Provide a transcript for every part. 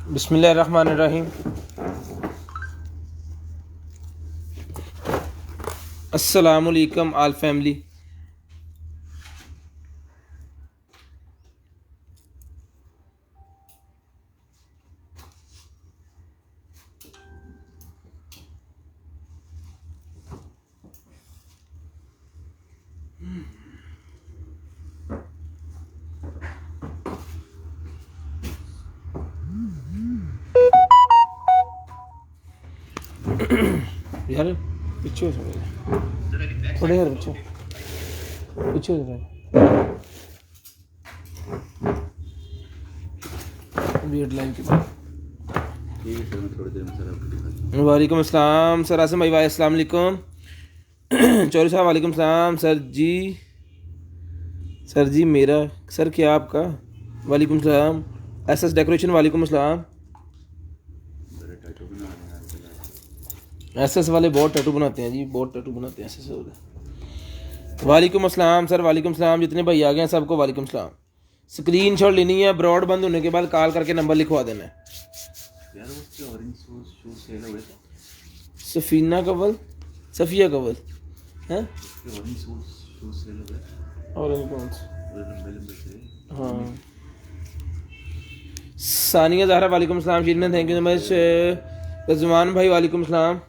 बिस्मिल्लाहिर्रहमानिर्रहीम। अस्सलामुअलैकुम आल फैमिली। यार पीछे हो थोड़े, यार पीछे पीछे हो बीएड लाइन के बाद। वालेकुम अस्सलाम सर आसिम भाई, अस्सलाम वालेकुम। चौधरी साहब वालेकुम सलाम। सर जी मेरा सर क्या आपका? वालेकुम सलाम। एसएस डेकोरेशन वालेकुम अस्सलाम। एसएस वाले बहुत टैटू बनाते हैं जी, बहुत टैटू बनाते हैं एसएस वाले। वालेकुम अस्सलाम सर, वालेकुम सलाम। जितने भाई आ गए हैं सबको वालेकुम सलाम। स्क्रीन शॉट लेनी है, ब्रॉड बंद होने के बाद कॉल करके नंबर लिखवा देना है। सफीना कवल, सफिया कवल हैं और कौन सा? हाँ सानिया ज़हरा वालेकुम सलाम। Sheeran thank you so much. Rizwan भाई वालेकुम सलाम।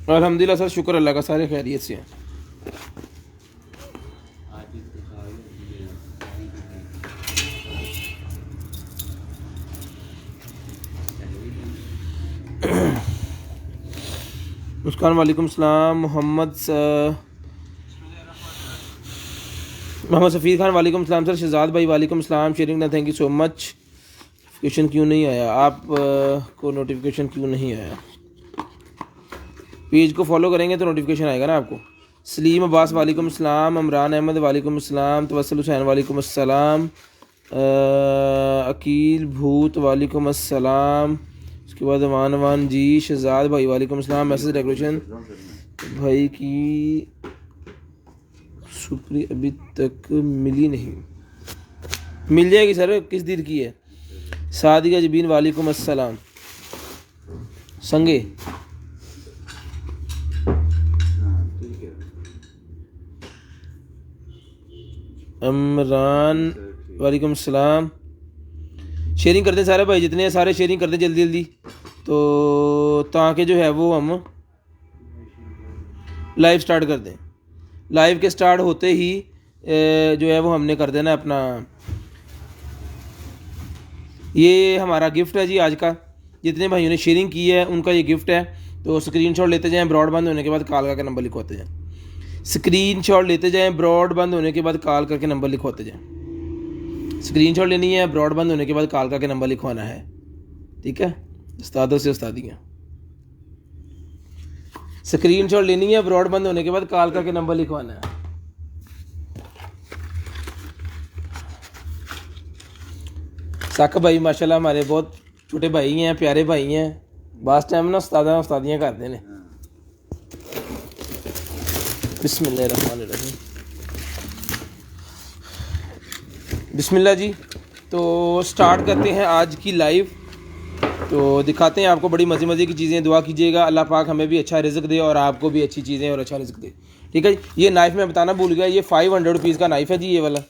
अल्हम्दुलिल्लाह सर, शुक्र अल्लाह का, सारे खैरियत से हैं। मुस्कान वालेकुम सलाम। मोहम्मद सफ़ीर खान वालेकुम सलाम सर। शहजाद भाई वालेकुम सलाम। शेयरिंग ना thank you so much. Notification क्यों नहीं आया आप को? नोटिफिकेशन क्यों नहीं आया? पेज को फॉलो करेंगे तो नोटिफिकेशन आएगा ना आपको। सलीम अब्बास वालेकुम सलाम। इमरान अहमद वालेकुम सलाम। तवस्सुल हुसैन वालेकुम अस्सलाम। अकील भूत वालेकुम अस्सलाम। उसके बाद अमान जी। शहजाद भाई वालेकुम सलाम। मैसेज डेकोरेशन भाई की सुपरी अभी तक मिली नहीं, मिल जाएगी सर। किस दिन की है? सादिया जबीन वालेकुम अस्सलाम। संगे इमरान वालेकुम सलाम। शेयरिंग करते हैं सारे भाई, जितने हैं सारे शेयरिंग करते हैं जल्दी जल्दी, तो ताकि जो है वो हम लाइव स्टार्ट कर दें। लाइव के स्टार्ट होते ही जो है वो हमने कर देना अपना। ये हमारा गिफ्ट है जी आज का। जितने भाइयों ने शेयरिंग की है उनका ये गिफ्ट है। तो स्क्रीनशॉट लेते जाएं, ब्रॉडबैंड होने के बाद कॉल करके नंबर लिखवाते जाएं। स्क्रीनशॉट लेते जाएं, ब्रॉडबैंड होने के बाद कॉल करके नंबर लिखवाते जाएं। स्क्रीनशॉट लेनी है, ब्रॉडबैंड होने के बाद कॉल करके नंबर लिखवाना है। ठीक है, उस्तादों से उस्तादियाँ। स्क्रीनशॉट लेनी है, ब्रॉडबैंड होने के बाद कॉल करके नंबर लिखवाना है। साक भाई माशाल्लाह हमारे बहुत छोटे भाई हैं, प्यारे भाई हैं। बास टाइम ना उस्तादियाँ करते हैं। बिस्मिल्लाहिर्रहमानिर्रहीम। बिस्मिल्लाह जी। तो स्टार्ट करते हैं आज की लाइव। तो दिखाते हैं आपको बड़ी मज़े मज़े की चीज़ें। दुआ कीजिएगा अल्लाह पाक हमें भी अच्छा रिज़्क दे और आपको भी अच्छी चीज़ें और अच्छा रिज़्क दे। ठीक है जी। ये नाइफ़ मैं बताना भूल गया, ये 500 रुपीज़ का नाइफ़ है जी, ये वाला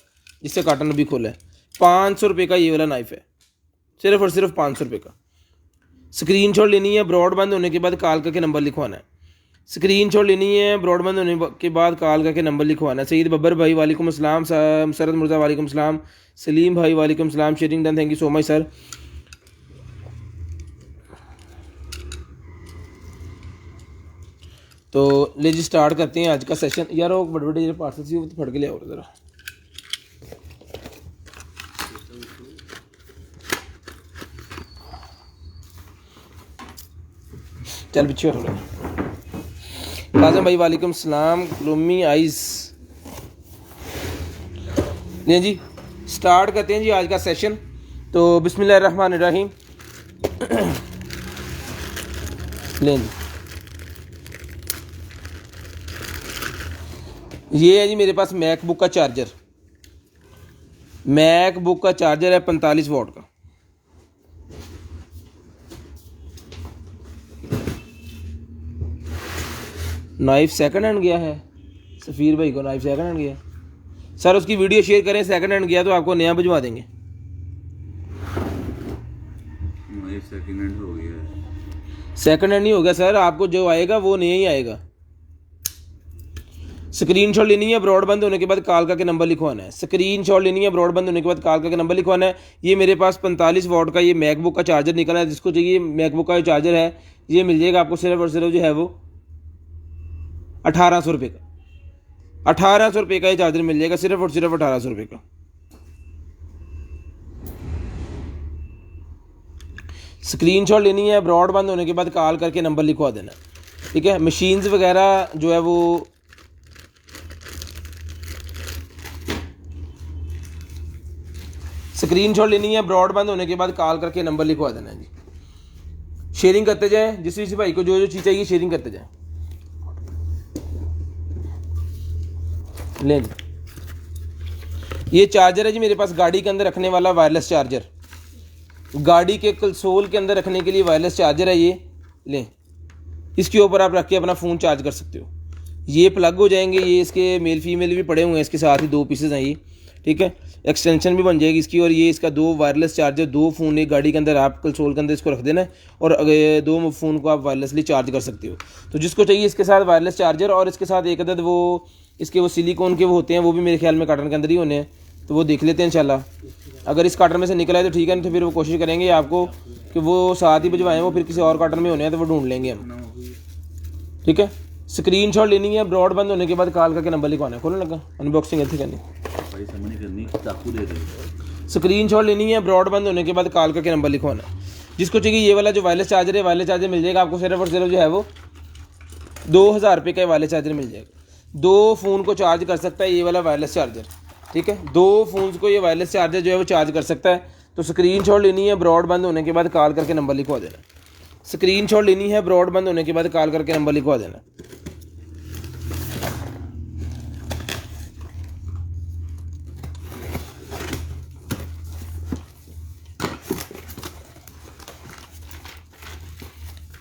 जिससे काटन भी खोला है। 500 रुपये का ये वाला नाइफ़ है, सिर्फ और सिर्फ 500 रुपये का। स्क्रीनशॉट लेनी है, ब्रॉडबैंड होने के बाद कॉल करके नंबर लिखवाना है। स्क्रीनशॉट लेनी है, ब्रॉडबैंड होने के बाद कॉल करके नंबर लिखवाना है। सईद बब्बर भाई वालेकुम अस्सलाम। सरद मुर्जा वालेकुम अस्सलाम। सलीम भाई वालेकुम अस्सलाम। Sharing done, thank you so much sir. तो ले जी स्टार्ट करते हैं आज का सेशन। यार वो बड़े बड़े पार्सल सी वो तो फट के लिया ज़रा। चल पीछे थोड़ा। काजम भाई वालेकुम सलाम। Gloomy eyes. नहीं जी, स्टार्ट करते हैं जी आज का सेशन। तो बिस्मिल्लाहिर्रहमानिर्रहीम। लें जी, ये है जी मेरे पास मैकबुक का चार्जर, मैकबुक का चार्जर है 45 वॉट का। नाइफ सेकंड हैंड गया है, सफ़ीर भाई को नाइफ सेकंड हैंड गया सर। उसकी वीडियो शेयर करें, सेकंड हैंड गया तो आपको नया भिजवा देंगे। नाइफ सेकंड हैंड हो गया है। सेकंड हैंड नहीं हो गया सर, आपको जो आएगा वो नया ही आएगा। स्क्रीनशॉट लेनी है, ब्रॉडबैंड होने के बाद कॉल करके नंबर लिखवाना है। स्क्रीनशॉट लेनी है, ब्रॉडबैंड होने के बाद कॉल करके नंबर लिखवाना है। ये मेरे पास 45 वॉट का ये मैकबुक का चार्जर निकला है। जिसको चाहिए मैकबुक का जो चार्जर है ये मिल जाएगा आपको सिर्फ और सिर्फ जो है वो 1800 रुपये का। 1800 रुपये का ये चार्जर मिल जाएगा, सिर्फ और सिर्फ 1800 रुपये का। स्क्रीनशॉट लेनी है, ब्रॉडबैंड होने के बाद कॉल करके नंबर लिखवा देना, ठीक है। मशीन्स वगैरह जो है वो स्क्रीनशॉट लेनी है, ब्रॉडबैंड होने के बाद कॉल करके नंबर लिखवा देना है जी। शेयरिंग करते जाएं, जिस भाई को जो जो चीज़ चाहिए शेयरिंग करते जाएं। लें ये चार्जर है जी मेरे पास गाड़ी के अंदर रखने वाला वायरलेस चार्जर, गाड़ी के कंसोल के अंदर रखने के लिए वायरलेस चार्जर है ये। लें, इसके ऊपर आप रख के अपना फ़ोन चार्ज कर सकते हो। ये प्लग हो जाएंगे, ये इसके मेल फीमेल भी पड़े हुए हैं, इसके साथ ही 2 पीसेज हैं ये, ठीक है। एक्सटेंशन भी बन जाएगी इसकी। और ये इसका 2 वायरलेस चार्जर, 2 फ़ोन एक गाड़ी के अंदर आप कंसोल के अंदर इसको रख देना है और 2 फ़ोन को आप वायरलेसली चार्ज कर सकते हो। तो जिसको चाहिए इसके साथ वायरलेस चार्जर और इसके साथ एक अदद वो इसके वो सिलिकॉन के वो होते हैं, वो भी मेरे ख्याल में कार्टन के अंदर ही होने हैं, तो वो देख लेते हैं इंशाल्लाह। अगर इस कार्टन में से निकला है तो ठीक है, नहीं तो फिर वो कोशिश करेंगे आपको कि वो साथ ही भिजवाएं, वो फिर किसी और कार्टन में होने हैं तो वो ढूंढ लेंगे हम, ठीक है। स्क्रीनशॉट लेनी है, ब्रॉडबैंड होने के बाद कॉल करके नंबर लिखवाना है। खोलने लगा अनबॉक्सिंग ऐसे करनी, चाकू दे दे। स्क्रीनशॉट लेनी है, ब्रॉडबैंड होने के बाद कॉल करके नंबर लिखवाना है। जिसको चाहिए ये वाला जो वायरलेस चार्जर है, वायरलेस चार्जर मिल जाएगा आपको सिर्फ और सिर्फ जो है वो 2000 रुपये का वायरलेस चार्जर मिल जाएगा। 2 फ़ोन को चार्ज कर सकता है ये वाला वायरलेस चार्जर, ठीक है। 2 फ़ोन्स को ये वायरलेस चार्जर जो है वो चार्ज कर सकता है। तो स्क्रीनशॉट लेनी है, ब्रॉडबैंड होने के बाद कॉल करके नंबर लिखवा देना। स्क्रीनशॉट लेनी है, ब्रॉडबैंड होने के बाद कॉल करके नंबर लिखवा देना।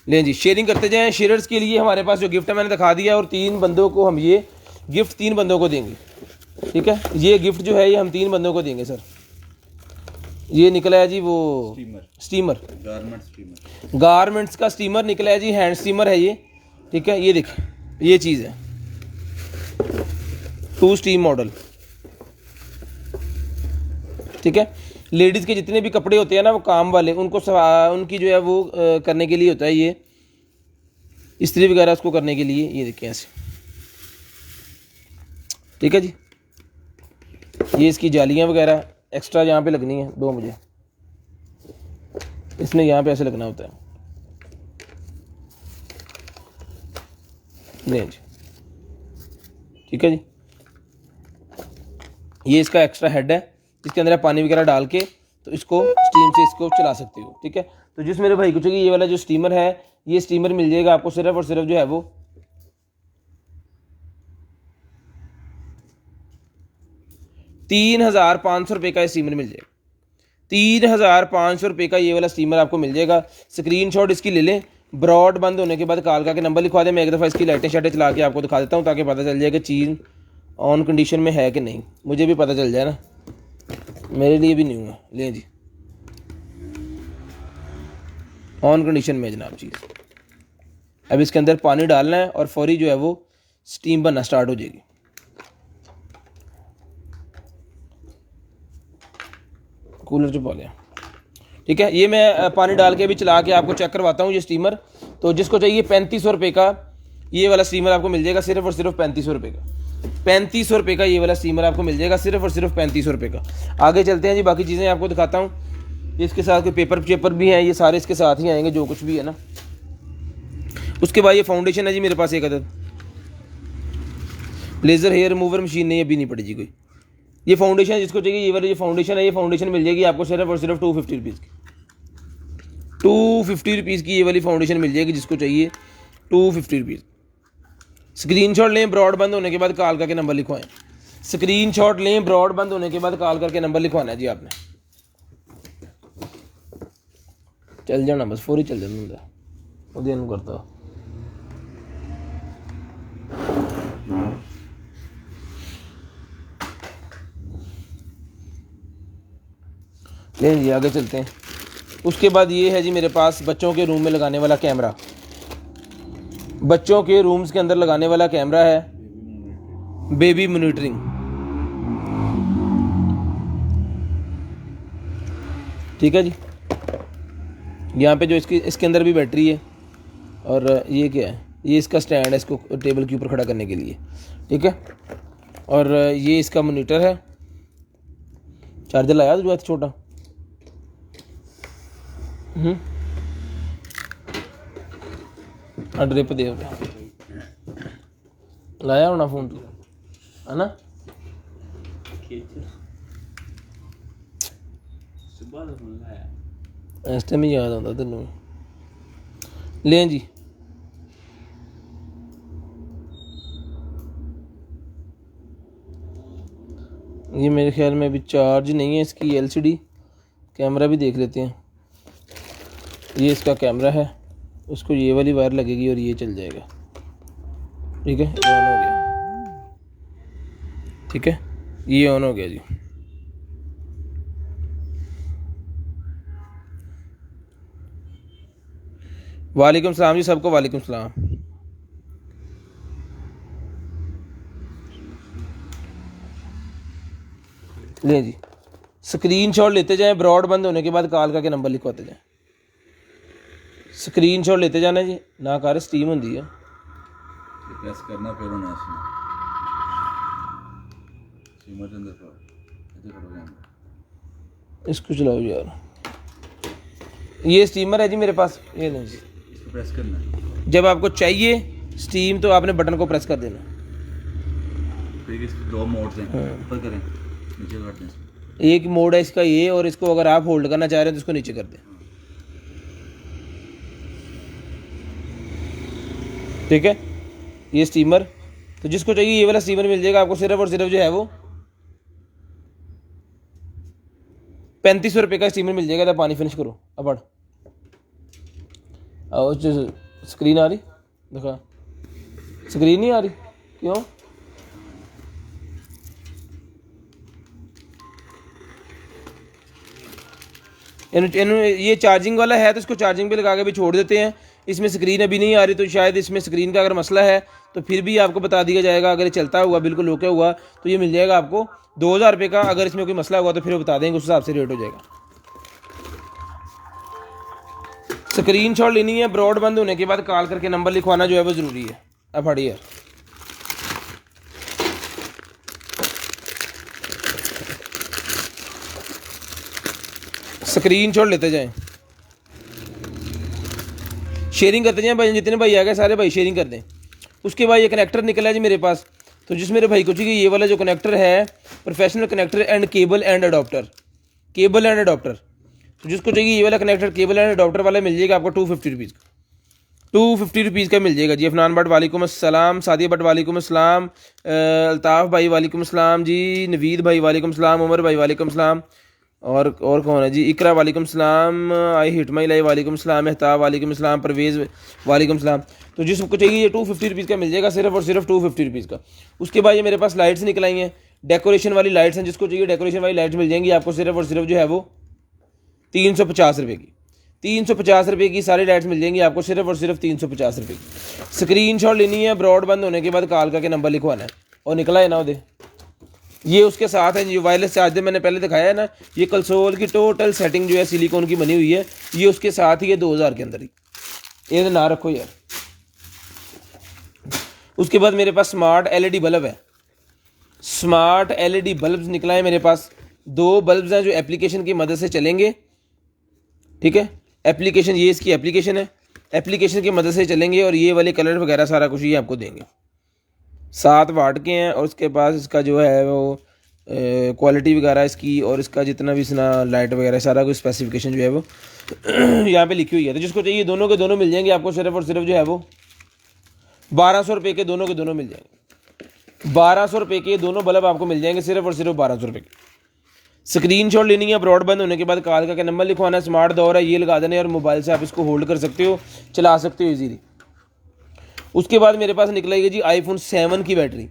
लें जी, शेयरिंग करते जाएं। शेयरर्स के लिए हमारे पास जो गिफ्ट है मैंने दिखा दिया, और 3 बंदों को हम ये गिफ्ट 3 बंदों को देंगे, ठीक है। ये गिफ्ट जो है ये हम 3 बंदों को देंगे सर। ये निकला है जी वो स्टीमर, गारमेंट्स का स्टीमर निकला है जी, हैंड स्टीमर है ये, ठीक है। ये देखें, ये चीज़ है 2 स्टीम मॉडल, ठीक है। लेडीज़ के जितने भी कपड़े होते हैं ना वो काम वाले, उनको उनकी जो है वो करने के लिए होता है ये, इस्त्री वगैरह उसको करने के लिए। ये देखिए ऐसे, ठीक है जी। ये इसकी जालियाँ वगैरह एक्स्ट्रा यहाँ पे लगनी है 2 मुझे, इसमें यहाँ पे ऐसे लगना होता है। नहीं जी, ठीक है जी। ये इसका एक्स्ट्रा हेड है, इसके अंदर आप पानी वगैरह डाल के तो इसको स्टीम से इसको चला सकते हो, ठीक है। तो जिस मेरे भाई को चाहिए ये वाला जो स्टीमर है, ये स्टीमर मिल जाएगा आपको सिर्फ और सिर्फ जो है वो 3500 रुपये का ये स्टीमर मिल जाएगा। 3500 रुपये का ये वाला स्टीमर आपको मिल जाएगा। स्क्रीनशॉट इसकी ले लें, ब्रॉडबैंड होने के बाद कॉल करके नंबर लिखवा दें। मैं एक दफ़ा इसकी लाइटें शाइटें चला के आपको दिखा देता हूँ ताकि पता चल जाए कि चीज़ ऑन कंडीशन में है कि नहीं, मुझे भी पता चल जाए ना, मेरे लिए भी नहीं हुआ। लें जी, ऑन कंडीशन में जनाब चीज़। अब इसके अंदर पानी डालना है और फौरी जो है वो स्टीम बनना स्टार्ट हो जाएगी। कूलर चुप आ गया, ठीक है। ये मैं पानी डाल के अभी चला के आपको चेक करवाता हूँ ये स्टीमर। तो जिसको चाहिए 3500 रुपये का ये वाला स्टीमर आपको मिल जाएगा सिर्फ और सिर्फ 3500 रुपये का। 3500 रुपये का ये वाला स्टीमर आपको मिल जाएगा सिर्फ और सिर्फ 3500 रुपये का। आगे चलते हैं जी, बाकी चीज़ें आपको दिखाता हूँ। इसके साथ कोई पेपर भी हैं, ये सारे इसके साथ ही आएंगे जो कुछ भी है ना। उसके बाद ये फाउंडेशन है जी मेरे पास एक अदद, लेज़र हेयर रिमूवर मशीन नहीं अभी नहीं पड़ी जी कोई। ये फाउंडेशन जिसको चाहिए ये वाली जो फाउंडेशन है, ये फाउंडेशन मिल जाएगी आपको सिर्फ और सिर्फ 250 रुपीज़ की। 250 रुपीज़ की ये वाली फाउंडेशन मिल जाएगी जिसको चाहिए 250 रुपीज़। स्क्रीनशॉट लें, ब्रॉड बंद होने के बाद कॉल करके नंबर लिखवाएं। स्क्रीनशॉट लें, ब्रॉड बंद होने के बाद कॉल करके नंबर लिखवाना है जी आपने। चल जाना बस, फौरी चल जाना ਹੁੰਦਾ ਉਹਦੇ ਨੂੰ ਕਰਦਾ। ले जी आगे चलते हैं। उसके बाद ये है जी मेरे पास बच्चों के रूम में लगाने वाला कैमरा। बच्चों के रूम्स के अंदर लगाने वाला कैमरा है, बेबी मॉनिटरिंग। ठीक है जी। यहाँ पे जो इसके अंदर भी बैटरी है, और ये क्या है, ये इसका स्टैंड है इसको टेबल के ऊपर खड़ा करने के लिए। ठीक है, और ये इसका मॉनिटर है। चार्जर लाया तो जो है छोटा। ड्रिप दे लाया होना फोन तो है ना। इस टाइम ही याद आता तेनों। लें जी, ये मेरे ख्याल में अभी चार्ज नहीं है इसकी एलसीडी। कैमरा भी देख लेते हैं। ये इसका कैमरा है, उसको ये वाली वायर लगेगी और ये चल जाएगा। ठीक है, ये ऑन हो गया। ठीक है, ये ऑन हो गया जी। वालेकुम सलाम जी सबको, वालेकुम सलाम। लें जी, स्क्रीनशॉट लेते जाएं, ब्रॉड बंद होने के बाद कॉल करके नंबर लिखवाते जाएं। स्क्रीनशॉट लेते जाना जी, ना कर स्टीम होंगी है। प्रेस करना फिर होना इसमें सीमा चंद्र पर ऐसे करोगे। इसको चलाओ यार। ये स्टीमर है जी मेरे पास, ये नहीं जी। इसको प्रेस करना है। जब आपको चाहिए स्टीम तो आपने बटन को प्रेस कर देना। फिर इसके दो मोड्स हैं, ऊपर करें नीचे कर दें। एक मोड है इसका ये, और इसको अगर आप होल्ड करना चाह रहे हैं तो इसको नीचे कर दें। ठीक है, ये स्टीमर, तो जिसको चाहिए ये वाला स्टीमर मिल जाएगा आपको। सिर्फ और सिर्फ जो है वो 3500 रुपये का स्टीमर मिल जाएगा। तो पानी फिनिश करो अब। आओ, स्क्रीन आ रही दिखा, स्क्रीन नहीं आ रही क्यों? ये चार्जिंग वाला है तो इसको चार्जिंग पे लगा के भी छोड़ देते हैं। इसमें स्क्रीन अभी नहीं आ रही, तो शायद इसमें स्क्रीन का अगर मसला है तो फिर भी आपको बता दिया जाएगा। अगर ये चलता हुआ बिल्कुल ओके हुआ तो ये मिल जाएगा आपको 2000 रुपये का। अगर इसमें कोई मसला हुआ तो फिर वो बता देंगे, उस हिसाब से रेट हो जाएगा। स्क्रीनशॉट लेनी है, ब्रॉड बंद होने के बाद कॉल करके नंबर लिखवाना जो है वो ज़रूरी है। अब फड़िए, स्क्रीनशॉट लेते जाएं, शेयरिंग करते जाएं भाई। जितने भाई आ गए सारे भाई शेयरिंग कर दें। उसके बाद ये कनेक्टर निकला है जी मेरे पास, तो जिस मेरे भाई को चाहिए ये वाला जो कनेक्टर है, professional connector and cable and adopter, cable and adopter, तो जिसको चाहिए ये वाला कनेक्टर केबल एंड अडॉप्टर वाला मिल जाएगा आपको 250 रुपीज़ का। 250 रुपीज़ का मिल जाएगा जी। अफनान भट्ट वालेकुम अस्सलाम, सादिया भट्ट वालेकुम अस्सलाम, अल्ताफ़ भाई वालेकुम अस्सलाम जी, नवीद भाई वालेकुम अस्सलाम, उमर भाई वालेकुम अस्सलाम, और कौन है जी, इकरा वालेकुम सलाम, आई हिट माई लाई वालेकुम सलाम, मेहताब वालेकुम सलाम, परवेज़ वालेकुम सलाम। तो जिसको चाहिए ये 250 रुपीज़ का मिल जाएगा, सिर्फ और सिर्फ 250 रुपीज़ का। उसके बाद ये मेरे पास लाइट्स निकल आई हैं, डेकोरेशन वाली लाइट्स हैं। जिसको चाहिए डेकोरेशन वाली लाइट्स मिल जाएंगी आपको सिर्फ और सिर्फ जो है वो 350 रुपये की। 350 रुपये की सारी लाइट्स मिल जाएंगी आपको सिर्फ और सिर्फ 350 रुपये की। स्क्रीनशॉट लेनी है, ब्रॉड बंद होने के बाद कॉल करके नंबर लिखवाना है। और निकला है ना उधर, ये उसके साथ है जो वायरलेस चार्जर मैंने पहले दिखाया है ना, ये कंसोल की टोटल सेटिंग जो है सिलिकॉन की बनी हुई है, ये उसके साथ ही है 2000 के अंदर ही। ये ना रखो यार। उसके बाद मेरे पास स्मार्ट एलईडी बल्ब है। स्मार्ट एलईडी बल्ब निकला है मेरे पास। 2 बल्ब हैं जो एप्लीकेशन की मदद से चलेंगे। ठीक है, एप्लीकेशन, ये इसकी एप्लीकेशन है, एप्लीकेशन की मदद से चलेंगे और ये वाले कलर वगैरह सारा कुछ ये आपको देंगे। 7 वाट के हैं और उसके पास इसका जो है वो क्वालिटी वगैरह इसकी और इसका जितना भी इसना लाइट वगैरह सारा कुछ स्पेसिफिकेशन जो है वो यहाँ पे लिखी हुई है। तो जिसको चाहिए दोनों के दोनों मिल जाएंगे आपको सिर्फ और सिर्फ जो है वो 1200 रुपये के दोनों मिल जाएंगे। 1200 रुपये के दोनों बल्ब आपको मिल जाएंगे सिर्फ और सिर्फ 1200 रुपये के। स्क्रीनशॉट लेनी है, ब्रॉडबैंड होने के बाद कॉल का नंबर लिखवाना है, स्मार्ट दौर है, ये लगा देना है और मोबाइल से आप इसको होल्ड कर सकते हो, चला सकते हो इजीली। उसके बाद मेरे पास निकलेगी जी आईफोन 7 की बैटरी,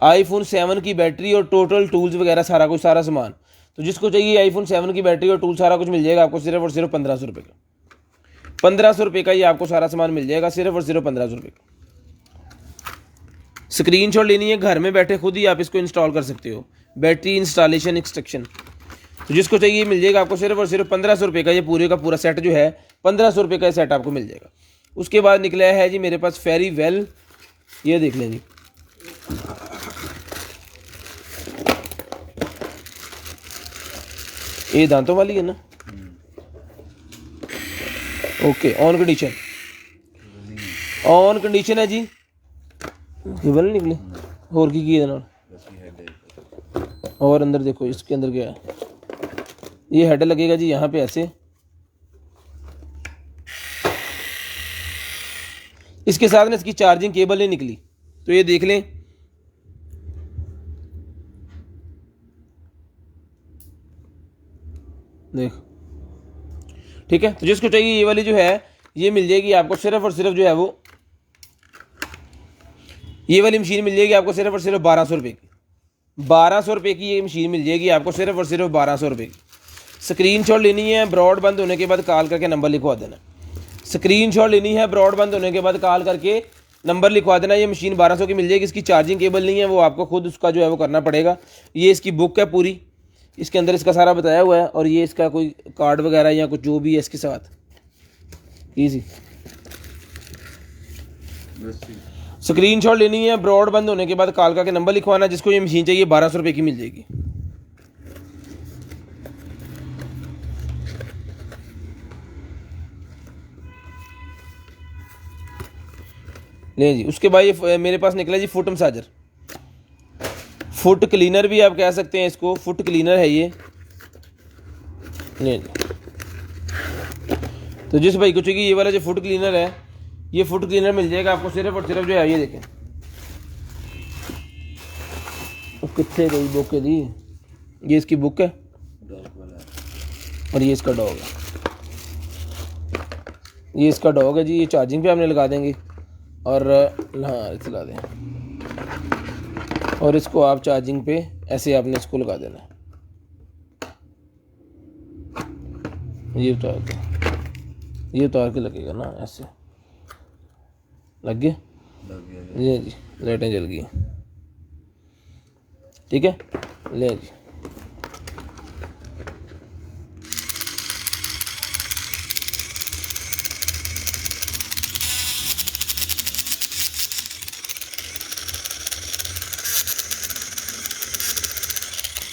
आईफोन 7 की बैटरी और टोटल टूल्स वगैरह सारा कुछ, सारा सामान। तो जिसको चाहिए आईफोन 7 की बैटरी और टूल सारा कुछ मिल जाएगा आपको सिर्फ और सिर्फ 1500 रुपये का। 1500 रुपये का ये आपको सारा सामान मिल जाएगा सिर्फ और सिर्फ 1500 रुपये का। स्क्रीनशॉट लेनी है, घर में बैठे खुद ही आप इसको इंस्टॉल कर सकते हो, बैटरी इंस्टॉलेशन एक्सट्रैक्शन। तो जिसको चाहिए मिल जाएगा आपको सिर्फ और सिर्फ 1500 रुपये का। ये पूरे का पूरा सेट जो है 1500 रुपये का सेट आपको मिल जाएगा। उसके बाद निकला है जी मेरे पास फेरी वेल, ये देख लें जी, ये दांतों वाली है ना, okay, on condition, on condition है जी। केबल नहीं निकले और की है ना, और अंदर देखो इसके अंदर क्या है, ये हेड लगेगा जी यहाँ पे ऐसे, इसके साथ ना इसकी चार्जिंग केबल नहीं निकली, तो ये देख लें। देख, ठीक है। तो जिसको चाहिए ये वाली जो है ये मिल जाएगी आपको सिर्फ और सिर्फ जो है वो, ये वाली मशीन मिल जाएगी आपको सिर्फ और सिर्फ 1200 रुपये की। 1200 रुपये की ये मशीन मिल जाएगी आपको सिर्फ और सिर्फ 1200 रुपये की। स्क्रीनशॉट लेनी है, ब्रॉड बंद होने के बाद कॉल करके नंबर लिखवा देना। स्क्रीनशॉट लेनी है, ब्रॉड बंद होने के बाद कॉल करके नंबर लिखवा देना। ये मशीन 1200 की मिल जाएगी। इसकी चार्जिंग केबल नहीं है, वो आपको खुद उसका जो है वो करना पड़ेगा। ये इसकी बुक है पूरी, इसके अंदर इसका सारा बताया हुआ है, और ये इसका कोई कार्ड वगैरह या कुछ जो भी है इसके साथ, ईजी। स्क्रीनशॉट लेनी है, ब्रॉड बंद होने के बाद कॉल करके नंबर लिखवाना। जिसको ये मशीन चाहिए 1200 रुपये की मिल जाएगी। ले जी। उसके बाद ये मेरे पास निकला जी फुट मसाजर, फुट क्लीनर भी आप कह सकते हैं इसको, फुट क्लीनर है ये। ले जी। तो जिस भाई को चाहिए ये वाला जो फुट क्लीनर है, ये फुट क्लीनर मिल जाएगा आपको सिर्फ और सिर्फ जो है, ये देखें कितने गई बुक है दी, ये इसकी बुक है और ये इसका डॉग है, ये इसका डॉग है जी। ये चार्जिंग पे हमने लगा देंगे और हाँ लगा दें, और इसको आप चार्जिंग पे ऐसे आपने इसको लगा देना है। ये उतार के लगेगा ना, ऐसे लग गया, ये जी लाइटें जल गई, ठीक है। ले जी।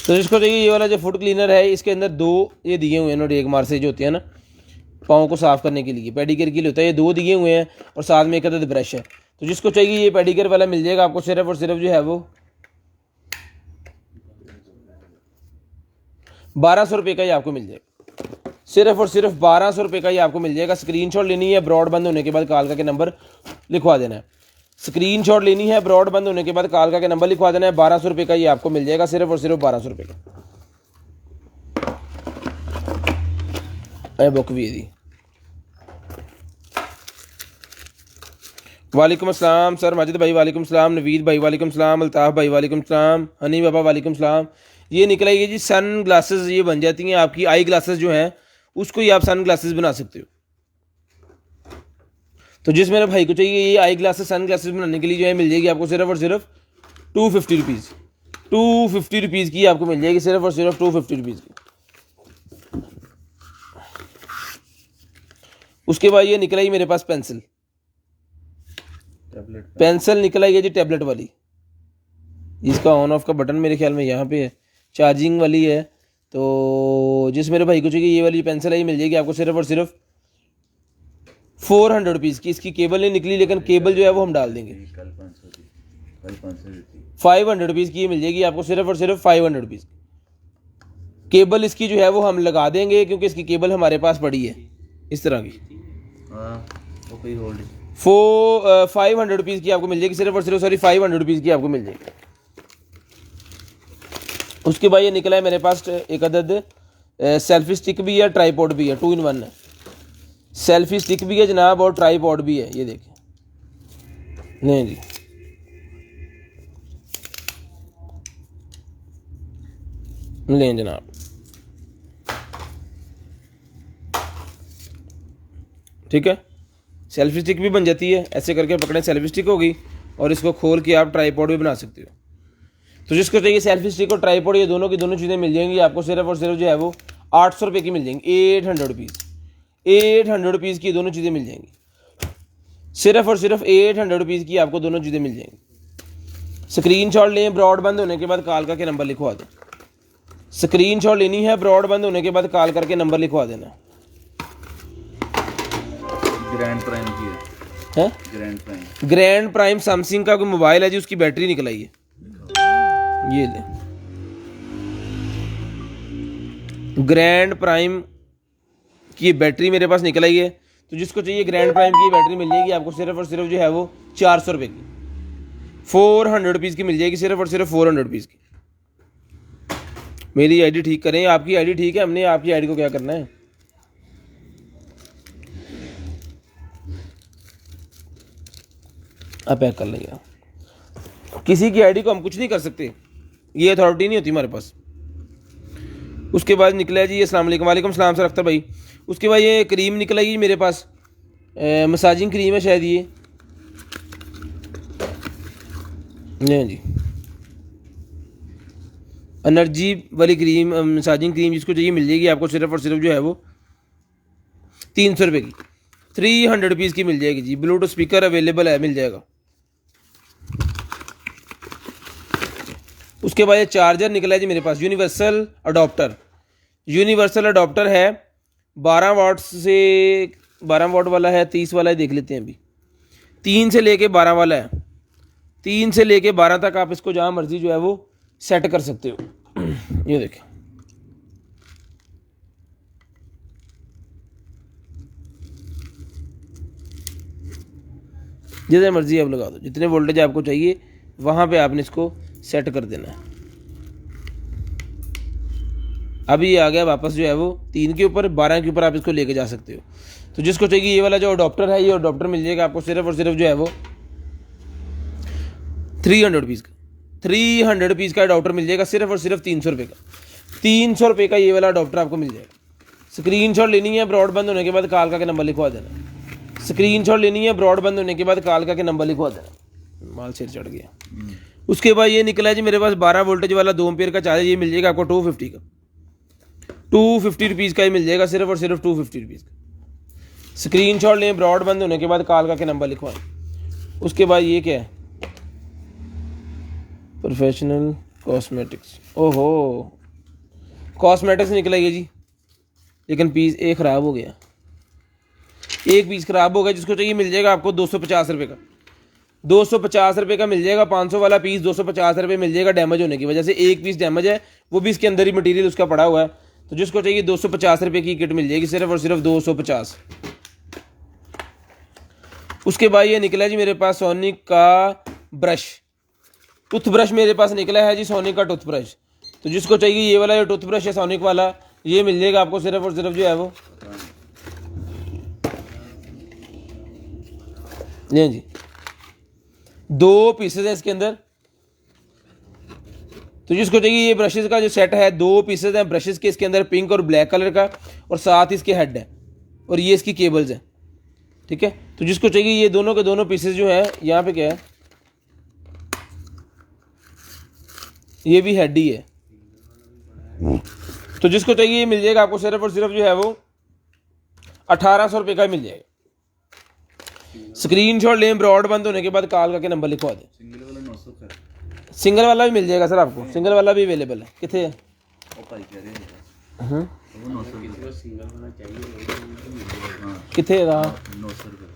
तो जिसको चाहिए ये वाला जो फुट क्लीनर है, इसके अंदर दो ये दिए हुए हैं ना, एक मार से जो होती है ना पाँव को साफ़ करने के लिए, पेडिकेयर के लिए होता है, ये दो दिए हुए हैं और साथ में एक अदद ब्रश है। तो जिसको चाहिए ये पेडिकेयर वाला मिल जाएगा आपको सिर्फ और सिर्फ जो है वो 1200 रुपये का ही आपको मिल जाएगा। सिर्फ और सिर्फ 1200 रुपये का ही आपको मिल जाएगा। स्क्रीनशॉट लेनी है, ब्रॉड बंद होने के बाद कॉल करके नंबर लिखवा देना है। स्क्रीनशॉट लेनी है, ब्रॉड बंद होने के बाद कॉल करके नंबर लिखवा देना है। 1200 रुपये का ही आपको मिल जाएगा, सिर्फ और सिर्फ 1200 रुपये का। बुक भी है दी। वालेकुम अस्सलाम सर, माजिद भाई वालेकुम सलाम, नवीद भाई वालेकुम सलाम, अल्ताफ़ भाई वालेकुम सलाम, हनी बाबा वालेकुम सलाम। ये निकला ये जी सन ग्लासेस, ये बन जाती हैं आपकी आई ग्लासेस जो हैं, उसको ही आप सन ग्लासेस बना सकते हो। तो जिस मेरे भाई को चाहिए ये आई ग्लासेस सन ग्लासेस बनाने के लिए जो है मिल जाएगी आपको सिर्फ और सिर्फ 250 रुपीज़। 250 रुपीज़ की आपको मिल जाएगी, सिर्फ और सिर्फ 250 रुपीज़ की। उसके बाद ये निकला ही मेरे पास पेंसिल, पेंसिल निकला ये जी टैबलेट वाली। इसका ऑन ऑफ का बटन मेरे ख्याल में यहाँ पे है, चार्जिंग वाली है। तो जिस मेरे भाई को चाहिए ये वाली पेंसिल है, ये मिल जाएगी आपको सिर्फ और सिर्फ 400 रुपीज़ की। इसकी केबल नहीं निकली, लेकिन केबल जो है वो हम डाल देंगे। 500 रुपीज़ की ये मिल जाएगी आपको सिर्फ और सिर्फ 500 रुपीज़। केबल इसकी जो है वो हम लगा देंगे, क्योंकि इसकी केबल हमारे पास पड़ी है इस तरह की। ₹500 की आपको मिल जाएगी, सिर्फ और सिर्फ सॉरी ₹500 की आपको मिल जाएगी। उसके बाद ये निकला है मेरे पास एक अदद सेल्फी स्टिक भी है, ट्राईपॉड भी है, 2 in 1 है। सेल्फी स्टिक भी है जनाब और ट्राईपॉड भी है, ये देखिए। नहीं जी, लें जनाब, ठीक है। सेल्फी स्टिक भी बन जाती है, ऐसे करके पकड़ें, सेल्फी स्टिक होगी और इसको खोल के आप ट्राईपॉड भी बना सकते हो। तो जिसको चाहिए सेल्फी स्टिक और ट्राईपॉड, ये दोनों की दोनों चीज़ें मिल जाएंगी आपको सिर्फ और सिर्फ जो है वो 800 रुपये की मिल जाएंगी। 800 रुपीज़ की दोनों चीज़ें मिल जाएंगी, सिर्फ और सिर्फ 800 रुपीज़ की आपको दोनों चीज़ें मिल जाएंगी। स्क्रीनशॉट लें, ब्रॉडबैंड होने के बाद कॉल करके नंबर लिखवा दें। स्क्रीनशॉट लेनी है, ब्रॉडबैंड होने के बाद कॉल करके नंबर लिखवा देना ग्रैंड प्राइम की है। ग्रैंड प्राइम सैमसंग का कोई मोबाइल है जी, उसकी बैटरी निकल आई है, ये ले। ग्रैंड प्राइम की बैटरी मेरे पास निकल आई है। तो जिसको चाहिए ग्रैंड प्राइम की बैटरी मिल जाएगी आपको सिर्फ और सिर्फ जो है वो 400 रुपये की, 400 रुपीज़ की मिल जाएगी, सिर्फ और सिर्फ 400 रुपीज़ की। मेरी आईडी ठीक करें, आपकी आईडी ठीक है, हमने आपकी आईडी को क्या करना है। आप पैक कर लेंगे, किसी की आईडी को हम कुछ नहीं कर सकते, ये अथॉरिटी नहीं होती हमारे पास। उसके बाद निकला है जी, अस्सलाम वालेकुम। वालेकुम सलाम सर अख्तर भाई। उसके बाद ये क्रीम निकला है मेरे पास, मसाजिंग क्रीम है शायद ये, नहीं जी, एनर्जी वाली क्रीम, मसाजिंग क्रीम जिसको चाहिए मिल जाएगी आपको सिर्फ और सिर्फ जो है वो 300 रुपये की, 300 रुपीज़ की मिल जाएगी जी। ब्लूटूथ स्पीकर अवेलेबल है, मिल जाएगा। उसके बाद ये चार्जर निकला है जी मेरे पास, यूनिवर्सल अडॉप्टर। यूनिवर्सल अडॉप्टर है, 12 वाट से 12 वाट वाला है, 30 वाला है, देख लेते हैं अभी। 3 से लेके 12 वाला है, 3 से लेके 12 तक आप इसको जहाँ मर्जी जो है वो सेट कर सकते हो। ये देखें, जितने मर्जी आप लगा दो, जितने वोल्टेज आपको चाहिए वहाँ पे आपने इसको सेट कर देना है। अभी ये आ गया वापस जो है वो 3 के ऊपर, 12 के ऊपर आप इसको लेके जा सकते हो। तो जिसको चाहिए ये वाला जो अडॉप्टर है, ये अडॉप्टर मिल जाएगा आपको सिर्फ और सिर्फ जो है वो 300 रुपीज़ का, 300 रुपीज़ का अडॉप्टर मिल जाएगा, सिर्फ और सिर्फ 300 रुपये का, 300 रुपये का ये वाला अडॉप्टर आपको मिल जाएगा। स्क्रीनशॉट लेनी है, ब्रॉडबैंड होने के बाद कॉल करके नंबर लिखवा देना। स्क्रीनशॉट लेनी है, ब्रॉडबैंड होने के बाद कॉल करके नंबर लिखवा देना। माल सिर चढ़ गया। उसके बाद ये निकला है जी मेरे पास 12 वोल्टेज वाला 2 एम्पीयर का चार्जर, ये मिल जाएगा आपको 250 का, 250 रुपीज़ का ही मिल जाएगा, सिर्फ और सिर्फ 250 रुपीज़ का। स्क्रीनशॉट लें, ब्रॉडबैंड होने के बाद कॉल करके नंबर लिखवाएं। उसके बाद ये क्या है, प्रोफेशनल कॉस्मेटिक्स, ओहो कॉस्मेटिक्स निकला ये जी, लेकिन पीस एक ख़राब हो गया, एक पीस ख़राब हो गया। जिसको चाहिए मिल जाएगा आपको 250 रुपये का, 250 रुपये का मिल जाएगा। 500 वाला पीस 250 रुपये मिल जाएगा, डैमेज होने की वजह से एक पीस डैमेज है, वो भी इसके अंदर ही मटेरियल उसका पड़ा हुआ है। तो जिसको चाहिए 250 रुपये की किट मिल जाएगी, सिर्फ और सिर्फ 250। उसके बाद ये निकला जी मेरे पास सोनिक का ब्रश, टूथब्रश मेरे पास निकला है जी, सोनिक का टूथब्रश। तो जिसको चाहिए ये वाला जो टूथब्रश है सोनिक वाला, ये मिल जाएगा आपको सिर्फ और सिर्फ जो है वो, नहीं जी, 2 पीसेज है इसके अंदर। तो जिसको चाहिए ये ब्रशेस का जो सेट है, 2 पीसेज हैं ब्रशेस के इसके अंदर, पिंक और ब्लैक कलर का, और साथ ही इसके हेड है और ये इसकी केबल्स हैं, ठीक है। तो जिसको चाहिए ये दोनों के दोनों पीसेज जो है, यहाँ पे क्या है, ये भी हेड ही है। तो जिसको चाहिए ये मिल जाएगा आपको सिर्फ और सिर्फ जो है वो 1800 रुपये का मिल जाएगा। स्क्रीनशॉट लें, ब्रॉडबैंड होने के बाद कॉल करके नंबर लिखवा दें। सिंगल वाला 900 का, सिंगल वाला भी मिल जाएगा सर आपको, सिंगल वाला भी अवेलेबल है। कितने है वो भाई कह रहे हैं वो 900 का सिंगल वाला चाहिए, कितने रहा 900 रुपये।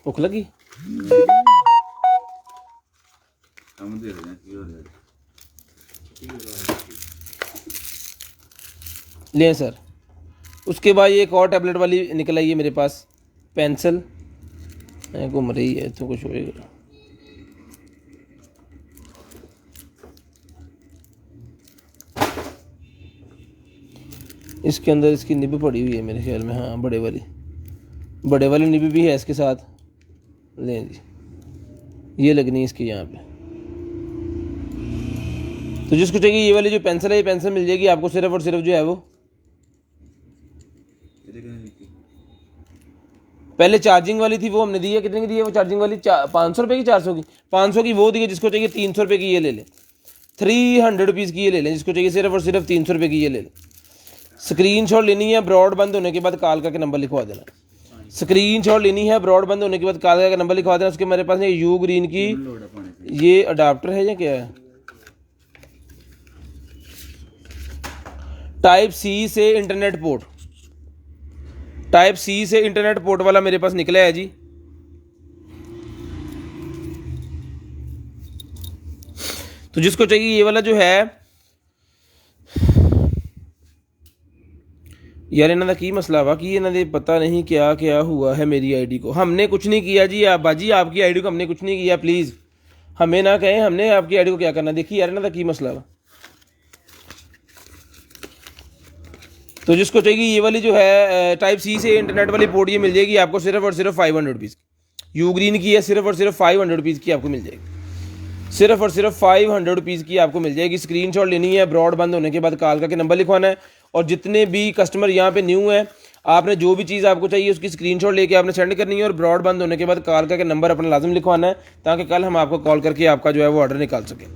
भूख लगी, हम दे रहे हैं, ये हो रहा है। लें सर। उसके बाद ये एक और टैबलेट वाली निकल आई है मेरे पास, पेंसिल घूम रही है तो कुछ होएगा। इसके अंदर इसकी निब पड़ी हुई है मेरे ख्याल में, हाँ बड़े वाली निब भी है इसके साथ। लें जी, ये लगनी है इसकी यहाँ पे। तो जिसको चाहिए ये वाली जो पेंसिल है, ये पेंसिल मिल जाएगी आपको सिर्फ और सिर्फ जो है वो, पहले चार्जिंग वाली थी वो हमने दी है, कितने की दी है वो चार्जिंग वाली, 500 रुपये की, 400 की, 500 की वो दी है। जिसको चाहिए 300 रुपये की ये ले लें, 300 रुपीज़ की ये ले लें। जिसको चाहिए सिर्फ और सिर्फ 300 रुपये की ये ले लें। स्क्रीनशॉट लेनी है, ब्रॉड बंद होने के बाद कॉल करके नंबर लिखवा देना। स्क्रीनशॉट लेनी है, ब्रॉड बंद होने के बाद कॉल करके नंबर लिखवा देना। उसके मेरे पास है यू ग्रीन की, ये अडाप्टर है या क्या है, टाइप सी से इंटरनेट पोर्ट, टाइप सी से इंटरनेट पोर्ट वाला मेरे पास निकला है जी। तो जिसको चाहिए ये वाला जो है यार, इन्हों का की मसला वा कि इन्होंने पता नहीं क्या क्या हुआ है मेरी आईडी को। हमने कुछ नहीं किया जी, आप बाजी आपकी आईडी को हमने कुछ नहीं किया, प्लीज़ हमें ना कहें हमने आपकी आईडी को क्या करना। देखिए यार इन्हों का की मसला वा। तो जिसको चाहिए ये वाली जो है टाइप सी से इंटरनेट वाली पोर्ट, ये मिल जाएगी आपको सिर्फ और सिर्फ 500 रुपीज़ की। यू ग्रीन की है, सिर्फ और सिर्फ 500 रुपीज़ की आपको मिल जाएगी, सिर्फ और सिर्फ 500 रुपीज़ की आपको मिल जाएगी। स्क्रीनशॉट लेनी है, ब्रॉड बंद होने के बाद कॉल करके नंबर लिखवाना है। और जितने भी कस्टमर यहाँ पे न्यू है, आपने जो भी चीज़ आपको चाहिए उसकी स्क्रीनशॉट लेके आपने सेंड करनी है, और ब्रॉड बंद होने के बाद कॉल करके नंबर अपना लाजम लिखवाना है, ताकि कल हम आपको कॉल करके आपका जो है वो ऑर्डर निकाल सकें।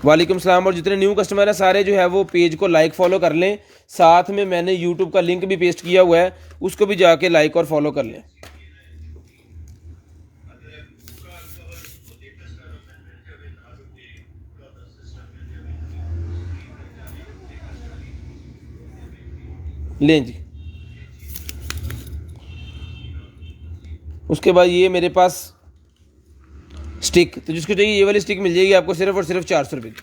वालेकुम सलाम। और जितने न्यू कस्टमर हैं सारे जो है वो पेज को लाइक फॉलो कर लें, साथ में मैंने यूट्यूब का लिंक भी पेस्ट किया हुआ है, उसको भी जाके लाइक और फॉलो कर लें। लें जी। उसके बाद ये मेरे पास स्टिक, तो जिसको चाहिए ये वाली स्टिक मिल जाएगी आपको सिर्फ और सिर्फ 400 रुपये की,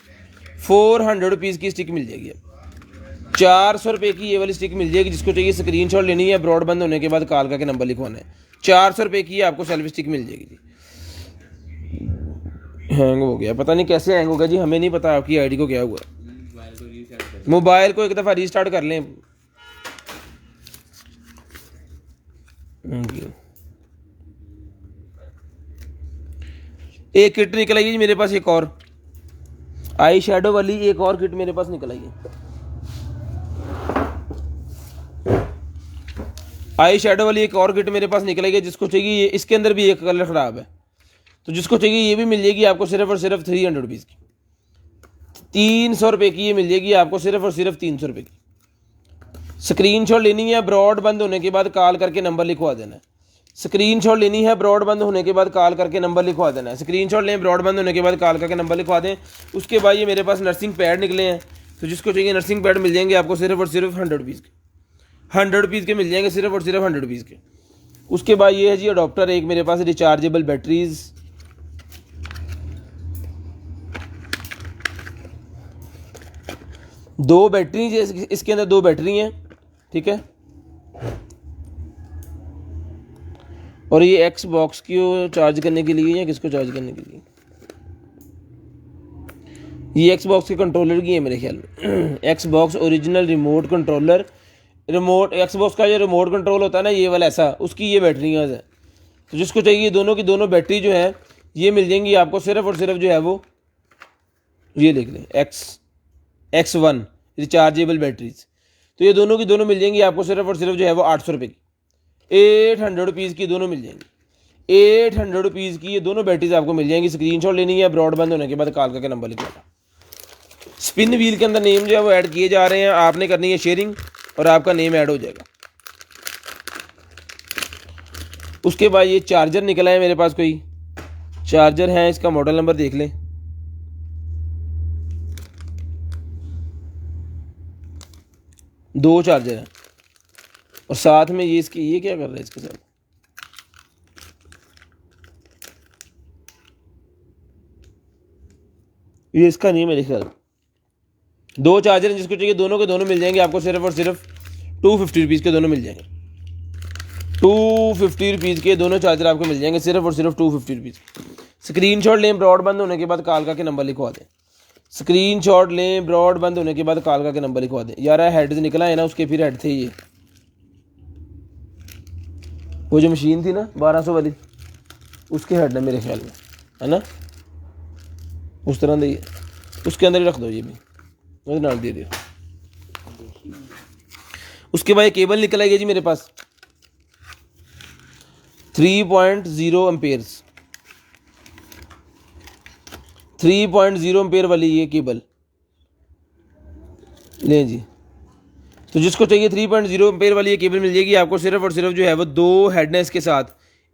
400 रुपीज़ की स्टिक मिल जाएगी। 400 रुपये की ये वाली स्टिक मिल जाएगी। जिसको चाहिए स्क्रीनशॉट लेनी है, ब्रॉड बंद होने के बाद कॉल करके नंबर लिखवाना है। 400 रुपये की आपको सेल्फी स्टिक मिल जाएगी जी। हैंग हो गया, पता नहीं कैसे हैंग हो गया जी, हमें नहीं पता आपकी आईडी को क्या हुआ। मोबाइल को एक दफ़ा रीस्टार्ट कर लें। एक किट निकल आई है मेरे पास, एक और आई शेडो वाली एक और किट मेरे पास निकल आई है। आई शेडो वाली एक और किट मेरे पास निकल आई है। जिसको चाहिए इसके अंदर भी एक कलर ख़राब है, तो जिसको चाहिए ये भी मिल जाएगी आपको सिर्फ और सिर्फ 300 रुपीज़ की, 300 रुपये की ये मिल जाएगी आपको सिर्फ और सिर्फ 300 रुपये की। स्क्रीनशॉट लेनी है, ब्रॉड बंद होने के बाद कॉल करके नंबर लिखवा देना है। स्क्रीनशॉट लेनी है, ब्रॉड बंद होने के बाद कॉल करके नंबर लिखवा देना है। स्क्रीनशॉट लें, ब्रॉड बंद होने के बाद कॉल करके नंबर लिखवा दें। उसके बाद ये मेरे पास नर्सिंग पैड निकले हैं, तो जिसको चाहिए नर्सिंग पैड मिल जाएंगे आपको सिर्फ और सिर्फ 100 रुपीज़ के, 100 रुपीज़ के मिल जाएंगे सिर्फ और सिर्फ 100 रुपीज़ के। उसके बाद ये है जी अडोप्टर, एक मेरे पास रिचार्जेबल बैटरीज, दो बैटरी, इसके अंदर दो बैटरी हैं, ठीक है। और ये एक्स बॉक्स को चार्ज करने के लिए या किसको चार्ज करने के लिए, ये एक्स बॉक्स के कंट्रोलर की है मेरे ख्याल में। X box original remote controller, remote x box का जो रिमोट कंट्रोल होता है ना ये वाला ऐसा, उसकी ये बैटरियाँ हैं। तो जिसको चाहिए दोनों की दोनों बैटरी जो है ये मिल जाएंगी आपको सिर्फ और सिर्फ जो है वो, ये लिख लें X1 रिचार्जेबल बैटरीज। तो ये दोनों की दोनों मिल जाएंगी आपको सिर्फ और सिर्फ जो है वो 800 रुपये की, 800 रुपीज़ की दोनों मिल जाएंगी। 800 रुपीज़ की ये दोनों बैटरीज आपको मिल जाएंगी। स्क्रीनशॉट लेनी है, ब्रॉड बंद होने के बाद कॉल करके नंबर लिखवाना। स्पिन व्हील के अंदर नेम जो है वो ऐड किए जा रहे हैं, आपने करनी है शेयरिंग और आपका नेम ऐड हो जाएगा। उसके बाद ये चार्जर निकला है मेरे पास, कोई चार्जर है, इसका मॉडल नंबर देख लें। दो चार्जर हैं और साथ में ये इसकी, ये क्या कर रहा है इसके साथ, ये इसका नहीं है मेरे ख्याल, दो चार्जर जिसको चाहिए दोनों के दोनों मिल जाएंगे आपको सिर्फ और सिर्फ 250 रुपीज़ के दोनों मिल जाएंगे। 250 रुपीज़ के दोनों चार्जर आपको मिल जाएंगे सिर्फ और सिर्फ 250 रुपीज़। स्क्रीनशॉट लें, ब्रॉडबैंड होने के बाद कालका के नंबर लिखवा दें। स्क्रीनशॉट लें, ब्रॉडबैंड होने के बाद कालका के नंबर लिखवा दें। यार हेड से निकला है ना, उसके फिर हेड थे ये, वो जो मशीन थी ना 1200 वाली, उसके हेड है मेरे ख्याल में, है ना, उस तरह दे, उसके अंदर ही रख दो, ये भी मुझे नाल दे दियो। उसके बाद केबल निकल आई है जी मेरे पास 3.0 एम्पेयर्स, 3.0 एम्पेयर वाली ये केबल लें जी। तो जिसको चाहिए 3.0 एम्पेयर वाली ये केबल मिल जाएगी आपको सिर्फ और सिर्फ जो है वो दो हेड है इसके साथ,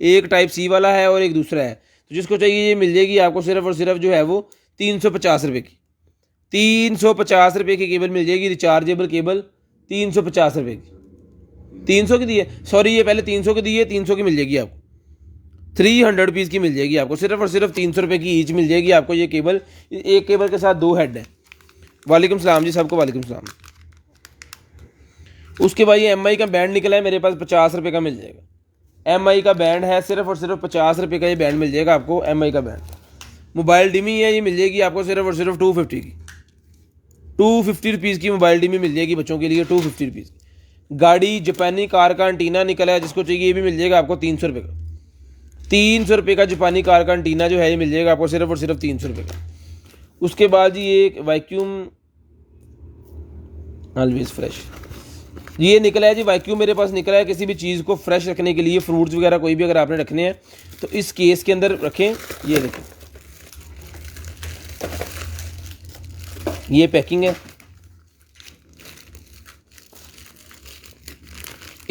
एक टाइप सी वाला है और एक दूसरा है। तो जिसको चाहिए ये मिल जाएगी आपको सिर्फ और सिर्फ जो है वो 350 रुपये की, 350 रुपये की केबल मिल जाएगी, रिचार्जेबल केबल 350 रुपये की। 300 की दी है, सॉरी ये पहले 300 की दी है, 300 की मिल जाएगी आपको, 300 रुपीज़ की मिल जाएगी आपको सिर्फ और सिर्फ 300 रुपये की ईच मिल जाएगी आपको ये केबल। एक केबल के साथ दो हेड है। वालेकुम सलाम जी सबको, वालेकुम सलाम। उसके बाद ये MI का बैंड निकला है मेरे पास, 50 रुपये का मिल जाएगा। MI का बैंड है सिर्फ और सिर्फ 50 रुपये का ये बैंड मिल जाएगा आपको। MI का बैंड मोबाइल डिमी है, ये मिल जाएगी आपको सिर्फ और सिर्फ 250 की, 250 रुपीज़ की मोबाइल डिमी मिल जाएगी बच्चों के लिए, 250 रुपीज़। गाड़ी जापानी कार का एंटीना निकला है, जिसको चाहिए ये भी मिल जाएगा आपको 300 रुपये का, 300 रुपये का जापानी कार का एंटीना जो है ये मिल जाएगा आपको सिर्फ और सिर्फ 300 रुपये का। उसके बाद जी ये वैक्यूम ऑलवेज फ्रेश ये निकला है जी, वैक्यूम मेरे पास निकला है किसी भी चीज़ को फ्रेश रखने के लिए, फ्रूट्स वगैरह कोई भी अगर आपने रखने हैं तो इस केस के अंदर रखें। ये देखें, ये पैकिंग है,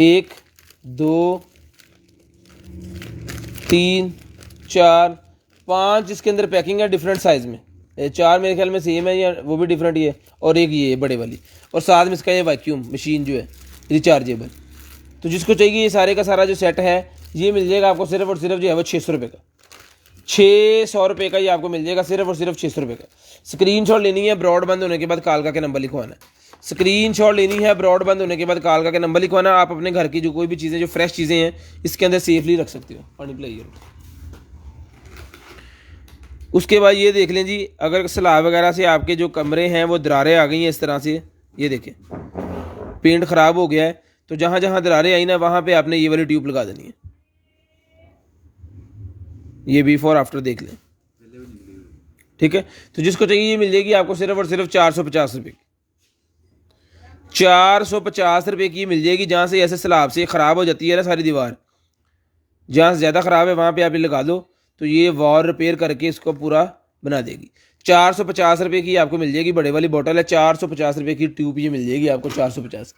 1 2 3 4 5 इसके अंदर पैकिंग है डिफरेंट साइज़ में, 4 मेरे ख्याल में सेम है या वो भी डिफरेंट ही है, और एक ये बड़े वाली, और साथ में इसका ये वैक्यूम मशीन जो है रिचार्जेबल। तो जिसको चाहिए ये सारे का सारा जो सेट है ये मिल जाएगा आपको सिर्फ और सिर्फ जो है वो 600 रुपये का, 600 रुपये का ये आपको मिल जाएगा सिर्फ और सिर्फ 600 रुपये का। स्क्रीनशॉट लेनी है, ब्रॉडबैंड होने के बाद कालका के नंबर लिखवाना है। स्क्रीनशॉट लेनी है, ब्रॉडबैंड होने के बाद कालका के नंबर लिखवाना। आप अपने घर की जो कोई भी चीज़ें जो फ्रेश चीज़ें हैं इसके अंदर सेफली रख सकते हो। पानी पिलाइए। उसके बाद ये देख लें जी, अगर सलाब वगैरह से आपके जो कमरे हैं वो दरारें आ गई हैं इस तरह से, ये देखें पेंट ख़राब हो गया है, तो जहाँ जहाँ दरारें आई ना वहाँ पे आपने ये वाली ट्यूब लगा देनी है। ये बिफोर आफ्टर देख लें, ठीक है। तो जिसको चाहिए ये मिल जाएगी आपको सिर्फ और सिर्फ 450 रुपये की, 450 रुपये की मिल जाएगी। जहाँ से ऐसे सलाब से ख़राब हो जाती है ना सारी दीवार, जहाँ से ज़्यादा ख़राब है वहाँ पे आप ये लगा दो तो ये वॉल रिपेयर करके इसको पूरा बना देगी। 450 रुपये की आपको मिल जाएगी, बड़े वाली बोतल है, 450 रुपये की ट्यूब ये मिल जाएगी आपको 450।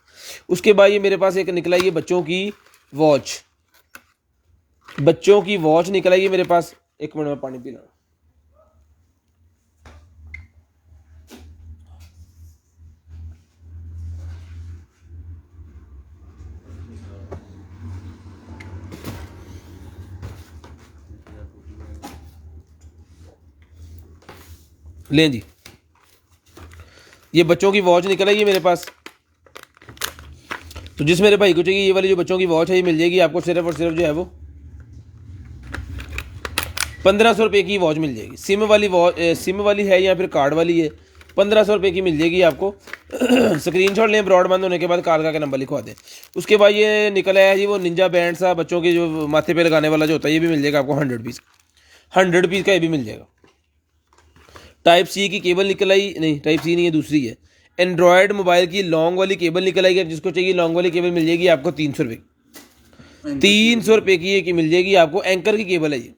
उसके बाद ये मेरे पास एक निकला ये बच्चों की वॉच, बच्चों की वॉच निकला ये मेरे पास। एक मिनट में पानी पीना। लें जी, ये बच्चों की वॉच निकल आई है मेरे पास। तो जिस मेरे भाई को चाहिए ये वाली जो बच्चों की वॉच है ये मिल जाएगी आपको सिर्फ और सिर्फ जो है वो 1500 रुपये की वॉच मिल जाएगी। सिम वाली वॉच, सिम वाली है या फिर कार्ड वाली है, 1500 रुपये की मिल जाएगी आपको। स्क्रीनशॉट लें, ब्रॉडबैंड होने के बाद कालका का नंबर लिखवा दें। उसके बाद ये निकला है जी वो निंजा बैंड सा बच्चों के जो माथे पे लगाने वाला जो होता है, ये भी मिल जाएगा आपको 100 रुपीज़, 100 रुपीज़ का ये भी मिल जाएगा। टाइप सी की केबल निकल आई, नहीं टाइप सी नहीं है, दूसरी है। एंड्रॉयड मोबाइल की लॉन्ग वाली केबल निकल आई है, जिसको चाहिए लॉन्ग वाली केबल मिल जाएगी आपको 300 रुपये, 300 रुपये की ये मिल जाएगी आपको। एंकर की केबल है ये,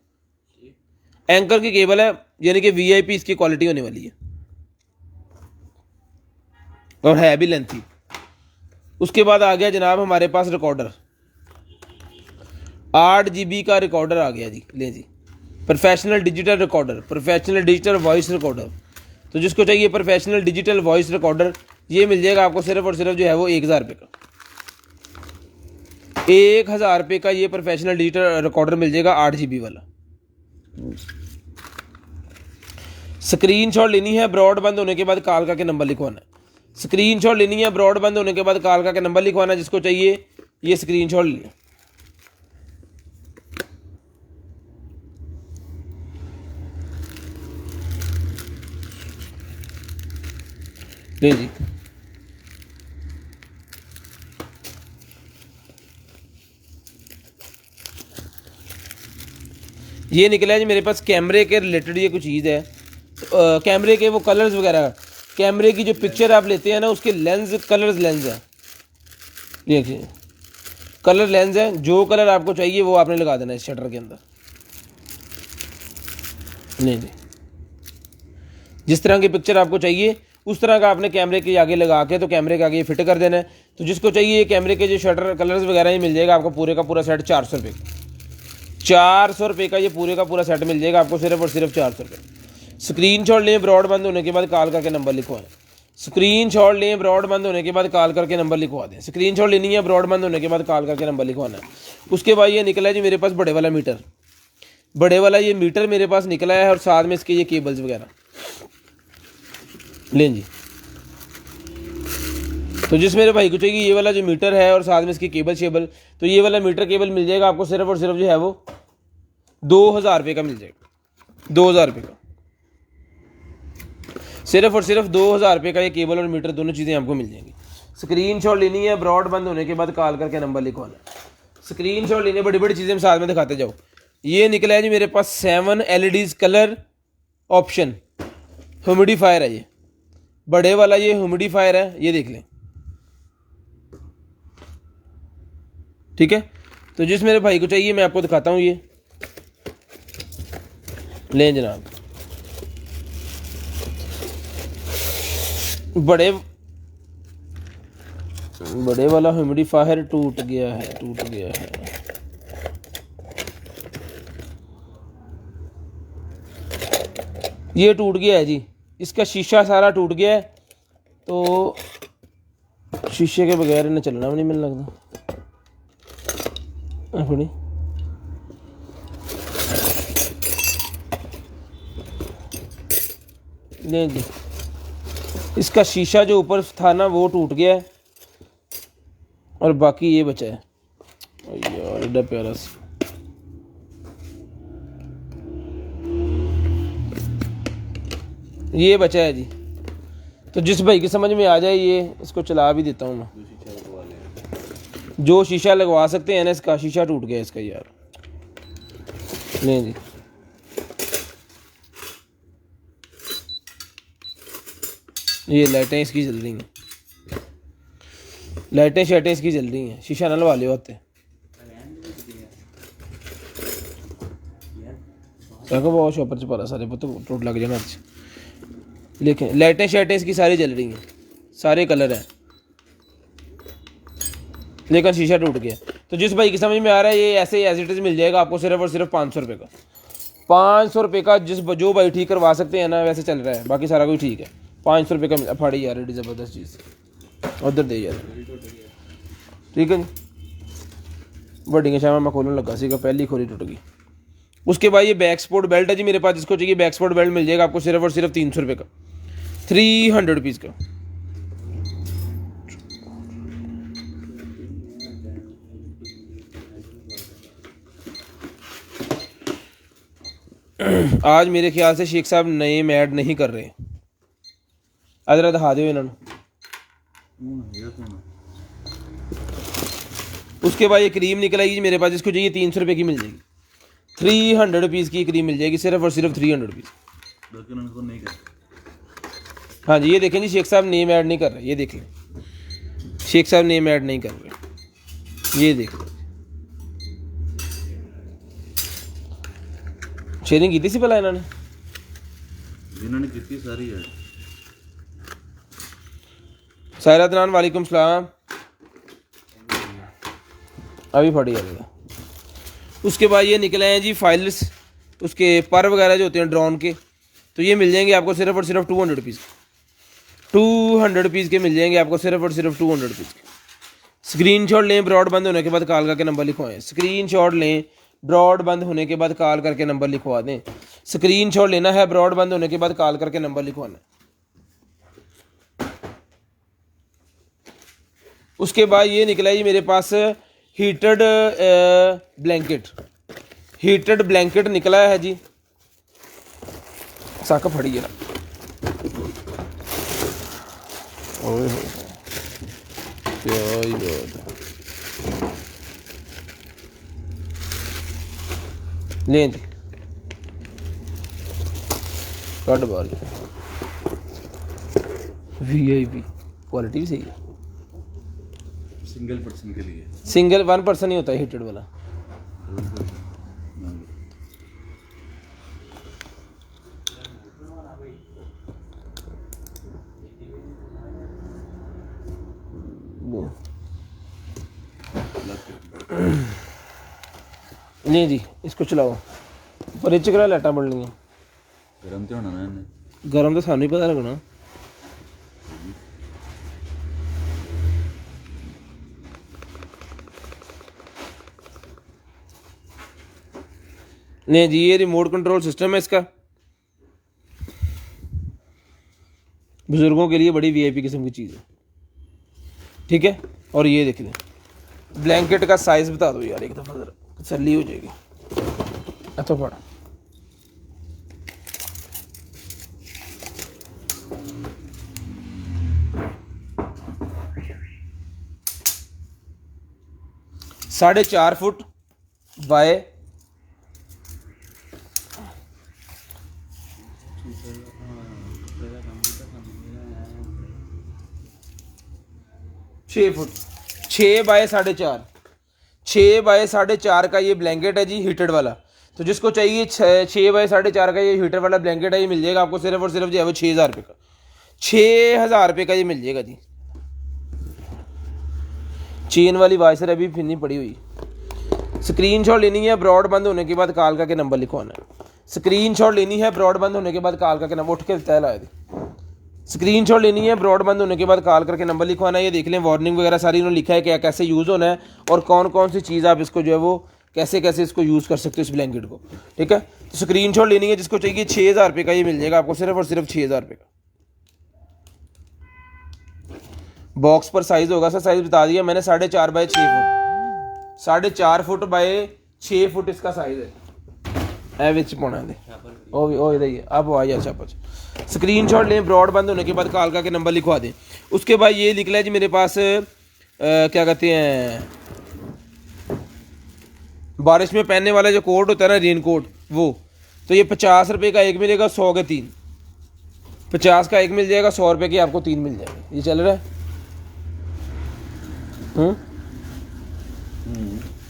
एंकर की केबल है, यानी कि VIP इसकी क्वालिटी होने वाली है और है भी लेंथी। उसके बाद आ गया जनाब हमारे पास रिकॉर्डर, 8 GB का रिकॉर्डर आ गया जी। लें जी, professional digital recorder, professional digital voice recorder. तो जिसको चाहिए प्रोफेशनल डिजिटल वॉइस रिकॉर्डर ये मिल जाएगा आपको सिर्फ और सिर्फ जो है वो 1000 रुपये का, 1000 रुपये का ये प्रोफेशनल डिजिटल रिकॉर्डर मिल जाएगा, 8 GB वाला। स्क्रीनशॉट लेनी है, ब्रॉडबैंड होने के बाद कालका के नंबर लिखवाना है। स्क्रीनशॉट लेनी है, ब्रॉड बंद होने के बाद कॉल करके नंबर लिखवाना जिसको चाहिए, ये स्क्रीनशॉट ले जी। ये निकला है जी मेरे पास कैमरे के रिलेटेड ये कुछ चीज़ है। कैमरे के वो कलर्स वगैरह, कैमरे की जो पिक्चर आप लेते हैं ना उसके लेंस, कलर्स लेंस है, देखिए कलर लेंस है। जो कलर आपको चाहिए वो आपने लगा देना है इस शटर के अंदर। नहीं जी, जिस तरह की पिक्चर आपको चाहिए उस तरह का आपने कैमरे के आगे लगा के, तो कैमरे के आगे ये फिट कर देना है। तो जिसको चाहिए कैमरे के जो शटर कलर्स वगैरह ये मिल जाएगा आपको पूरे का पूरा सेट 400 रुपये, 400 रुपये का ये पूरे का पूरा सेट मिल जाएगा आपको सिर्फ और सिर्फ 400 रुपये। स्क्रीनशॉट लें, ब्रॉड बंद होने के बाद कॉल करके नंबर लिखवाएं। स्क्रीनशॉट लें, ब्रॉड बंद होने के बाद कॉल करके नंबर लिखवा दें। स्क्रीनशॉट लेनी है, ब्रॉड बंद होने के बाद कॉल करके नंबर लिखवाना है। उसके बाद ये निकला है जी मेरे पास बड़े वाला मीटर, बड़े वाला ये मीटर मेरे पास निकला है और साथ में इसके ये केबल्स वगैरह लें जी। तो जिस मेरे भाई को चाहिए ये वाला जो मीटर है और साथ में इसकी केबल शेबल, तो ये वाला मीटर केबल मिल जाएगा आपको सिर्फ और सिर्फ जो है वो 2000 रुपये का मिल जाएगा, 2000 रुपये का, सिर्फ और सिर्फ 2000 रुपये का ये केबल और मीटर दोनों चीज़ें आपको मिल जाएंगी। स्क्रीनशॉट लेनी है, ब्रॉड बंद होने के बाद कॉल करके नंबर लिखवाना है। स्क्रीनशॉट लेनी है, बड़ी बड़ी चीज़ें हम साथ में दिखाते जाओ। ये निकला है जी मेरे पास 7 LEDs कलर ऑप्शन ह्यूमिडिफायर है। ये बड़े वाला ये ह्यूमिडिफायर है, ये देख लें, ठीक है। तो जिस मेरे भाई को चाहिए मैं आपको दिखाता हूँ, ये लें जनाब। बड़े वाला ह्यूमिडिफायर टूट गया है, ये टूट गया है जी, इसका शीशा सारा टूट गया है। तो शीशे के बगैर इन्हें चलना भी नहीं मिल लगता। अपनी नहीं जी, इसका शीशा जो ऊपर था ना वो टूट गया है और बाकी ये बचा है यार, एडा प्यारा सा। ये बचा है जी। तो जिस भाई की समझ में आ जाए ये इसको चला भी देता हूँ मैं। जो शीशा लगवा सकते हैं ना, इसका शीशा टूट गया इसका यार। नहीं जी, ये लाइटें इसकी जल रही हैं, लाइटें शाइटें इसकी जल रही हैं, शीशा ना लगा लियो होते बहुत शॉपर च पा सारे पता टूट लग जाना। लेकिन लाइटें शाइटें इसकी सारी जल रही हैं, सारे कलर हैं, लेकिन शीशा टूट गया। तो जिस भाई की समझ में आ रहा है ये ऐसे एज इट इज़ मिल जाएगा आपको सिर्फ और सिर्फ 500 रुपये का, 500 रुपये का। जो भाई ठीक करवा सकते हैं ना वैसे चल रहा है, बाकी सारा कुछ ठीक है। 500 रुपये का फाड़ी यार, एडी ज़बरदस्त चीज़, उधर दे यार, ठीक है जी। बड़ी शाम मैं खोलने लगा सी, पहली खोली टूट गई। उसके बाद ये बैक स्पोर्ट बेल्ट है जी मेरे पास, जिसको चाहिए बैक स्पोर्ट बेल्ट मिल जाएगा आपको सिर्फ और सिर्फ 300 रुपये का, 300 रुपीज़ का। आज मेरे ख्याल से शेख साहब नए मैड नहीं कर रहे, अदरा दिखा दो इन्होंने। उसके बाद ये क्रीम निकल आएगी मेरे पास, जिसको चाहिए 300 रुपये की मिल जाएगी, 300 रुपीज़ की क्रीम मिल जाएगी सिर्फ और सिर्फ 300 रुपीज़। हाँ जी, ये देखें जी, शेख साहब नेम ऐड नहीं कर रहे, ये देख लें, शेख साहब नेम ऐड नहीं कर रहे, ये देख लें। शेयरिंग की थी भला इन्होंने की सारी है। सायरा अदनान वालेकुम सलाम, अभी फटी जाएगा। उसके बाद ये निकले हैं जी फाइल्स, उसके पर वगैरह जो होते हैं ड्रोन के, तो ये मिल जाएंगे आपको सिर्फ और सिर्फ 200 रुपीज़, 200 रुपीज़ के मिल जाएंगे आपको सिर्फ और सिर्फ 200 रुपीज़ के। स्क्रीनशॉट लें, ब्रॉड बंद होने के बाद कॉल करके नंबर लिखवाएं। स्क्रीनशॉट लें, ब्रॉड बंद होने के बाद कॉल करके नंबर लिखवा दें। स्क्रीनशॉट लेना है, ब्रॉड बंद होने के बाद कॉल करके नंबर लिखवाना। उसके बाद ये निकला जी मेरे पास हीटेड ब्लैंकेट। हीटेड ब्लैंकेट निकला है जी। साका फड़ी है ना, ओए होए क्या ही बात है। ले जी कट बार VIP क्वालिटी भी सही है। सिंगल पर्सन के लिए सिंगल 1 पर्सन ही होता है हीटेड वाला। नहीं जी इसको चलाओ पर इच करा लाइटा बढ़नियां गरम तो होना ना इन्हें। गरम तो सानू ही पता लगना। नहीं जी ये रिमोट कंट्रोल सिस्टम है इसका, बुजुर्गों के लिए बड़ी VIP किस्म की चीज़ है, ठीक है। और ये देख लें ब्लैंकेट का साइज बता दो यार एक दफ़ा ज़रा तसल्ली हो जाएगी। तो पड़ा साढ़े 4 foot by 6 foot, 6 by 4.5, 6 by 4.5 का ये ब्लैंकेट है जी हीटेड वाला। तो जिसको चाहिए 6 बाय 4.5 का ये हीटर वाला ब्लैंकेट है, ये मिल जाएगा आपको सिर्फ और सिर्फ जो है वो 6,000 रुपये का, 6,000 रुपये का ये मिल जाएगा जी। चेन वाली वाइसर अभी फिर नहीं पड़ी हुई। स्क्रीनशॉट लेनी है, ब्रॉड बंद होने के बाद कॉल का नंबर लिखवाना है। स्क्रीनशॉट लेनी है, ब्रॉड बंद होने के बाद कॉल का नंबर, उठ के तय लाए थे। स्क्रीनशॉट लेनी है, ब्रॉड बंद होने के बाद कॉल करके नंबर लिखवाना है। ये देख लें वार्निंग वगैरह सारी इन्होंने लिखा है क्या कैसे यूज़ होना है और कौन कौन सी चीज़ आप इसको जो है वो कैसे कैसे इसको यूज़ कर सकते हो इस ब्लैंकेट को, ठीक है। तो स्क्रीनशॉट लेनी है, जिसको चाहिए 6,000 रुपये का ये मिल जाएगा आपको सिर्फ और सिर्फ 6,000 रुपये का। बॉक्स पर साइज होगा सर, साइज बता दिया मैंने 4.5 by 6 foot, 4.5 foot by 6 foot इसका साइज है। विच पौना दे ओ इधर ही अब आ जा छापा। स्क्रीनशॉट लें, ब्रॉड बंद होने के बाद कॉल का नंबर लिखवा दें। उसके बाद ये निकला है जी मेरे पास क्या कहते हैं बारिश में पहनने वाला जो कोट होता है ना, रेन कोट, वो तो ये 50 रुपये का एक मिलेगा, 100 के 3, 50 का एक मिल जाएगा, 100 रुपये की आपको 3 मिल जाएगा। ये चल रहा है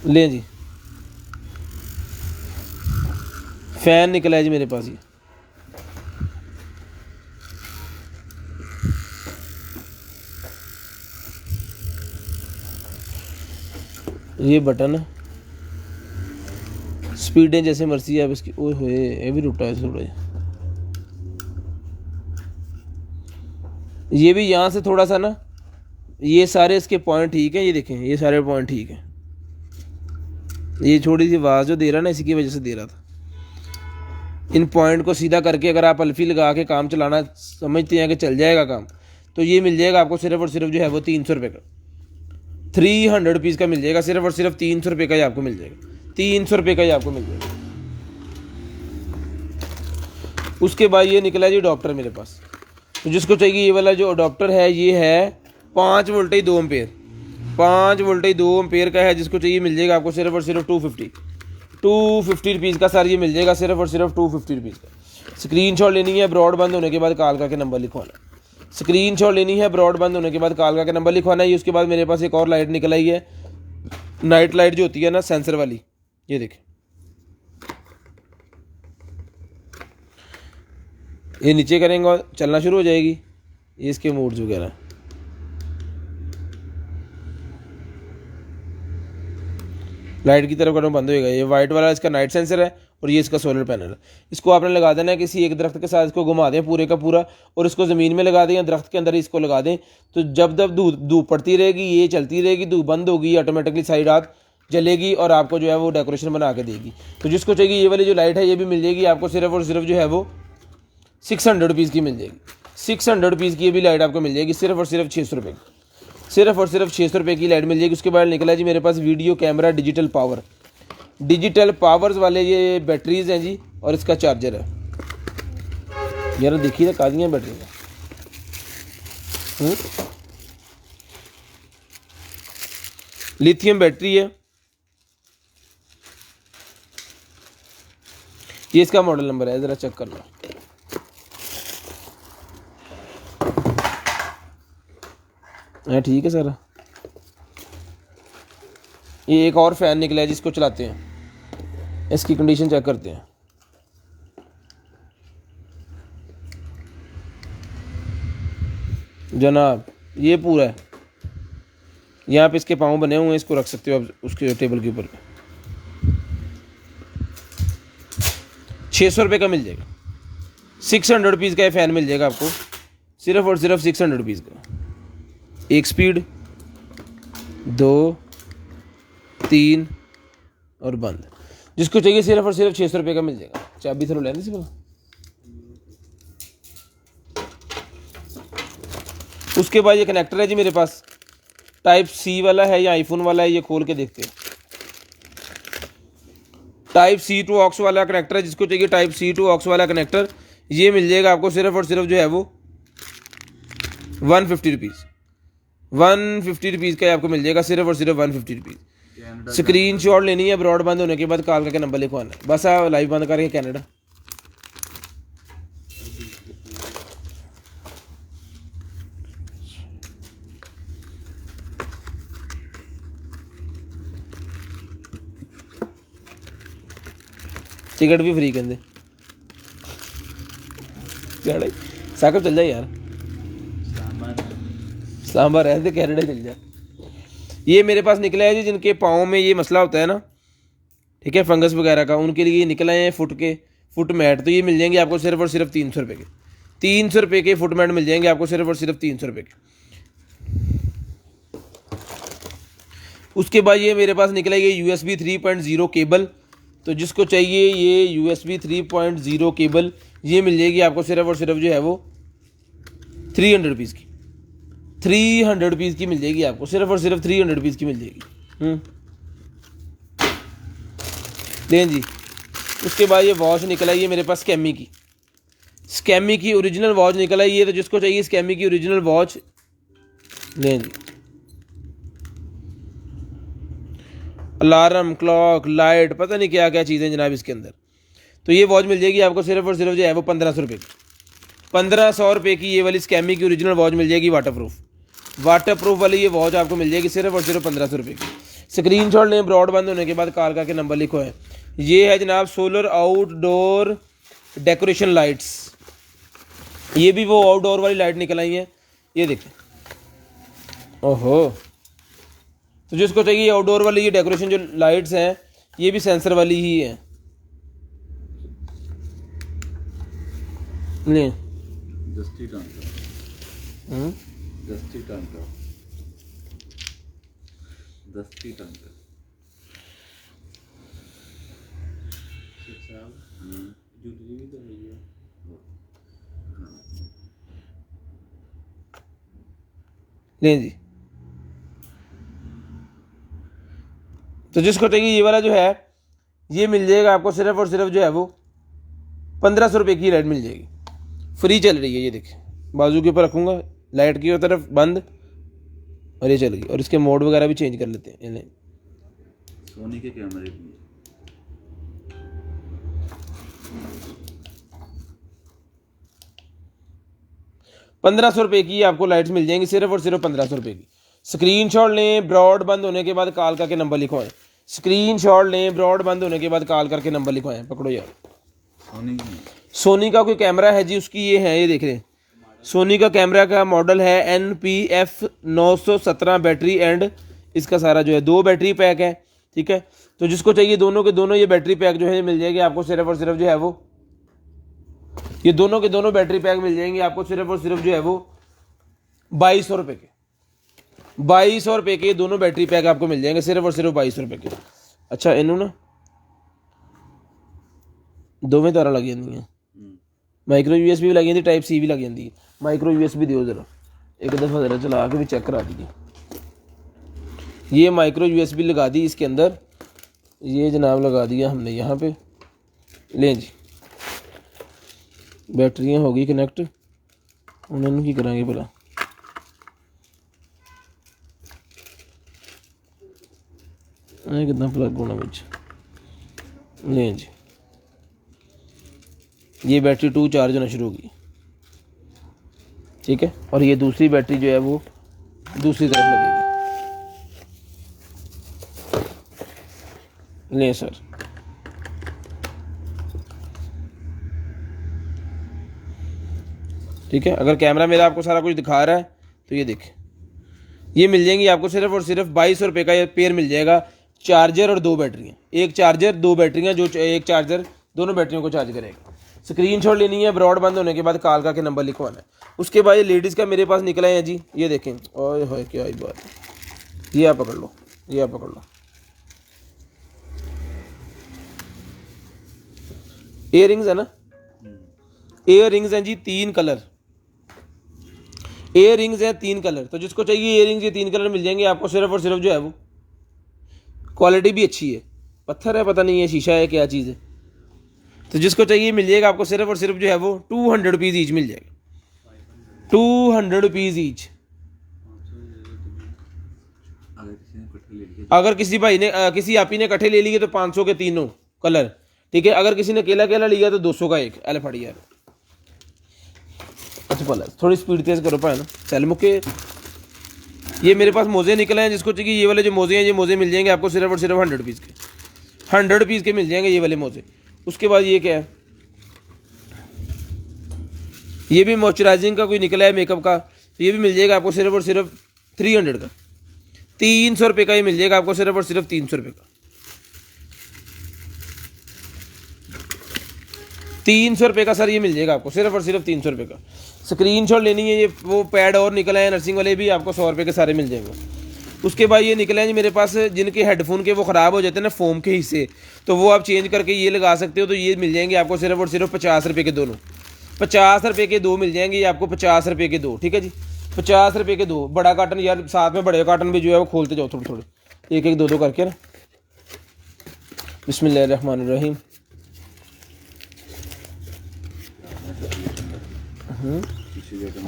ले जी। फैन निकला है जी मेरे पास ये बटन है, स्पीडें जैसे मर्जी है अब इसकी। ओए होए ये भी टूटा है थोड़ा। ये भी यहाँ से थोड़ा सा ना, ये सारे इसके पॉइंट ठीक है, ये देखें ये सारे पॉइंट ठीक है। ये थोड़ी सी आवाज़ जो दे रहा ना, इसी की वजह से दे रहा था। इन पॉइंट को सीधा करके अगर आप अल्फी लगा के काम चलाना समझते हैं कि चल जाएगा काम, तो ये मिल जाएगा आपको सिर्फ और सिर्फ जो है वो 300 रुपये का, 300 रुपीज़ का मिल जाएगा। सिर्फ और सिर्फ 300 रुपये का ही आपको मिल जाएगा, 300 रुपये का ही आपको मिल जाएगा। उसके बाद ये निकला जी अडॉप्टर मेरे पास। तो जिसको चाहिए ये वाला जो अडॉप्टर है, ये है 5 वोल्टेज 2 एम्पेयर, 5 वोल्टेज 2 एम्पेयर का है। जिसको चाहिए मिल जाएगा आपको सिर्फ और सिर्फ 250 रुपीज़ का सर ये मिल जाएगा, सिर्फ और सिर्फ 250 रुपीज़ का। स्क्रीनशॉट लेनी है, ब्रॉड बंद होने के बाद कॉल का नंबर लिखवाना। स्क्रीनशॉट लेनी है, ब्रॉड बंद होने के बाद कॉल का नंबर लिखवाना है। उसके बाद मेरे पास एक और लाइट निकल आई है, नाइट लाइट जो होती है ना सेंसर वाली, ये देखें ये नीचे करेंगे और चलना शुरू हो जाएगी। ये इसके मोड्स वगैरह, लाइट की तरफ करना बंद होएगा। ये वाइट वाला इसका नाइट सेंसर है और ये इसका सोलर पैनल है। इसको आपने लगा देना है किसी एक दरख्त के साथ, इसको घुमा दें पूरे का पूरा और इसको ज़मीन में लगा दें या दरख्त के अंदर ही इसको लगा दें। तो जब जब धूप पड़ती रहेगी ये चलती रहेगी, धूप बंद होगी ऑटोमेटिकली साइड हाथ जलेगी और आपको जो है वो डेकोरेशन बना के देगी। तो जिसको चाहिए ये वाली जो लाइट है ये भी मिल जाएगी आपको सिर्फ और सिर्फ जो है वो 600 रुपीज़ की मिल जाएगी। 600 रुपीज़ की ये भी लाइट आपको मिल जाएगी सिर्फ और सिर्फ 600 रुपये की। सिर्फ और सिर्फ 600 रुपये की लाइट मिल जाएगी। उसके बाद निकला जी मेरे पास video camera digital power, digital powers वाले ये बैटरीज हैं जी, और इसका चार्जर है। यार देखिए ना कादियाँ बैटरी में, लिथियम बैटरी है। ये इसका मॉडल नंबर है, ज़रा चेक कर लो। हाँ ठीक है सर। ये एक और फ़ैन निकला है जिसको चलाते हैं, इसकी कंडीशन चेक करते हैं। जनाब ये पूरा है, यहाँ पे इसके पाँव बने हुए हैं, इसको रख सकते हो आप उसके टेबल के ऊपर। 600 रुपये का मिल जाएगा, 600 रुपीज़ का ये फ़ैन मिल जाएगा आपको, सिर्फ और सिर्फ 600 रुपीज़ का। एक स्पीड, 2, 3 और बंद। जिसको चाहिए सिर्फ और सिर्फ 600 रुपये का मिल जाएगा। चाबी थोड़ा लेने से बोला। उसके बाद ये कनेक्टर है जी मेरे पास, टाइप सी वाला है या आईफोन वाला है, ये खोल के देखते हैं। टाइप सी टू ऑक्स वाला कनेक्टर है, जिसको चाहिए टाइप सी टू ऑक्स वाला कनेक्टर, ये मिल जाएगा आपको सिर्फ और सिर्फ जो है वो 150 रुपीज़। 150 रुपीज़ का आपको मिल जाएगा, सिर्फ और सिर्फ 150 रुपीज़। स्क्रीन शॉट लेनी है, ब्रॉड बंद होने के बाद कॉल करके नंबर लिखवाना है, बस आप लाइव बंद करेंगे कनाडा। टिकट भी फ्री कहते साकब चल जाए यार, इस्लामाबाद रहते कैनेडा चल जाए। ये मेरे पास निकला है जी जिनके पाँव में ये मसला होता है ना, ठीक है, फंगस वगैरह का, उनके लिए ये निकला है फुट मैट। तो ये मिल जाएंगे आपको सिर्फ और सिर्फ 300 रुपये के। 300 रुपये के फुट मैट मिल जाएंगे आपको सिर्फ और सिर्फ 300 रुपये के। उसके बाद ये मेरे पास निकला ये USB 3.0 केबल। तो जिसको चाहिए ये USB 3.0 केबल, ये मिल जाएगी आपको सिर्फ और सिर्फ जो है वो 300 रुपीज़ की। 300 रुपीज़ की मिल जाएगी आपको, सिर्फ और सिर्फ 300 रुपीज़ की मिल जाएगी। दें जी। उसके बाद ये वॉच निकला है ये मेरे पास स्कैमी की ओरिजिनल वॉच निकला है ये। तो जिसको चाहिए स्कैमी की ओरिजिनल वॉच लें जी। अलार्म, क्लॉक, लाइट, पता नहीं क्या क्या चीज़ें जनाब इसके अंदर। तो ये वॉच मिल जाएगी आपको सिर्फ और सिर्फ जो है वो 1500 रुपये की। 1500 रुपये की ये वाली स्कैमी की ओरिजिनल वॉच मिल जाएगी, वाटरप्रूफ वाली ये वॉच आपको मिल जाएगी सिर्फ और सिर्फ 1500 रुपये की। स्क्रीनशॉट लें, ब्रॉड बंद होने के बाद कॉल करके नंबर लिखो है। ये है जनाब सोलर आउटडोर डेकोरेशन लाइट्स। ये भी वो आउटडोर वाली लाइट निकल आई हैं, ये देखें। ओहो, तो जिसको चाहिए आउटडोर वाली ये डेकोरेशन जो लाइट्स हैं, ये भी सेंसर वाली ही है। ले जस्टी टांका, दस्ती टांका, दस्ती टांका। लें जी। तो जिसको चाहिए ये वाला जो है ये मिल जाएगा आपको सिर्फ और सिर्फ जो है वो 1500 रुपये की लाइट मिल जाएगी, फ्री चल रही है। ये देखिए बाजू के ऊपर रखूँगा, लाइट की तरफ बंद और ये चल गई। और इसके मोड वगैरह भी चेंज कर लेते हैं। इन्हें सोनी के कैमरे भी 1500 रुपये की आपको लाइट्स मिल जाएंगी, सिर्फ और सिर्फ 1500 रुपये की। स्क्रीनशॉट लें, ब्रॉड बंद होने के बाद कॉल करके नंबर लिखवाएं। स्क्रीनशॉट लें, ब्रॉड बंद होने के बाद कॉल करके नंबर लिखवाएं। पकड़ो यार, सोनी का कोई कैमरा है जी, उसकी ये है, ये देख रहे हैं। सोनी का कैमरा का मॉडल है NPF 917 बैटरी एंड इसका सारा जो है 2 बैटरी पैक है, ठीक है। तो जिसको चाहिए दोनों के दोनों ये बैटरी पैक जो है मिल जाएगी आपको सिर्फ और सिर्फ जो है वो, ये दोनों के दोनों बैटरी पैक मिल जाएंगे आपको सिर्फ और सिर्फ जो है वो 2200 रुपये के। 2200 रुपये के दोनों बैटरी पैक आपको मिल जाएंगे सिर्फ और सिर्फ 2200 रुपये के। अच्छा इनू ना दोवें तारा लग जाती माइक्रो USB भी लग जाती, टाइप C भी लग जाती है। माइक्रो USB दियो जरा, एक दफ़ा जरा चला के भी चेक करा दीजिए। ये माइक्रो USB लगा दी इसके अंदर, ये जनाब लगा दिया हमने यहाँ पे। लें जी, बैटरियाँ होगी कनेक्ट, उन्होंने की करांगे भला। कितना प्लग होना बिच। लें जी, ये बैटरी 2 चार्ज होना शुरू होगी, ठीक है। और ये दूसरी बैटरी जो है वो दूसरी तरफ लगेगी। लें सर, ठीक है। अगर कैमरा मेरा आपको सारा कुछ दिखा रहा है तो ये देखें, ये मिल जाएंगी आपको सिर्फ और सिर्फ 2200 रुपये का ये पेयर मिल जाएगा। चार्जर और 2 बैटरियाँ, एक चार्जर 2 बैटरियाँ, जो एक चार्जर दोनों बैटरियों को चार्ज करेगा। स्क्रीनशॉट लेनी है, ब्रॉड बंद होने के बाद कॉल करके नंबर लिखवाना है। उसके बाद ये लेडीज़ का मेरे पास निकला है जी, ये देखें। ओए होए क्या ही बात है, ये आप पकड़ लो, ये आप पकड़ लो। ईयर रिंग्स है ना, ईयर रिंग्स हैं जी 3 कलर, ईयर रिंग्स हैं 3 कलर। तो जिसको चाहिए ईयर रिंग्स ये 3 कलर मिल जाएंगे आपको सिर्फ और सिर्फ जो है वो, क्वालिटी भी अच्छी है, पत्थर है पता नहीं है शीशा है क्या चीज़ है। तो जिसको चाहिए मिल जाएगा आपको सिर्फ और सिर्फ जो है वो 200 रुपीज़ ईच मिल जाएगा, 200 रुपीज़ ईच। अगर किसी भाई ने किसी आपी ने इकट्ठे ले लिए तो 500 के तीनों कलर, ठीक है। अगर किसी ने केला केला लिया तो 200 का एक। एल फड़ी यार, अच्छा भला थोड़ी स्पीड तेज करो पाए ना चल मुके। ये मेरे पास मोज़े निकले हैं, जिसको चाहिए ये वाले जो मोज़े हैं, ये मोज़े मिल जाएंगे आपको सिर्फ और सिर्फ 100 रुपीज़ के, 100 रुपीज़ के मिल जाएंगे ये वाले मोज़े। उसके बाद ये क्या है, ये भी मॉइस्चराइजिंग का कोई निकला है मेकअप का, तो ये भी मिल जाएगा आपको सिर्फ और सिर्फ 300 का, 300 रुपये का ये मिल जाएगा आपको सिर्फ और सिर्फ 300 रुपये का, 300 रुपये का सर ये मिल जाएगा आपको सिर्फ और सिर्फ 300 रुपये का। स्क्रीनशॉट लेनी है, ये वो पैड और निकले हैं नर्सिंग वाले भी आपको 100 रुपये के सारे मिल जाएंगे। उसके बाद ये निकले हैं जी मेरे पास जिनके हेडफोन के वो ख़राब हो जाते हैं ना फोम के हिस्से, तो वो आप चेंज करके ये लगा सकते हो। तो ये मिल जाएंगे आपको सिर्फ और सिर्फ 50 रुपये के दोनों, 50 रुपये के 2 मिल जाएंगे ये आपको, 50 रुपये के 2, ठीक है जी, 50 रुपये के 2। बड़ा कार्टन यार साथ में बड़े कार्टन भी जो है वो खोलते जाओ थोड़े थोड़े, एक एक दो करके ना। बिस्मिल्लाहिर्रहमानिर्रहीम।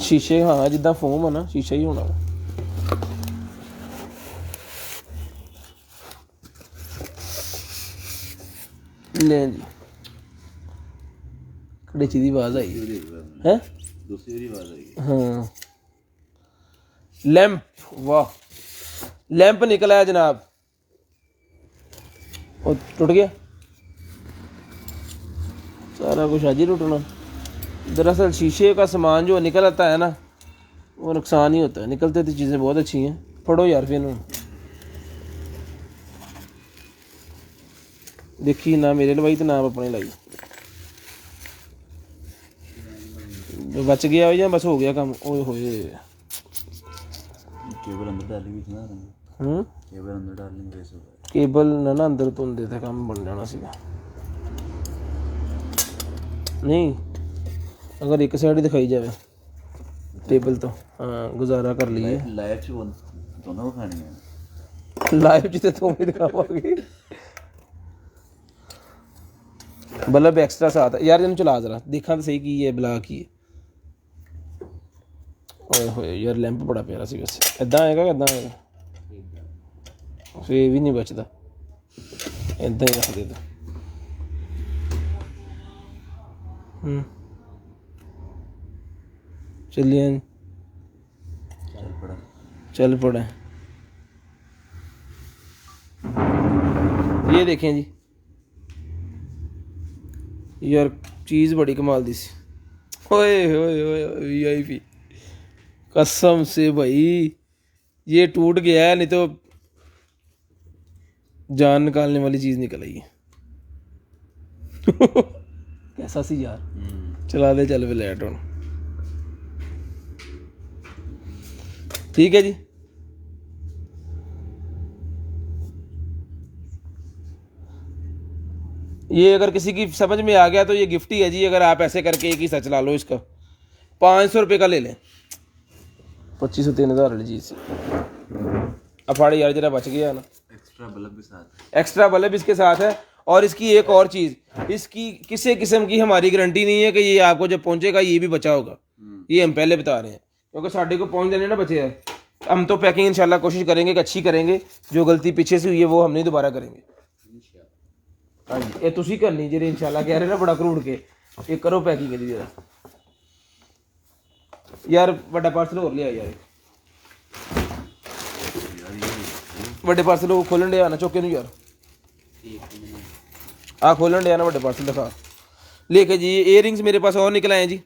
शीशे हाँ जिदा फोम है ना शीशा ही होना। ले जी कड़ेची की आवाज आई है, दूसरी आवाज आई। हाँ लैंप, वाह लैंप निकला है जनाब, वो टूट गया सारा कुछ आज ही टूटना। दरअसल शीशे का सामान जो निकल आता है ना वो नुकसान ही होता है, निकलते तो चीज़ें बहुत अच्छी हैं। पढ़ो यार फिर देखी ना मेरे लवाई तो ना अपने लाई, बच गया हो या बस हो गया काम। ओए होए केबल अंदर डालेंगे इतना केबल अंदर डालेंगे वैसे केबल ना अंदर तो देते काम बन जाना सीधा। नहीं अगर एक साइड ही दिखाई जाए टेबल तो हाँ गुजारा कर लिए। लाइव च दोनों खानी है, लाइव जिते तुम ही दिखाओगे। बल्ब एक्स्ट्रा साथ है यार, इन चला जरा देखा तो सही की है बला की है। ओए होए यार लैंप बड़ा प्यारा सी, वैसे इदा आएगा कि इदा आएगा फिर भी नहीं बचता, इदा ही रख दे तो। चलिए चल पड़े। ये देखें जी यार चीज़ बड़ी कमाल दी सी। ओए ओए ओए VIP कसम से भाई ये टूट गया है, नहीं तो जान निकालने वाली चीज़ निकल आई है। कैसा सी यार, चला दे चल फ्लैट हूँ, ठीक है जी। ये अगर किसी की समझ में आ गया तो ये गिफ्ट ही है जी। अगर आप ऐसे करके एक ही सच ला लो, इसका 500 रुपये का ले लें, 2500 3000 वाली चीज़ अफाड़े यार जरा बच गया ना। एक्स्ट्रा बल्ब के साथ, एक्स्ट्रा बल्ब इसके साथ है। और इसकी एक और चीज़, इसकी किसी किस्म की हमारी गारंटी नहीं है कि ये आपको जब पहुंचेगा ये भी बचा होगा। ये हम पहले बता रहे हैं, क्योंकि साढ़े को पहुंच देने ना बचे है। हम तो पैकिंग इंशाल्लाह कोशिश करेंगे कि अच्छी करेंगे, जो गलती पीछे से हुई है वो हम नहीं दोबारा करेंगे। हाँ जी, ये तुसी करनी जी इंशाल्लाह, कह रहे ना बड़ा करूड़ के ये करो पैकिंग जी जरा यार। बड़ा पार्सल और लिया यार, बड़े पार्सल को खोलन डे आना चौके नहीं यार, आ खोलन डे आना बड़े पार्सल दिखा लेके जी। इयर रिंग्स मेरे पास और निकल आए जी,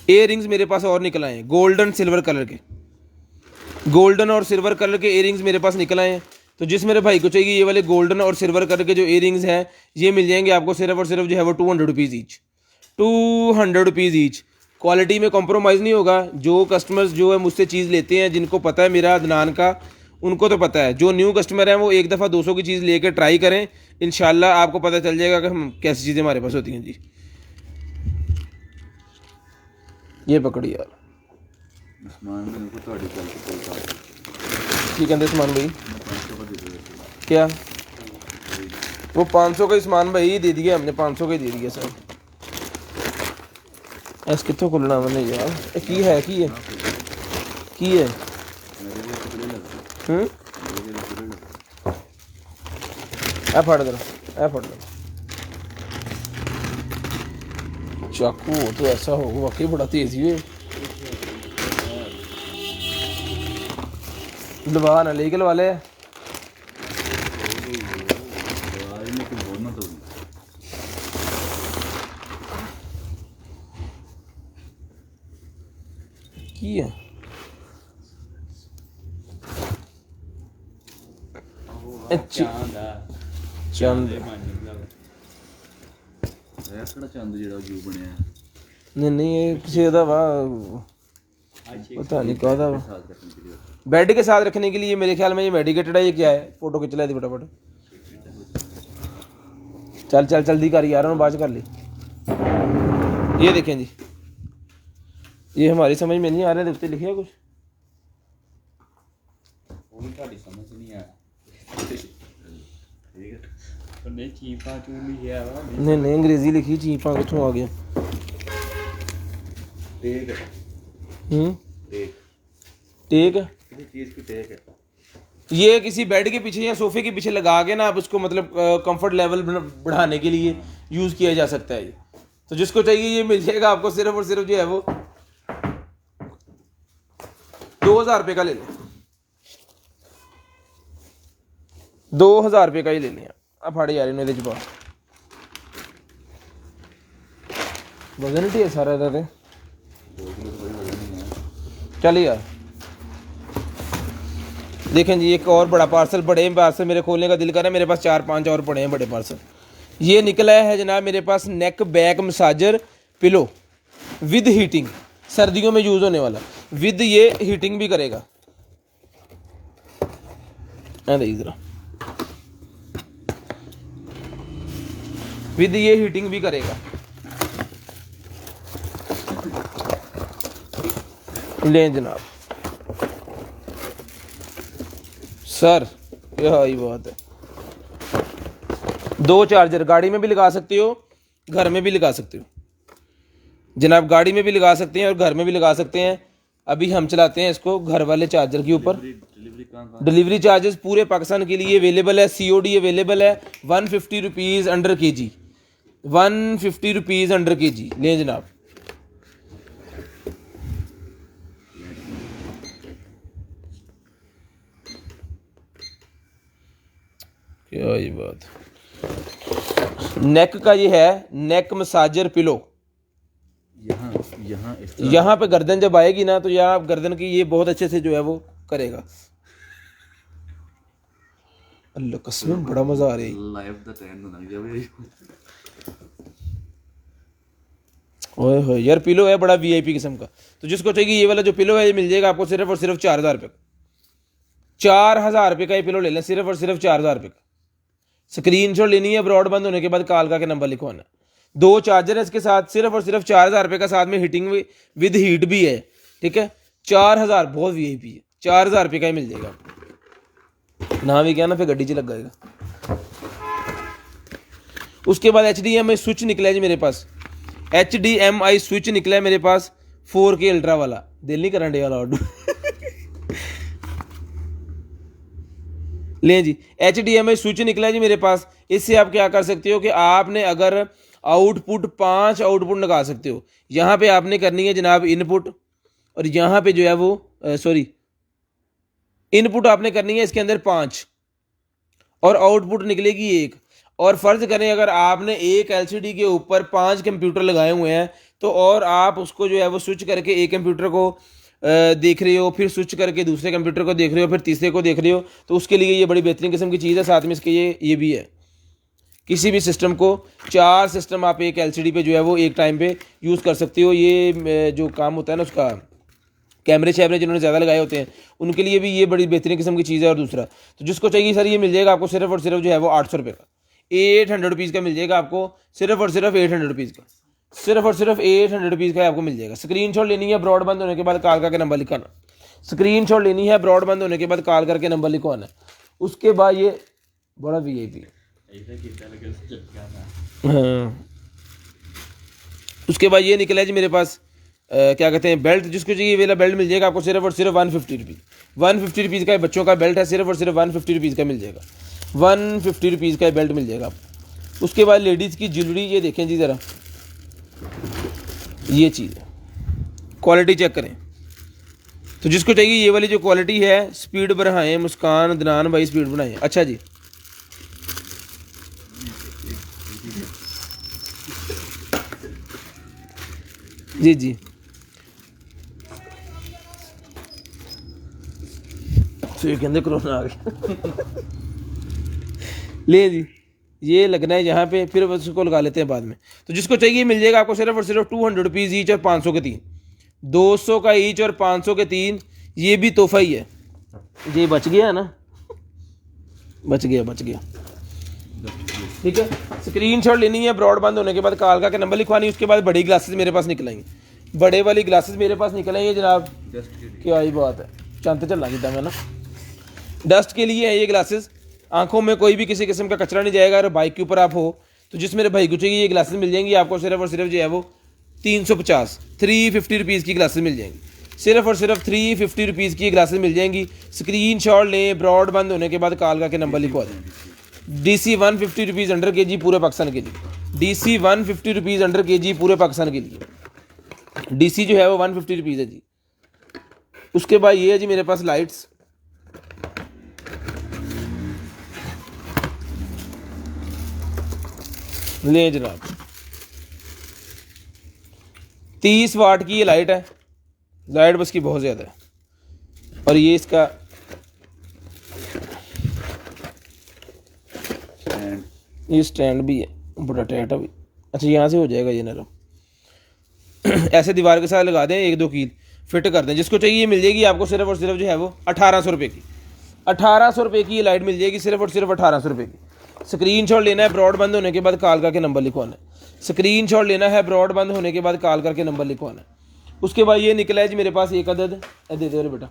इयर रिंग्स मेरे पास और निकल आए हैं, गोल्डन सिल्वर कलर के, गोल्डन और सिल्वर कलर के इयर रिंग्स मेरे पास निकल आए हैं। तो जिस मेरे भाई को चाहिए ये वाले गोल्डन और सिल्वर कलर के जो इयर रिंग्स हैं, ये मिल जाएंगे आपको सिर्फ और सिर्फ जो है वो 200 rupees each, 200 rupees each. Quality में कॉम्प्रोमाइज़ नहीं होगा। जो कस्टमर्स जो है मुझसे चीज़ लेते हैं, जिनको पता है मेरा अदनान का, उनको तो पता है। जो न्यू कस्टमर हैं वो एक दफ़ा 200 की चीज़ लेकर ट्राई करें, इंशाल्लाह आपको पता चल जाएगा कि हम कैसी चीज़ें हमारे पास होती हैं जी। ये पकड़ी यार ठीक है समान भाई, क्या वो 500 का समान भाई दे दिया हमने, 500 का ही दे दिया सर। ऐस कितों खुलना मैंने यार, की है की है की है ए फट दो, ए फट दो चाकू तो ऐसा हो वाकई बड़ा तेज ही है। लवा ना लेके लवा ले की है चंद नहीं ये किसी का पता नहीं कहता वा बेड के साथ रखने के लिए, मेरे ख्याल में ये मेडिकेटेड है। ये क्या है, फोटो खिंच ला दी फटाफट, चल चल जल्दी कर यार, बाद कर ली। ये देखें जी, ये हमारी समझ में नहीं आ रहा, देखते लिखे कुछ नहीं अंग्रेजी लिखी, चीपा कितों आ गया। टेक ये किसी बेड के पीछे या सोफे के पीछे लगा के ना आप उसको मतलब कंफर्ट लेवल बढ़ाने के लिए यूज़ किया जा सकता है। तो जिसको चाहिए ये मिल जाएगा आपको, सिर्फ और सिर्फ जो है वो 2000 रुपये का ले लें, 2000 रुपये का ही ले लें। अब फाड़े यार इन्हें जबा वजन ही है सारा दादे, चल यार। देखें जी एक और बड़ा पार्सल, बड़े पार्सल मेरे खोलने का दिल कर रहा है, मेरे पास 4-5 और पड़े हैं बड़े पार्सल। ये निकला है जनाब मेरे पास neck back massager pillow with heating, सर्दियों में यूज़ होने वाला, विद ये हीटिंग भी करेगा। जरा विद ये हीटिंग भी करेगा। लें जनाब सर, यही बात है। 2 चार्जर गाड़ी में भी लगा सकते हो, घर में भी लगा सकते हो जनाब, गाड़ी में भी लगा सकते हैं और घर में भी लगा सकते हैं। अभी हम चलाते हैं इसको घर वाले चार्जर के ऊपर। डिलीवरी चार्जेस पूरे पाकिस्तान के लिए अवेलेबल है, COD अवेलेबल है। 150 rupees under KG, 150 rupees under KG लें जनाब। क्या ये बात, नेक का ये है नेक मसाजर पिलो। यहाँ पे गर्दन जब आएगी ना तो यार आप गर्दन की ये बहुत अच्छे से जो है वो करेगा। अल्लाह कसम बड़ा मजा आ रहा है। ओए होए यार पिलो है बड़ा VIP किस्म का। तो जिसको चाहिए ये वाला जो पिलो है ये मिल जाएगा आपको सिर्फ और सिर्फ 4000 रुपये, 4000 रुपये का ये पिलो ले लें, सिर्फ और सिर्फ 4000 रुपये का। स्क्रीनशॉट लेनी है, ब्रॉडबैंड होने के बाद कॉल का नंबर लिखवाना। 2 चार्जर है इसके साथ, सिर्फ और सिर्फ 4000 रुपये का, साथ में हीटिंग विद हीट भी है। ठीक है 4000 बहुत VIP है, 4000 रुपये का ही मिल जाएगा आपको। ना भी क्या ना फिर गड्डी च लग जाएगा। उसके बाद HDMI स्विच निकला है जी मेरे पास, HDMI स्विच निकला है मेरे पास 4K अल्ट्रा वाला, दिल नहीं करने वाला ऑर्डर ले जी, HDMI स्विच निकला है जी मेरे पास। इससे आप क्या कर सकते हो कि आपने अगर आउटपुट 5 आउटपुट लगा सकते हो। यहाँ पे आपने करनी है जनाब इनपुट, और यहाँ पे जो है वो सॉरी इनपुट आपने करनी है इसके अंदर 5 और आउटपुट निकलेगी 1। और फर्ज करें अगर आपने एक LCD के ऊपर 5 कंप्यूटर लगाए हुए हैं तो और आप उसको जो है वो स्विच करके एक कंप्यूटर को देख रहे हो, फिर स्विच करके दूसरे कंप्यूटर को देख रहे हो, फिर तीसरे को देख रहे हो, तो उसके लिए ये बड़ी बेहतरीन किस्म की चीज़ है। साथ में इसके ये भी है, किसी भी सिस्टम को 4 सिस्टम आप एक LCD पे जो है वो एक टाइम पे यूज़ कर सकते हो। ये जो काम होता है ना उसका, कैमरे शैमरे जिन्होंने ज़्यादा लगाए होते हैं उनके लिए भी ये बड़ी बेहतरीन किस्म की चीज़ है। और दूसरा तो जिसको चाहिए सर ये मिल जाएगा आपको सिर्फ और सिर्फ जो है वो 800 रुपये का, 800 रुपीज़ का मिल जाएगा आपको, सिर्फ और सिर्फ 800 रुपीज़ का, सिर्फ और सिर्फ 800 रुपीज़ का आपको मिल जाएगा। स्क्रीनशॉट लेनी है, ब्रॉडबैंड होने के बाद कॉल करके नंबर लिखवाना। स्क्रीनशॉट लेनी है, ब्रॉडबैंड होने के बाद कॉल करके नंबर लिखवाना। उसके बाद ये बड़ा VIP, हाँ उसके बाद ये निकला है जी मेरे पास क्या कहते हैं बेल्ट, जिसको चाहिए वाला बेल्ट मिल जाएगा आपको सिर्फ और सिर्फ 150 रुपीज़। 150 रुपीज़ का बच्चों का बेल्ट है, सिर्फ और सिर्फ 150 रुपीज़ का मिल जाएगा, 150 रुपीज़ का बेल्ट मिल जाएगा आपको। उसके बाद लेडीज़ की ज्वेलरी, ये देखें जी ज़रा, ये चीज़ है, क्वालिटी चेक करें। तो जिसको चाहिए ये वाली जो क्वालिटी है, स्पीड बढ़ाएं मुस्कान दनान भाई, स्पीड बढ़ाएं। अच्छा जी, जी जी तो कहते कोरोना आ गया ले जी, ये लगना है यहाँ पे, फिर उसको लगा लेते हैं बाद में। तो जिसको चाहिए मिल जाएगा आपको सिर्फ और सिर्फ 200 रुपीज़ ईच और 500 के 3, 200 का ईच और 500 के 3। ये भी तोहफा ही है, ये बच गया ना, बच गया ठीक है। स्क्रीनशॉट लेनी है, ब्रॉडबैंड होने के बाद कॉल का नंबर लिखवानी। उसके बाद बड़ी ग्लासेस मेरे पास निकल आएंगी, बड़े वाली ग्लासेस मेरे पास निकल आएंगे जनाब, क्या ही बात है, चंद चलना जिदा मैं ना। डस्ट के लिए है ये ग्लासेस, आंखों में कोई भी किसी किस्म का कचरा नहीं जाएगा। अगर बाइक के ऊपर आप हो तो जिस मेरे भाई को चाहिए ये ग्लासेस मिल जाएंगी आपको सिर्फ और सिर्फ जो है वो 350 रुपीज़ की ग्लासेस मिल जाएंगी, सिर्फ और सिर्फ 350 रुपीज़ की ग्लासेस मिल जाएंगी। स्क्रीनशॉट लें, ब्रॉडबैंड होने के बाद कॉल करके नंबर लिखवा दें। DC 150 रुपीज़ अंडर KG पूरे पाकिस्तान के लिए, DC 150 रुपीज़ अंडर KG पूरे पाकिस्तान के लिए, DC जो है वो 150 रुपीज़ है जी। उसके बाद ये है जी मेरे पास लाइट्स, ले जनाब 30 वाट की ये लाइट है, लाइट बस की बहुत ज़्यादा है। और ये इसका ये स्टैंड भी है, बड़ा टाइट है भी। अच्छा यहाँ से हो जाएगा ये नरम ऐसे दीवार के साथ लगा दें, 1-2 कील फिट कर दें। जिसको चाहिए मिल जाएगी आपको सिर्फ और सिर्फ जो है वो 1800 रुपये की, 1800 रुपये की ये लाइट मिल जाएगी, सिर्फ और सिर्फ 1800 रुपये की। स्क्रीनशॉट लेना है, ब्रॉडबैंड होने के बाद कॉल करके नंबर लिखवाना है। स्क्रीनशॉट लेना है, ब्रॉडबैंड होने के बाद कॉल करके नंबर लिखवाना है। उसके बाद ये निकला है जी मेरे पास एक अदद, दे दे बेटा,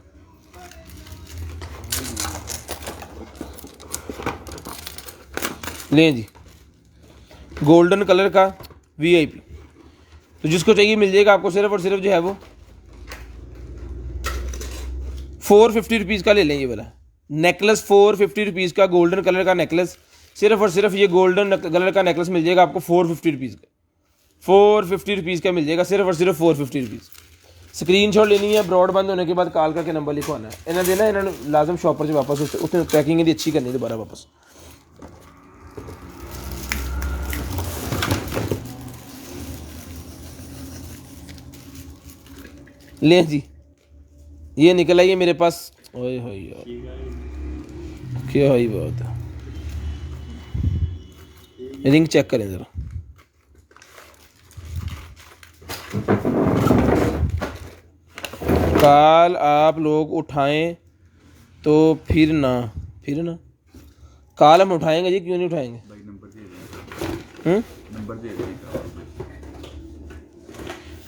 लें जी, गोल्डन कलर का VIP। तो जिसको चाहिए मिल जाएगा आपको सिर्फ और सिर्फ जो है वो 450 रुपीज़ का ले लें। ये वाला नेकलेस 450 रुपीज़ का, गोल्डन कलर का नेकलेस, सिर्फ और सिर्फ ये गोल्डन कलर का नेकलेस मिल जाएगा आपको 450 रुपीज़ का, 450 रुपीज़ का मिल जाएगा, सिर्फ और सिर्फ 450 रुपीज़। स्क्रीनशॉट लेनी है, ब्रॉडबैंड होने के बाद कॉल करके नंबर लिखवाना है। इन्हें देना, इन्होंने लाजम शॉपर से वापस उसने पैकिंग इनकी अच्छी करनी दोबारा वापस। ले जी, ये निकला ये मेरे पास, ओए हो यार क्या ही बात है। रिंग चेक करें ज़रा, कॉल आप लोग उठाएं तो फिर ना कॉल हम उठाएंगे जी, क्यों नहीं उठाएंगे? नंबर दे दीजिए।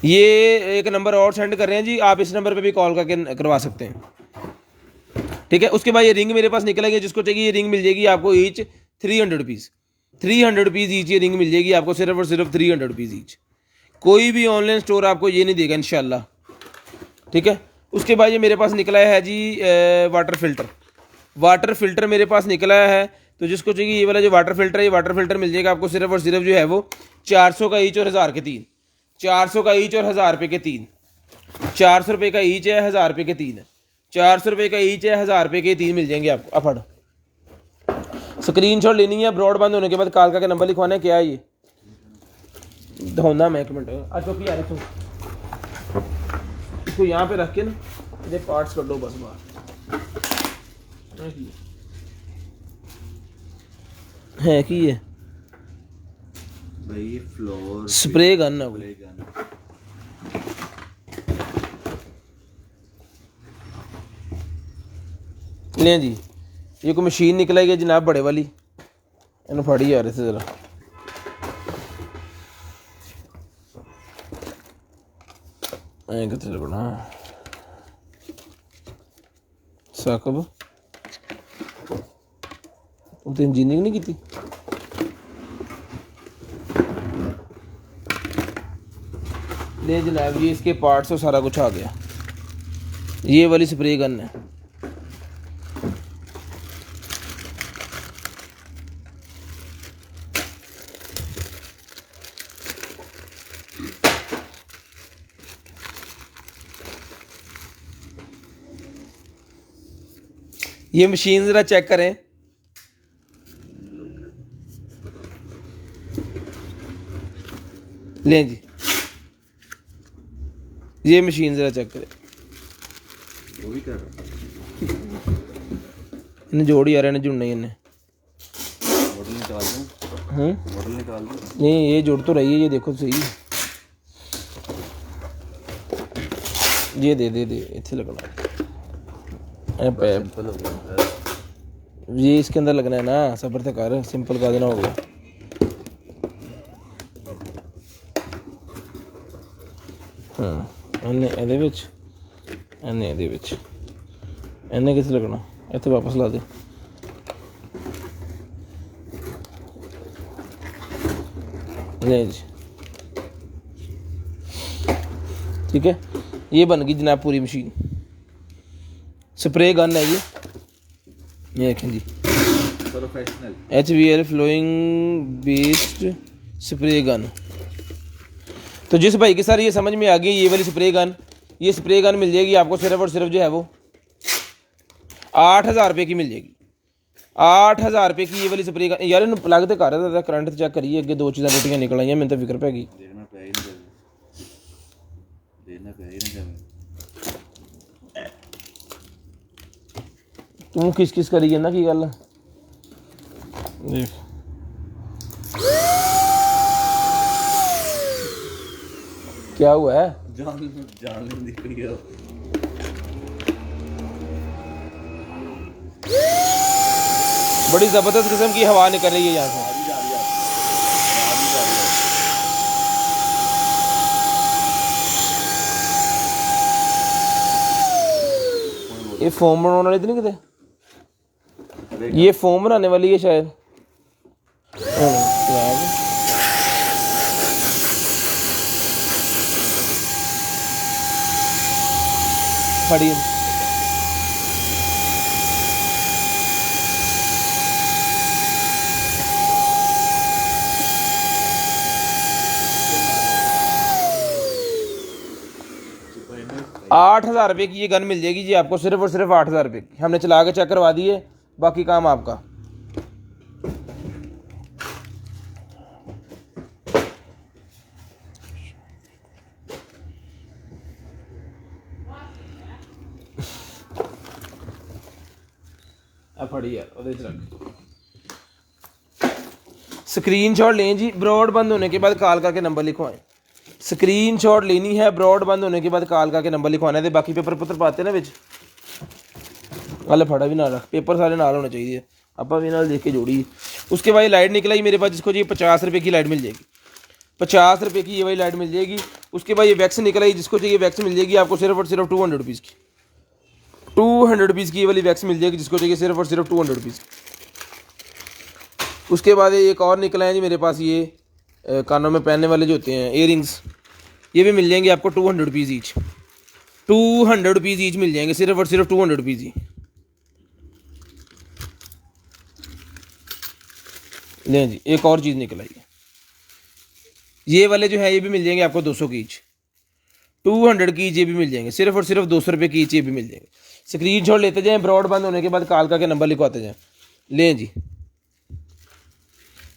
ये एक नंबर और सेंड कर रहे हैं जी, आप इस नंबर पे भी कॉल करके करवा सकते हैं। ठीक है। उसके बाद ये रिंग मेरे पास निकल गई, जिसको चाहिए ये रिंग मिल जाएगी आपको ईच 300 रुपीज़। 300 रुपीज़ ईच ये रिंग मिल जाएगी आपको, सिर्फ और सिर्फ 300 रुपीज़ ईच। कोई भी ऑनलाइन स्टोर आपको ये नहीं देगा इंशाल्लाह, ठीक है। उसके बाद ये मेरे पास निकला है जी वाटर फ़िल्टर। वाटर फ़िल्टर मेरे पास निकला है, तो जिसको चाहिए ये वाला जो वाटर फ़िल्टर है, ये वाटर फ़िल्टर मिल जाएगा आपको सिर्फ और सिर्फ जो है वो 400 का ईच और 1000 के 3। 400 का ईच और 1000 रुपये के 3। 400 रुपये का ईच है, 1000 रुपये के 3 है। 400 रुपये का ईच है, 1000 रुपये के 3 मिल जाएंगे आपको। अफड़ स्क्रीनशॉट लेनी है, ब्रॉडबैंड होने के बाद कालका का नंबर लिखवाना है। क्या है ये धोना मैं 1 मिनट अच्छा कि यार इसको यहाँ पे रख के ना ये पार्ट्स कर दो बस बाहर। है कि ये भाई फ्लोर स्प्रे गन है वो। लें जी, ये कोई मशीन निकल गई जनाब बड़े वाली, इन फड़ी यार इसे ज़रा। कितने लगना साकब तो इंजीनियरिंग नहीं की थी। ले जनाब ये इसके पार्ट्स और सारा कुछ आ गया। ये वाली स्प्रे गन है। ये मशीन ज़रा चेक करें। लें जी, ये मशीन ज़रा चेक करें। वो भी कर रहा इन्हें जोड़ यार, इन्हें जुड़ना ही इन्हें। मॉडल निकाल दूँ? मॉडल निकाल दूँ? नहीं ये जुड़ तो रही है, ये देखो सही। ये दे दे दे इतने लगना सिंपल हो गया। ये इसके अंदर लगना है ना, सब्र से कर, सिंपल कर देना हो गया। हाँ ਇਹਦੇ ਵਿੱਚ ਇਹਦੇ ਵਿੱਚ ਇਹਨੇ ਕਿੱਥੇ ਲੱਗਣਾ, ਇੱਥੇ ਵਾਪਸ ਲਾ ਦੇ। नहीं जी ठीक है, ये बन गई जनाब पूरी मशीन। स्प्रे गन है ये देखें जी, professional HVL flowing based spray gun. तो जिस भाई के सर ये समझ में आ गई ये वाली स्प्रे गन, ये स्प्रे गन मिल जाएगी आपको सिर्फ और सिर्फ जो है वो 8000 रुपये की मिल जाएगी। 8000 रुपये की ये वाली स्प्रे गन। यार इन प्लग तो कर रहा था, करंट तो चेक करिए, अगे 2 चीज़ें रोटियाँ निकल आई हैं, मैंने तो फिक्र पै गई। देखना पे ही नहीं जावे, देखना पे ही नहीं जावे। तू किस किस करी जाना की गल देख। क्या हुआ है? जान नहीं कोई है। बड़ी ज़बरदस्त किस्म की हवा निकल रही है यहाँ से। ये फोम बनाने वाली तो नहीं कितने, ये फोम बनाने वाली है शायद। खड़ी 8000 रुपये की ये गन मिल जाएगी जी आपको, सिर्फ और सिर्फ 8000 रुपये की। हमने चला के चेक करवा दिए, बाकी काम आपका। फड़ी यार स्क्रीनशॉट लें जी, ब्रॉड बंद होने के बाद कॉल करके नंबर लिखवाएं। स्क्रीनशॉट लेनी है, ब्रॉड बंद होने के बाद कॉल करके नंबर लिखवाना है। बाकी पेपर पुत्र पाते ना बिच वाले फड़ा भी ना रख, पेपर सारे नाल होने चाहिए, आप भी नाल देख के जोड़ी। उसके बाद लाइट निकल आई मेरे पास, जिसको जी 50 रुपये की लाइट मिल जाएगी। 50 रुपये की ये वाली लाइट मिल जाएगी। उसके बाद ये वैक्स निकल आई, जिसको चाहिए वैक्स मिल जाएगी आपको सिर्फ और सिर्फ 200 रुपीज़ की। 200 रुपीज़ की ये वाली वैक्स मिल जाएगी, जिसको चाहिए सिर्फ और सिर्फ 200 रुपीज़। उसके बाद एक और निकला है जी मेरे पास, ये कानों में पहनने वाले जो होते हैं इयररिंग्स, ये भी मिल जाएंगे आपको 200 रुपीज़ ईच। 200 रुपीज़ ईच मिल जाएंगे, सिर्फ और सिर्फ 200 रुपीज़ ही। लें जी, एक और चीज़ निकल आई है, ये वाले जो है ये भी मिल जाएंगे आपको 200 की ईच। 200 की ईच ये भी मिल जाएंगे, सिर्फ और सिर्फ 200 रुपये की ईच ये भी मिल जाएंगे। स्क्रीनशॉट लेते जाएं, ब्रॉड बंद होने के बाद कॉल करके नंबर लिखवाते जाएं। लें जी,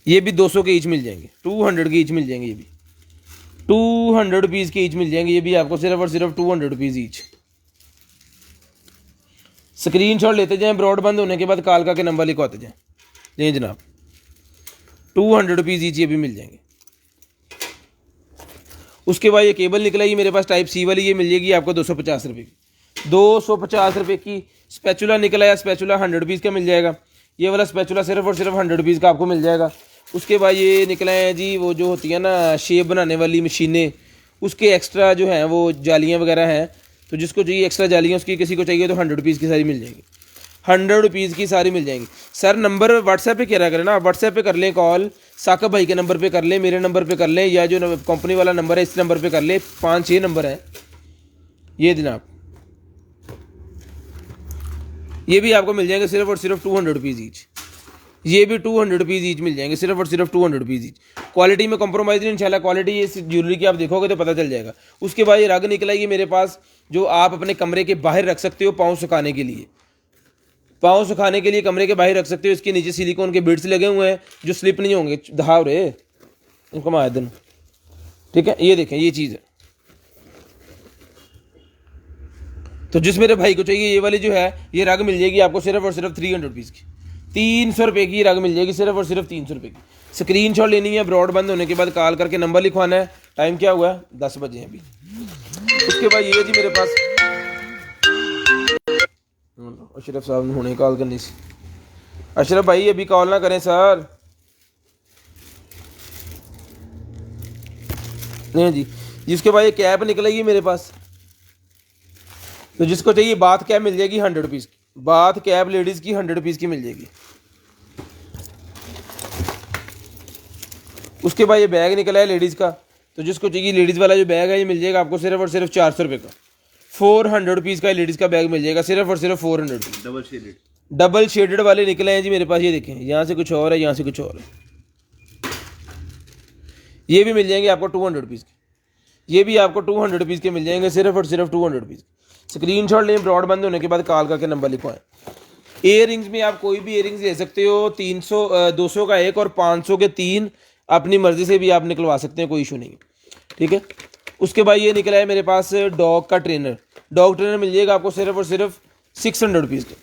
ये भी 200 के ईच मिल जाएंगे, 200 की ईच मिल जाएंगे, ये भी 200 रुपीज़ की ईच मिल जाएंगे, ये भी आपको सिर्फ और सिर्फ 200 रुपीज़ ईच। स्क्रीनशॉट लेते जाएं, ब्रॉड बंद होने के बाद कॉल करके नंबर लिखवाते जाएं। लें जनाब, 200 रुपीज़ ईच ये भी मिल जाएंगे। उसके बाद ये केबल निकलेगी मेरे पास टाइप सी वाली, ये मिल जाएगी आपको 250 रुपये की। 250 रुपये की स्पैचुला निकला है, स्पैचुला 100 रुपीज़ का मिल जाएगा। ये वाला स्पैचुला सिर्फ और सिर्फ 100 रुपीज़ का आपको मिल जाएगा। उसके बाद ये निकला है जी वो जो होती है ना शेप बनाने वाली मशीनें, उसके एक्स्ट्रा जो हैं वो जालियाँ वगैरह हैं, तो जिसको चाहिए एक्स्ट्रा जालियाँ उसकी किसी को चाहिए तो 100 रुपीज़ की सारी मिल जाएगी, 100 रुपीज़ की सारी मिल जाएंगी। सर नंबर व्हाट्सएप पे करा करें ना, व्हाट्सएप पे कर लें कॉल, साकिब भाई के नंबर पे कर लें, मेरे नंबर पे कर लें, या जो कंपनी वाला नंबर है इस नंबर पे कर लें। 5-6 नंबर हैं ये जनाब, ये भी आपको मिल जाएंगे सिर्फ और सिर्फ 200 रुपीज़ ईच। ये भी 200 रुपीज़ ईच मिल जाएंगे, सिर्फ और सिर्फ 200 रुपीज़ ईच। क्वालिटी में कॉम्प्रोमाइज़ नहीं इंशाल्लाह, क्वालिटी इस ज्वेलरी की आप देखोगे तो पता चल जाएगा। उसके बाद ये रग निकला ये मेरे पास, जो आप अपने कमरे के बाहर रख सकते हो पाँव सुखाने के लिए, पाँव सुखाने के लिए कमरे के बाहर रख सकते हो। इसके नीचे सिलिकॉन के बीड्स लगे हुए हैं जो स्लिप नहीं होंगे, दहाव रे उनको मायदन, ठीक है। ये देखें ये चीज़ है, तो जिस मेरे भाई को चाहिए ये वाली जो है ये रग मिल जाएगी आपको सिर्फ और सिर्फ 300 रुपीज़ की, 300 रुपये की रग मिल जाएगी, सिर्फ और सिर्फ 300 रुपये की। स्क्रीनशॉट लेनी है, ब्रॉड बंद होने के बाद कॉल करके नंबर लिखवाना है। टाइम क्या हुआ है, 10 बजे हैं अभी। उसके बाद ये जी मेरे पास अशरफ साहब ने होने कॉल करनी सी। अशरफ भाई अभी कॉल ना करें सर। नहीं जी, जिसके बाद ये कैप निकलेगी मेरे पास, तो जिसको चाहिए बाथ कैप मिल जाएगी 100 रुपीज़ की, बाथ कैप लेडीज़ की 100 रुपीज़ की मिल जाएगी। उसके बाद ये बैग निकला है लेडीज़ का, तो जिसको चाहिए लेडीज़ वाला जो बैग है ये मिल जाएगा आपको सिर्फ और सिर्फ 400 रुपये का। 400 रुपीज़ का लेडीज़ का बैग मिल जाएगा, सिर्फ और सिर्फ 400 रुपीज़। डबल शेडेड वाले निकले हैं जी मेरे पास, ये देखें यहाँ से कुछ और है, यहाँ से कुछ और है। ये भी मिल जाएंगे आपको 200 रुपीज़ के, ये भी आपको 200 रुपीज़ के मिल जाएंगे, सिर्फ और सिर्फ 200 रुपीज़। स्क्रीनशॉट लें, ब्रॉड बंद होने के बाद कॉल करके नंबर लिखवाएं। ईयर रिंग्स में आप कोई भी ईयर रिंग्स ले सकते हो, 300 200 का एक और 500 के 3, अपनी मर्ज़ी से भी आप निकलवा सकते हैं, कोई इशू नहीं है, ठीक है। उसके बाद ये निकला है मेरे पास डॉग का ट्रेनर, डॉग ट्रेनर मिल जाएगा आपको सिर्फ और सिर्फ 600 रुपीज़ का।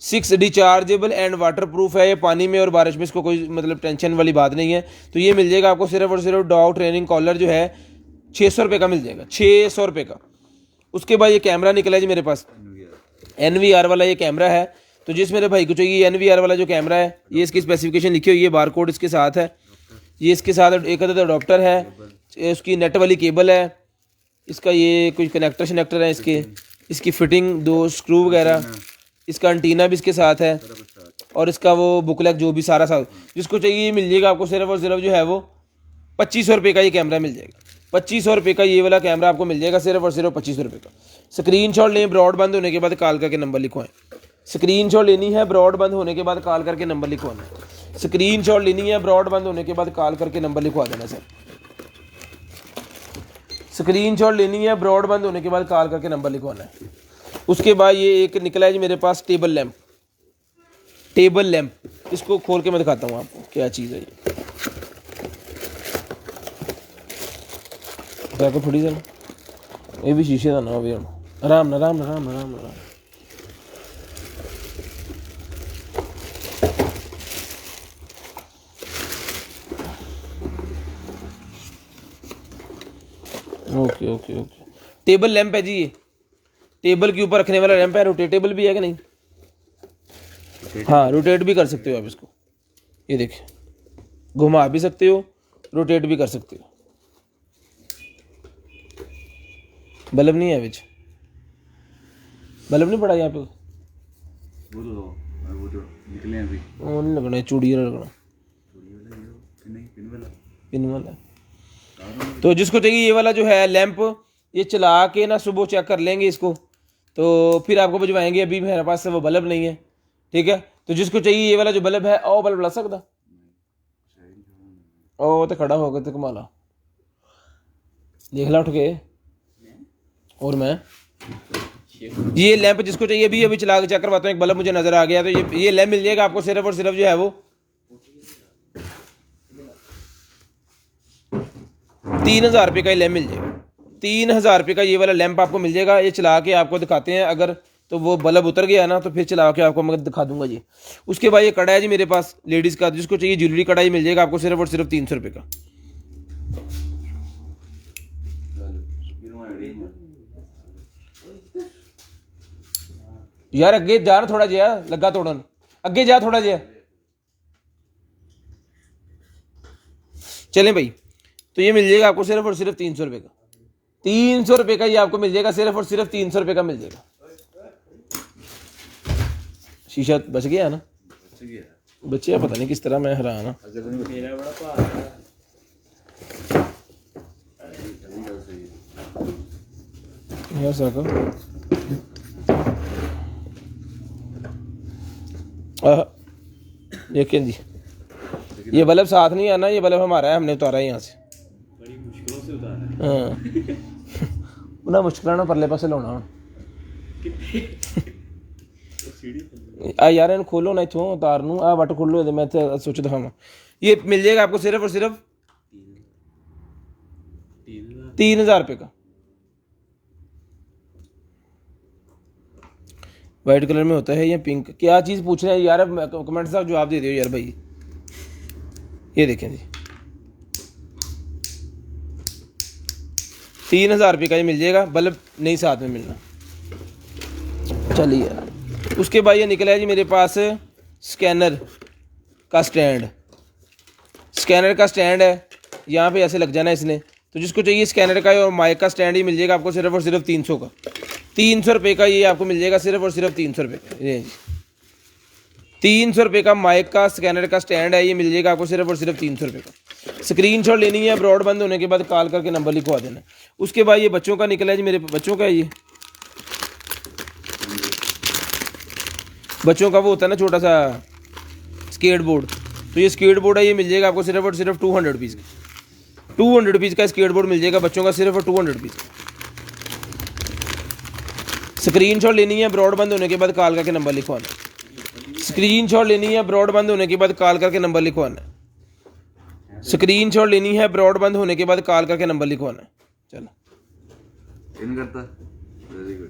6 डिचार्जेबल एंड वाटर प्रूफ है, ये पानी में और बारिश में इसको कोई मतलब टेंशन वाली बात नहीं है। तो ये मिल जाएगा आपको सिर्फ और सिर्फ डॉग ट्रेनिंग कॉलर जो है 600 रुपये का मिल जाएगा, 600 रुपये का। उसके बाद ये कैमरा निकला है जी मेरे पास, NVR वाला ये कैमरा है, तो जिस मेरे भाई को चाहिए NVR वाला जो कैमरा है, ये इसकी स्पेसिफिकेशन लिखी हुई है, बार कोड इसके साथ है, ये इसके साथ एक अदद अडोप्टर है, उसकी नेट वाली केबल है, इसका ये कुछ कनेक्टर शनेक्टर है इसके, इसकी फिटिंग 2 स्क्रू वगैरह, इसका एंटीना भी इसके साथ है, और इसका वो बुकलेट जो भी सारा साथ, जिसको चाहिए मिल जाएगा आपको सिर्फ और सिर्फ जो है वो 2500 रुपये का ये कैमरा मिल जाएगा। 2500 रुपये का ये वाला कैमरा आपको मिल जाएगा, सिर्फ और सिर्फ 2500 रुपये का। स्क्रीनशॉट लें, ब्रॉड बंद होने के बाद कॉल करके नंबर लिखवाएं। स्क्रीनशॉट लेनी है, ब्रॉड बंद होने के बाद कॉल करके नंबर लिखवाना है। स्क्रीनशॉट लेनी है, ब्रॉड बंद होने के बाद कॉल करके नंबर लिखवा देना सर। स्क्रीनशॉट लेनी है, ब्रॉड बंद होने के बाद कॉल करके नंबर लिखवाना है। उसके बाद ये एक निकला है जी मेरे पास टेबल लैंप, टेबल लैंप, इसको खोल के मैं दिखाता हूँ आपको क्या चीज़ है ये। देखो थोड़ी देर ये भी शीशे का ना हो, आराम ना आराम ना आराम ना आराम ना। Okay okay okay, table lamp है जी, ये टेबल के ऊपर रखने वाला लैंप है, रोटेटेबल भी है कि नहीं? हाँ रोटेट भी कर सकते हो आप इसको, ये देखिए घुमा भी सकते हो, रोटेट भी कर सकते हो। बल्ब नहीं है विच, बल्ब नहीं पड़ा यहाँ पे? वो जो निकले हैं अभी। वो नहीं लगना, चूड़ी वाला लगना, नहीं पिन वाला। पिन वाला। तो जिसको चाहिए ये वाला जो है लैंप, ये चला के ना सुबह चेक कर लेंगे इसको, तो फिर आपको भिजवाएंगे। अभी मेरे पास से वो बल्ब नहीं है, ठीक है। तो जिसको चाहिए ये वाला जो बल्ब है, ओ बल्ब ला सकता, ओ तो खड़ा होकर तो कमाला देख ला उठ के। और मैं ये लैंप जिसको चाहिए अभी अभी चला के चेक करवाता हूँ। एक बल्ब मुझे नजर आ गया, तो ये लैंप मिल जाएगा आपको सिर्फ और सिर्फ जो है वो 3000 रुपये का ये लैंप मिल जाएगा। 3000 रुपये का ये वाला लैंप आपको मिल जाएगा। ये चला के आपको दिखाते हैं, अगर तो वो बल्ब उतर गया ना तो फिर चला के आपको मैं दिखा दूंगा जी। उसके बाद ये कड़ा है जी मेरे पास लेडीज़ का, जिसको चाहिए ज्वेलरी कड़ा ही मिल जाएगा आपको सिर्फ और सिर्फ 300 रुपये का। यार अगे जा ना थोड़ा जिहा, लगा तोड़न, अगे जा थोड़ा जिहा। चलें भाई, तो ये मिल जाएगा आपको सिर्फ और सिर्फ 300 रुपये का। 300 रुपये का ये आपको मिल जाएगा, सिर्फ और सिर्फ 300 रुपये का मिल जाएगा। शीशा बच गया ना? बच्चे पता नहीं किस तरह मैं हरा ना। यार साका देखें जी, ये बल्ब साथ नहीं आना, ये बल्ब हमारा है, हमने उतारा है यहाँ से, बड़ी मुश्किलों से उतारा है। हाँ ना, मुश्किल ना परले पासे लाना आ यार, इन खोलो ना इथों उतार नू, आ वट खोलो ये, मैं तो सोच दिखावा। ये मिल जाएगा आपको सिर्फ और सिर्फ 3000 रुपये का। वाइट कलर में होता है या पिंक, क्या चीज़ पूछ रहे हैं यार? कमेंट साहब जवाब दे दियो यार भाई। ये देखें जी, 3000 रुपये का ये मिल जाएगा, बल्ब नहीं साथ में मिलना। चलिए यार, उसके बाद ये निकला है जी मेरे पास स्कैनर का स्टैंड। स्कैनर का स्टैंड है, यहाँ पे ऐसे लग जाना इसने। तो जिसको चाहिए स्कैनर का और माइक का स्टैंड ही मिल जाएगा आपको सिर्फ और सिर्फ 300 का। 300 रुपये का ये आपको मिल जाएगा सिर्फ और सिर्फ 300 रुपये का। ये 300 रुपये का माइक का स्कैनर का स्टैंड है, ये मिल जाएगा आपको सिर्फ और सिर्फ 300 रुपये का। स्क्रीनशॉट लेनी है, ब्रॉड बंद होने के बाद कॉल करके नंबर लिखवा देना। उसके बाद ये बच्चों का निकला है जी, मेरे बच्चों का है ये, बच्चों का वो होता है ना छोटा सा स्केट बोर्ड। तो ये स्केट बोर्ड है, ये मिल जाएगा आपको सिर्फ और सिर्फ 200 रुपीज़ का। 200 रुपीज़ का स्केट बोर्ड मिल जाएगा बच्चों का सिर्फ और 200 रुपीज़ का। स्क्रीनशॉट लेनी है, ब्रॉड बंद होने के बाद कॉल करके नंबर लिखवाना। स्क्रीनशॉट लेनी है, ब्रॉड बंद होने के बाद कॉल करके नंबर लिखवाना। स्क्रीनशॉट लेनी है, ब्रॉड बंद होने के बाद कॉल करके नंबर लिखवाना। चलो इन करता वेरी गुड।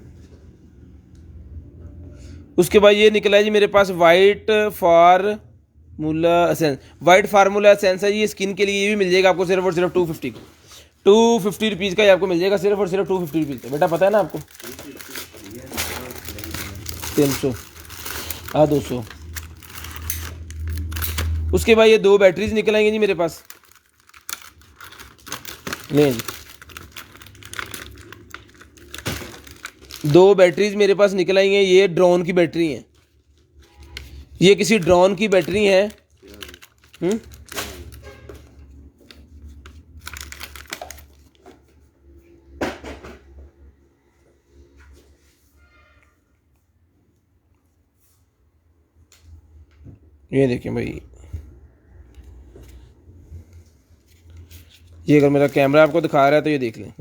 उसके बाद ये निकला है जी मेरे पास white formula essence. White formula essence है ये स्किन के लिए, ये भी मिल जाएगा आपको सिर्फ और सिर्फ 250 का। 250 रुपीज़ का ये आपको मिल जाएगा सिर्फ और सिर्फ 250 रुपीज़ का। बेटा पता है ना आपको? 300 हाँ 200। उसके बाद ये 2 बैटरीज निकल आएंगी जी मेरे पास। नहीं जी, 2 बैटरीज मेरे पास निकल आई हैं। ये ड्रोन की बैटरी है, ये किसी ड्रोन की बैटरी है। ये देखें भाई, ये अगर मेरा कैमरा आपको दिखा रहा है तो ये देख लें,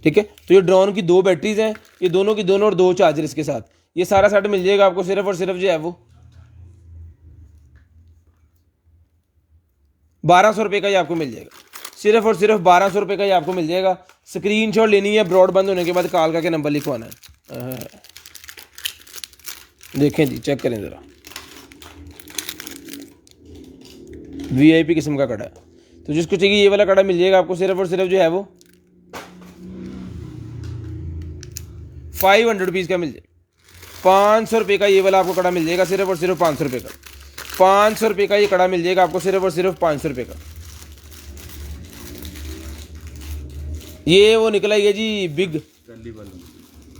ठीक है। तो ये ड्रोन की 2 बैटरीज हैं, ये दोनों की दोनों और 2 चार्जर इसके साथ। ये सारा सेट मिल जाएगा आपको सिर्फ और सिर्फ जो है वो 1200 रुपये का ही आपको मिल जाएगा। सिर्फ और सिर्फ 1200 रुपये का ही आपको मिल जाएगा। स्क्रीनशॉट लेनी है, ब्रॉड बंद होने के बाद कॉल करके नंबर लिखवाना है। देखें जी, चेक करें ज़रा, VIP किस्म का कड़ा है। तो जिसको चाहिए ये वाला कड़ा मिल जाएगा आपको सिर्फ और सिर्फ जो है वो 500 रुपीज़ का मिल जाएगा। 500 रुपये का ये वाला आपको कड़ा मिल जाएगा सिर्फ और सिर्फ 500 रुपये का। 500 रुपये का ये कड़ा मिल जाएगा आपको सिर्फ और सिर्फ 500 रुपये का। ये वो निकला है जी बिग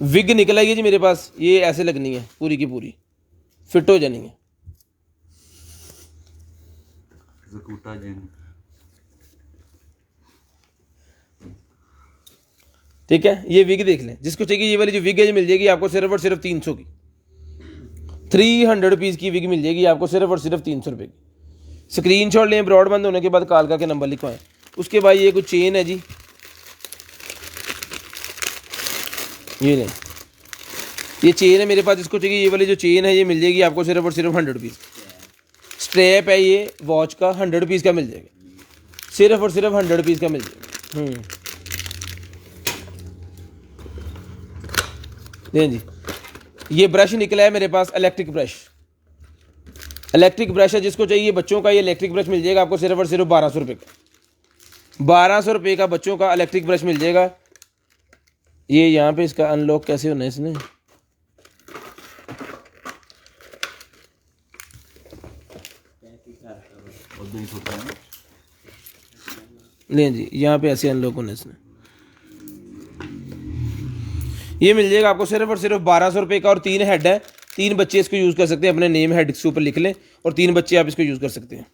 विग निकल आई है जी मेरे पास, ये ऐसे लगनी है पूरी की पूरी, फिट हो जानी है। ज़कूता जैन। ठीक है, ये विग देख लें, जिसको चाहिए ये वाली जो विग है ये मिल जाएगी आपको सिर्फ और सिर्फ 300 की, 300 रुपीज़ की विग मिल जाएगी आपको सिर्फ और सिर्फ 300 रुपये की। स्क्रीनशॉट लें, ब्रॉडबैंड होने के बाद कॉल करके नंबर लिखवाएं। उसके बाद ये कुछ चेन है जी, ये लें, ये चेन है मेरे पास, जिसको चाहिए ये वाली जो चेन है ये मिल जाएगी आपको सिर्फ और सिर्फ 100 रुपीज़। स्ट्रैप है ये वॉच का, 100 रुपीज़ का मिल जाएगा, सिर्फ और सिर्फ 100 रुपीज़ का मिल जाएगा। दें जी, ये ब्रश निकला है मेरे पास, इलेक्ट्रिक ब्रश, इलेक्ट्रिक ब्रश है, जिसको चाहिए बच्चों का ये इलेक्ट्रिक ब्रश मिल जाएगा आपको सिर्फ और सिर्फ 1200 रुपये का, 1200 रुपये का बच्चों का इलेक्ट्रिक ब्रश मिल जाएगा। ये यहाँ पे इसका अनलॉक कैसे होना है इसने, लें जी, यहाँ पे ऐसे अनलॉक होना है इसने। ये मिल जाएगा आपको सिर्फ और सिर्फ 1200 रुपये का, और 3 हेड है, 3 बच्चे इसको यूज़ कर सकते हैं, अपने नेम हेड इसके ऊपर लिख लें और 3 बच्चे आप इसको यूज़ कर सकते हैं।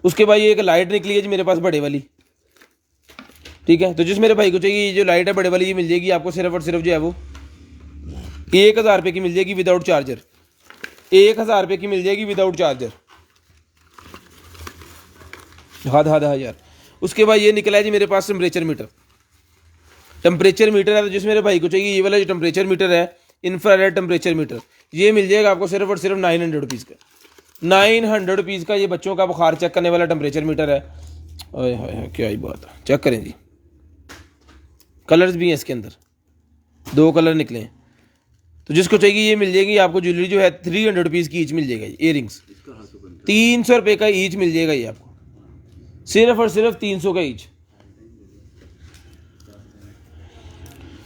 उसके बाद ये एक लाइट निकली है जी मेरे पास बड़े वाली, ठीक है, तो जिस मेरे भाई को चाहिए ये जो लाइट है बड़े वाली ये मिल जाएगी आपको सिर्फ और सिर्फ जो है वो 1000 रुपये की मिल जाएगी विदाउट चार्जर, 1000 रुपये की मिल जाएगी विदाउट चार्जर, आधा हजार। उसके बाद ये निकला है जी मेरे पास टेम्परेचर मीटर, टेम्परेचर मीटर है, तो जिस मेरे भाई को चाहिए ये वाला जो टेम्परेचर मीटर है, इंफ्रारेड टेम्परेचर मीटर, ये मिल जाएगा आपको सिर्फ और सिर्फ 900 रुपीज़ का, 900 रुपीज़ का ये बच्चों का बुखार चेक करने वाला टेम्परेचर मीटर है। ओए हाय क्या ही बात है, चेक करें जी, कलर्स भी हैं इसके अंदर, 2 कलर निकले हैं, तो जिसको चाहिए ये मिल जाएगी आपको। ज्वेलरी जो है 300 रुपीज़ की ईच मिल जाएगा, इयर रिंग्स 300 रुपये का ईच मिल जाएगा ये आपको, सिर्फ और सिर्फ 300 का ईच।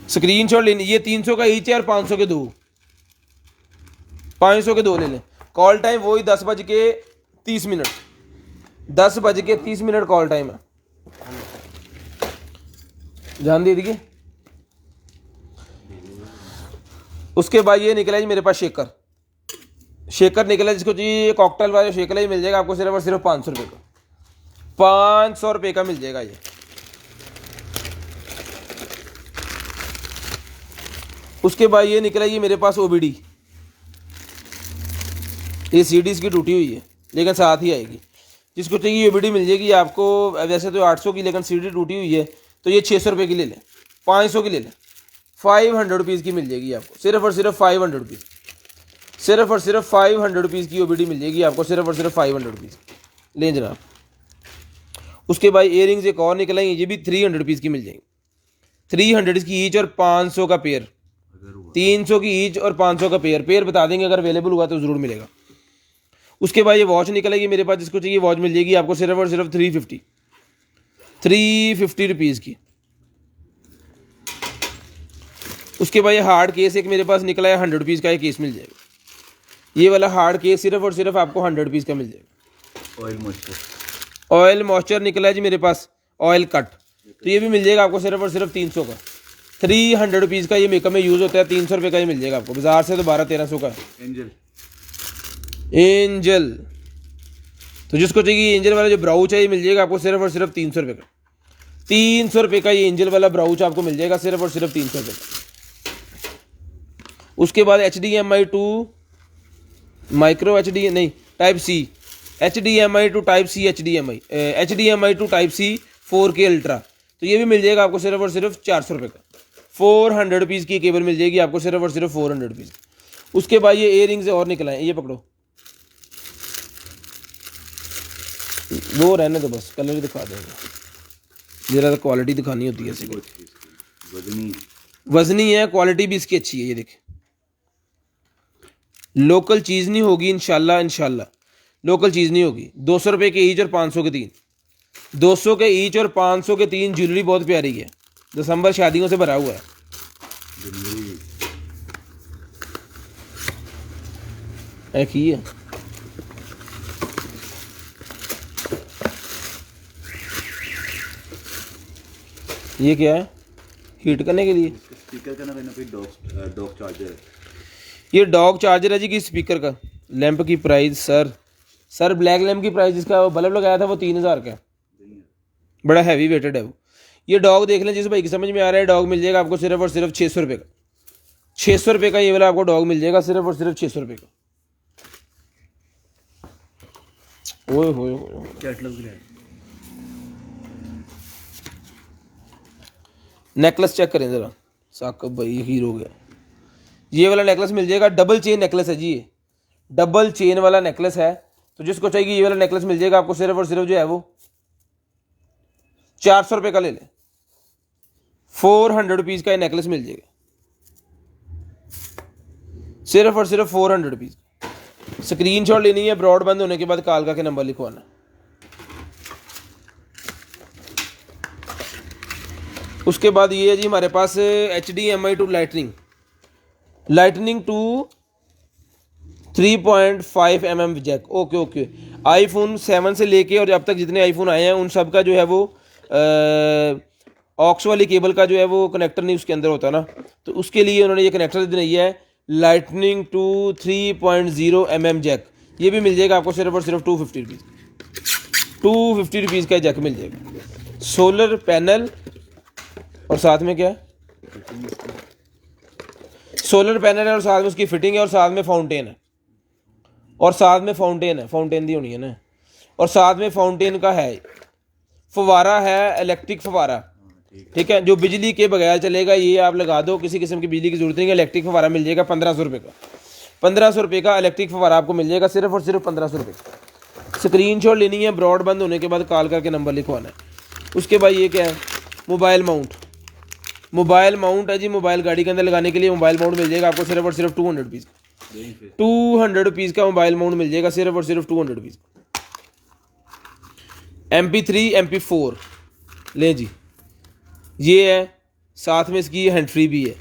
स्क्रीनशॉट लेनी, ये 300 का ईच है और 500 के 2, 500 के 2 ले लें। कॉल टाइम वही 10:30, 10:30 कॉल टाइम है, ध्यान दे दीजिए। उसके बाद ये निकला जी मेरे पास शेकर, शेकर निकला, जिसको चाहिए कॉकटेल वाला शेकर है, मिल जाएगा आपको सिर्फ और सिर्फ 500 रुपये का, 500 रुपये का मिल जाएगा ये। उसके बाद ये निकला ये मेरे पास ओबीडी, ये सीडीज की टूटी हुई है लेकिन साथ ही आएगी, जिसको चाहिए ओबीडी मिल जाएगी आपको, वैसे तो 800 की लेकिन सीडी टूटी हुई है तो ये 600 रुपये की ले लें, 500 की ले लें, 500 रुपीज़ की मिल जाएगी आपको, सिर्फ और सिर्फ 500 रुपीज़, सिर्फ और सिर्फ 500 रुपीज़ की ओबीडी मिल जाएगी आपको, सिर्फ और सिर्फ 500 रुपीज़ लें जनाब। उसके बाद इयर रिंग्स एक और निकल आई, ये भी 300 रुपीज़ की मिल जाएंगी, 300 की ईच और 500 का पेयर, 300 की ईच और 500 का पेयर, पेयर बता देंगे अगर अवेलेबल हुआ तो ज़रूर मिलेगा। उसके बाद ये वॉच निकलेगी मेरे पास, जिसको चाहिए वॉच मिल जाएगी आपको सिर्फ और सिर्फ 350 रुपीज़ की। उसके बाद ये हार्ड केस एक मेरे पास निकला है, 100 रुपीज़ का ये केस मिल जाएगा, ये वाला हार्ड केस सिर्फ और सिर्फ आपको 100 रुपीज़ का मिल जाएगा। ऑयल मॉइस्चर निकला है जी मेरे पास, ऑयल कट, तो ये भी मिल जाएगा आपको सिर्फ और सिर्फ 300 का, 300 रुपीज़ का ये मेकअप में यूज़ होता है, 300 रुपये का ये मिल जाएगा आपको, बाजार से तो 1200-1300 का। एंजल, तो जिसको चाहिए एंजल वाला जो ब्राउच है ये मिल जाएगा आपको सिर्फ और सिर्फ 300 रुपये का, 300 रुपये का ये एंजल वाला ब्राउच आपको मिल जाएगा सिर्फ और सिर्फ 300 रुपये का। उसके बाद HDMI टू माइक्रो HD नहीं type C, HDMI to type C, HDMI to type C 4K ultra, तो ये भी मिल जाएगा आपको सिर्फ और सिर्फ 400 रुपये का, 400 रुपीज़ की केबल मिल जाएगी आपको सिर्फ और सिर्फ 400 रुपीज़। उसके बाद ये इयर रिंग्स और निकला है, ये पकड़ो, वो रहने दो बस, कलर ही दिखा देंगे, ज़रा क्वालिटी दिखानी होती है इसकी, वजनी है, क्वालिटी भी इसकी अच्छी है। ये देखें, लोकल चीज़ नहीं होगी इंशाल्लाह, इंशाल्लाह लोकल चीज़ नहीं होगी। 200 रुपये के ईच और 500 के 3, 200 के ईच और 500 के 3 ज्वेलरी बहुत प्यारी है, दिसंबर शादियों से भरा हुआ है। एक ही है, ये क्या है? हीट करने के लिए। इसका स्पीकर का ना कोई डॉग चार्जर है। ये डॉग चार्जर है जी कि स्पीकर का। लैंप की प्राइस सर ब्लैक लैंप की प्राइस जिसका बल्ब लगाया था वो 3000 का है। बड़ा हैवी वेटेड है वो। ये डॉग देख लें जिस भाई की समझ में आ रहा है, डॉग मिल जाएगा आपको सिर्फ और सिर्फ 600 रुपये का। 600 रुपये का ये वाला आपको डॉग मिल जाएगा सिर्फ और सिर्फ 600 रुपये का। ओए होए कैटलॉग है। नेकलेस चेक करें ज़रा साकब भाई, हीरो गया। ये वाला नेकलेस मिल जाएगा, डबल चेन नेकलेस है जी, ये डबल चेन वाला नेकलेस है। तो जिसको चाहिए ये वाला नेकलेस मिल जाएगा आपको सिर्फ और सिर्फ जो है वो 400 रुपये का ले लें। 400 रुपीज़ का ये नेकलेस मिल जाएगा सिर्फ और सिर्फ 400 रुपीज़। स्क्रीनशॉट लेनी है, ब्रॉड बंद होने के बाद कॉल का के नंबर लिखवाना। उसके बाद ये है जी हमारे पास HDMI to lightning to 3.5 mm जैक। ओके। आईफोन 7 से लेके और अब तक जितने आईफोन आए हैं उन सब का जो है वो ऑक्स वाली केबल का जो है वो कनेक्टर नहीं उसके अंदर होता ना, तो उसके लिए उन्होंने ये कनेक्टर दिया है लाइटनिंग टू 3.0 mm जैक। ये भी मिल जाएगा आपको सिर्फ और सिर्फ 250 रुपीज़। 250 रुपीज़ का जैक मिल जाएगा। सोलर पैनल और साथ में क्या है? सोलर पैनल है और साथ में उसकी फिटिंग है और साथ में फाउंटेन है। फाउंटेन दी होनी है ना। और साथ में फाउंटेन का है, फवारा है, इलेक्ट्रिक फवारा, ठीक है, जो बिजली के बगैर चलेगा। ये आप लगा दो, किसी किस्म की बिजली की जरूरत नहीं है। इलेक्ट्रिक फवारा मिल जाएगा 1500 रुपये का। 1500 रुपये का इलेक्ट्रिक फवारा आपको मिल जाएगा सिर्फ और सिर्फ 1500 रुपये का। स्क्रीनशॉट लेनी है, ब्रॉड बंद होने के बाद कॉल करके नंबर लिखवाना है। उसके बाद ये क्या है? मोबाइल माउंट है जी। मोबाइल गाड़ी के अंदर लगाने के लिए मोबाइल माउंट मिल जाएगा आपको सिर्फ और सिर्फ 200 रुपीज़। 200 रुपीज़ का मोबाइल माउंट मिल जाएगा सिर्फ और सिर्फ 200 रुपीज़। MP3 MP4 ले जी, ये है, साथ में इसकी हैंड फ्री भी है।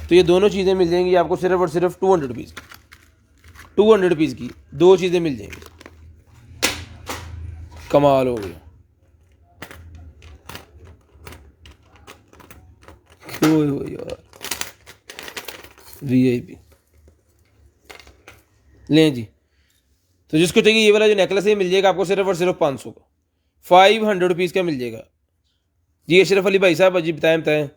तो ये दोनों चीज़ें मिल जाएंगी आपको सिर्फ और सिर्फ 200 रुपीज़। 200 रुपीज़ की दो चीज़ें मिल जाएंगी। कमाल हो गया। यार VIP लें जी। तो जिसको चाहिए ये वाला जो नेकलेस है मिल जाएगा आपको सिर्फ और सिर्फ 500 का। 500 रुपीज़ का मिल जाएगा जी। अशरफ अली भाई साहब जी बताएं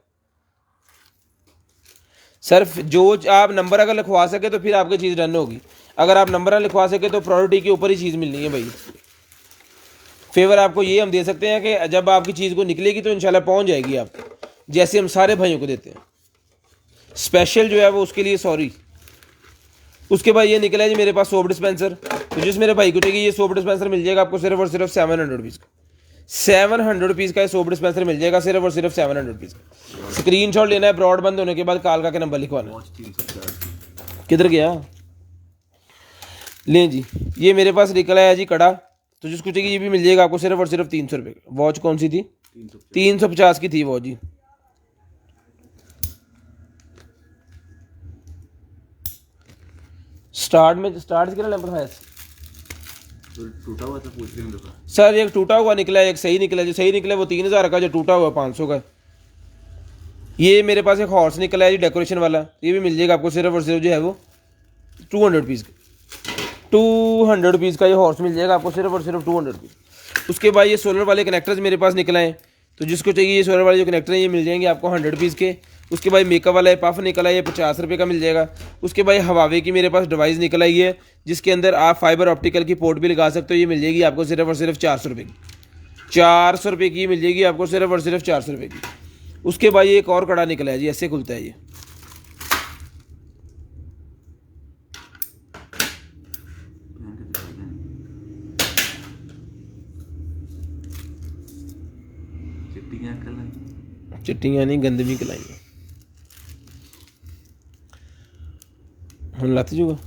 सर, जो आप नंबर अगर लिखवा सके तो फिर आपकी चीज़ डन होगी। अगर आप नंबर ना लिखवा सके तो प्रायोरिटी के ऊपर ही चीज़ मिलनी है भाई। फेवर आपको ये हम दे सकते हैं कि जब आपकी चीज़ को निकलेगी तो इंशाल्लाह पहुंच जाएगी आपको, जैसे हम सारे भाइयों को देते हैं। स्पेशल जो है वो उसके लिए सॉरी। उसके बाद ये निकला है जी मेरे पास सोप डिस्पेंसर। तो जिस मेरे भाई को चाहिए ये सोप डिस्पेंसर मिल जाएगा आपको सिर्फ और सिर्फ 700 रुपीज़ का। 700 रुपीज़ का सोप डिस्पेंसर मिल जाएगा सिर्फ और सिर्फ 700 रुपीज़ का। स्क्रीनशॉट लेना है, ब्रॉड बंद होने के बाद कॉल का के नंबर लिखवाना है। किधर गया? लें जी, ये मेरे पास निकला है जी कड़ा। तो जिसको चाहिए ये भी मिल जाएगा आपको सिर्फ और सिर्फ 300 रुपये का। वॉच कौन सी थी? 350 की थी वॉच जी। स्टार्ट कितना लैंप था? टूटा हुआ था, पूछ रहे हैं सर एक टूटा हुआ निकला है, एक सही निकला। जो सही निकला है वो 3000 का, जो टूटा हुआ 500 का। ये मेरे पास एक हॉर्स निकला है जी डेकोरेशन वाला। ये भी मिल जाएगा आपको सिर्फ और सिर्फ जो है वो 200 रुपीज़ का। 200 रुपीज़ का ये हॉर्स मिल जाएगा आपको सिर्फ और सिर्फ 200 रुपीज़। उसके बाद ये सोलर वाले कनेक्टर्स मेरे पास निकला है। तो जिसको चाहिए ये सोलर वाले जो कनेक्टर हैं ये मिल जाएंगे आपको 100 रुपीज़ के। उसके बाद मेकअप वाला पफ निकला है, ये 50 रुपये का मिल जाएगा। उसके बाद हवावे की मेरे पास डिवाइस निकल आई है जिसके अंदर आप फाइबर ऑप्टिकल की पोर्ट भी लगा सकते हो। ये मिल जाएगी आपको सिर्फ और सिर्फ 400 रुपये की। 400 रुपये की मिल जाएगी आपको सिर्फ और सिर्फ 400 रुपये की। उसके बाद ये एक और कड़ा निकला है जी, ऐसे खुलता है ये। चिट्टियाँ नहीं, गंदमी कलाई हम लाते जो आप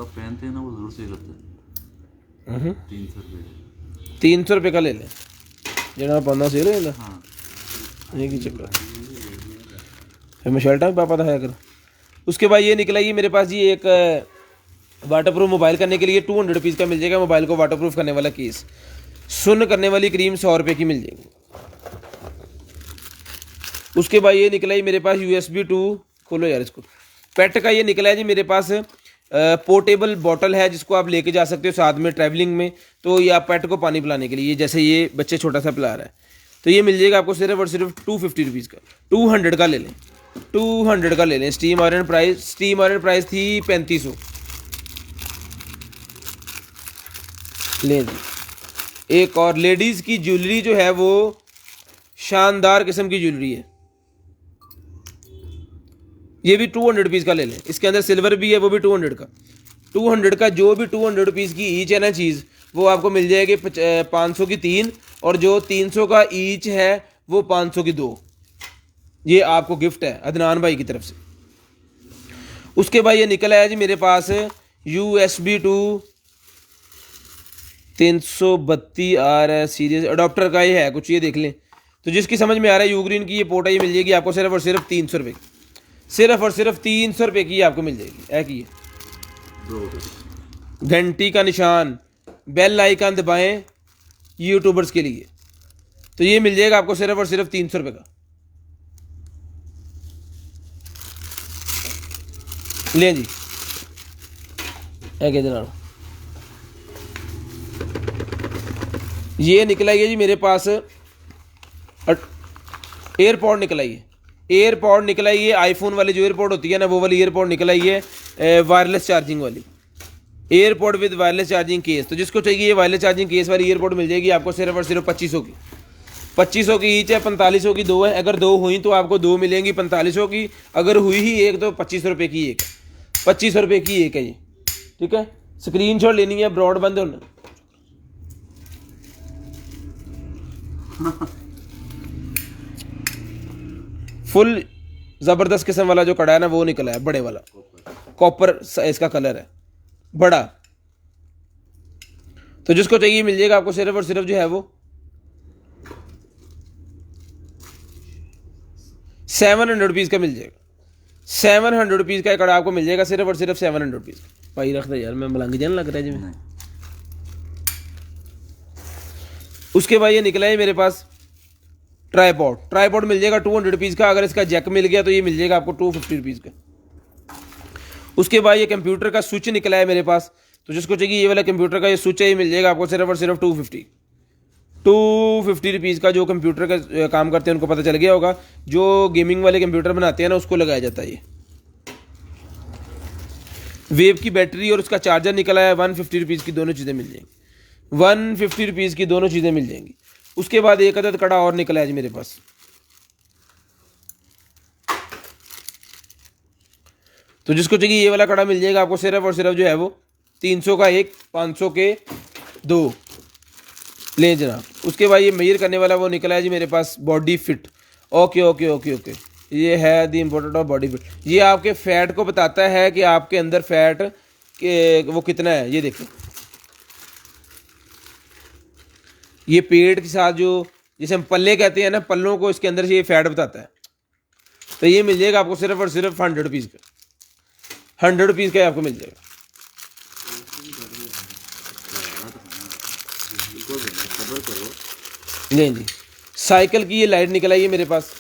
पहनते हैं ना वो जरूर से लगता है। 300 रुपये 300 रुपये का ले लें जना पाना से ले। हाँ ये की चक्कर फिर मैं शर्टा भी पापा था अगर। उसके बाद ये निकला ये मेरे पास जी एक वाटरप्रूफ मोबाइल करने के लिए 200 रुपीज़ का मिल जाएगा। मोबाइल को वाटरप्रूफ करने वाला केस, सुन करने वाली क्रीम 100 रुपये की मिल जाएगी। उसके बाद ये निकला है मेरे पास USB 2, खोलो यार इसको, पेट का ये निकला है जी मेरे पास पोर्टेबल बॉटल है जिसको आप लेके जा सकते हो साथ में ट्रैवलिंग में। तो ये आप पेट को पानी पिलाने के लिए, जैसे ये बच्चे छोटा सा पिला रहा है, तो ये मिल जाएगा आपको सिर्फ और सिर्फ 250 रुपीज़ का। 200 का ले लें, 200 का ले लें। स्टीम आयरन प्राइस थी 3500। ले जी। एक और लेडीज़ की ज्वेलरी जो है वो शानदार किस्म की ज्वेलरी है, ये भी 200 रुपीज़ का ले लें। इसके अंदर सिल्वर भी है, वो भी 200 का। 200 का जो भी 200 रुपीज़ की ईच है ना चीज़, वो आपको मिल जाएगी 500 की 3, और जो 300 का ईच है वो 500 की 2। ये आपको गिफ्ट है अदनान भाई की तरफ से। उसके बाद ये निकला है जी मेरे पास USB 2 332 आ रहा है सीरीज, अडोप्टर का ये है कुछ, ये देख लें। तो जिसकी समझ में आ रहा है यूग्रीन की ये पोर्ट है, ये मिल जाएगी आपको सिर्फ और सिर्फ 300 रुपये की, सिर्फ और सिर्फ 300 रुपये की आपको मिल जाएगी। है कि घंटी का निशान, बेल आइकन दबाएं यूट्यूबर्स के लिए, तो ये मिल जाएगा आपको सिर्फ और सिर्फ 300 रुपये का। लें जी, है क्या जनाब। ये निकला है जी मेरे पास एयरपॉड निकला है, एयरपॉड निकला है। आईफोन वाली जो एयरपॉड होती है ना, वो वाली एयरपॉड निकला है, वायरलेस चार्जिंग वाली AirPod with wireless charging case. तो जिसको चाहिए ये वायरलेस चार्जिंग केस वाली एयरपॉड मिल जाएगी आपको सिर्फ और सिर्फ 2500 की। 2500 की ईच है, 4500 की 2 है। अगर 2 हुई तो आपको 2 मिलेंगी 4500 की, अगर हुई ही एक तो 2500 रुपये की एक, 2500 रुपये की एक है ये, ठीक है। स्क्रीनशॉट लेनी है, ब्रॉड बंद होना। फुल ज़बरदस्त किस्म वाला जो कड़ा है ना, वो निकला है बड़े वाला, कॉपर इसका कलर है बड़ा। तो जिसको चाहिए मिल जाएगा आपको सिर्फ और सिर्फ जो है वो 700 रुपीज़ का मिल जाएगा। 700 रुपीज़ का कड़ा आपको मिल जाएगा सिर्फ और सिर्फ 700 रुपीज़ का। भाई रख दे यार, मैं मलंग जान लग रहा है जी। उसके बाद ये निकला है मेरे पास ट्राईपॉड। ट्राईपॉड मिल जाएगा 200 रुपीज़ का। अगर इसका जैक मिल गया तो ये मिल जाएगा आपको 250 रुपीज़ का। उसके बाद ये कंप्यूटर का स्विच निकला है मेरे पास, तो जिसको चाहिए ये वाला कंप्यूटर का ये स्विच है, ये मिल जाएगा आपको सिर्फ और सिर्फ 250 रुपीज़ का। जो कंप्यूटर का काम करते हैं उनको पता चल गया होगा, जो गेमिंग वाले कंप्यूटर बनाते हैं ना उसको लगाया जाता है ये। वेव की बैटरी और उसका चार्जर निकला है, 150 रुपीज़ की दोनों चीज़ें मिल जाएंगी। 150 रुपीज़ की दोनों चीज़ें मिल जाएंगी। उसके बाद एक अदद कड़ा और निकला है जी मेरे पास, तो जिसको चाहिए ये वाला कड़ा मिल जाएगा आपको सिर्फ और सिर्फ जो है वो 300 का एक, 500 के 2। ले जनाब। उसके बाद ये मेजर करने वाला वो निकला है जी मेरे पास, body fit. Okay okay okay okay, ये है the important of body fit. ये आपके फैट को बताता है कि आपके अंदर फैट के वो कितना है। ये देखो, ये पेट के साथ जो जैसे हम पल्ले कहते हैं ना, पल्लों को इसके अंदर से ये फैट बताता है। तो ये मिल जाएगा आपको सिर्फ और सिर्फ 100 रुपीज़ का। 100 रुपीज़ का आपको मिल जाएगा। नहीं जी, साइकिल की ये लाइट निकल आई है मेरे पास,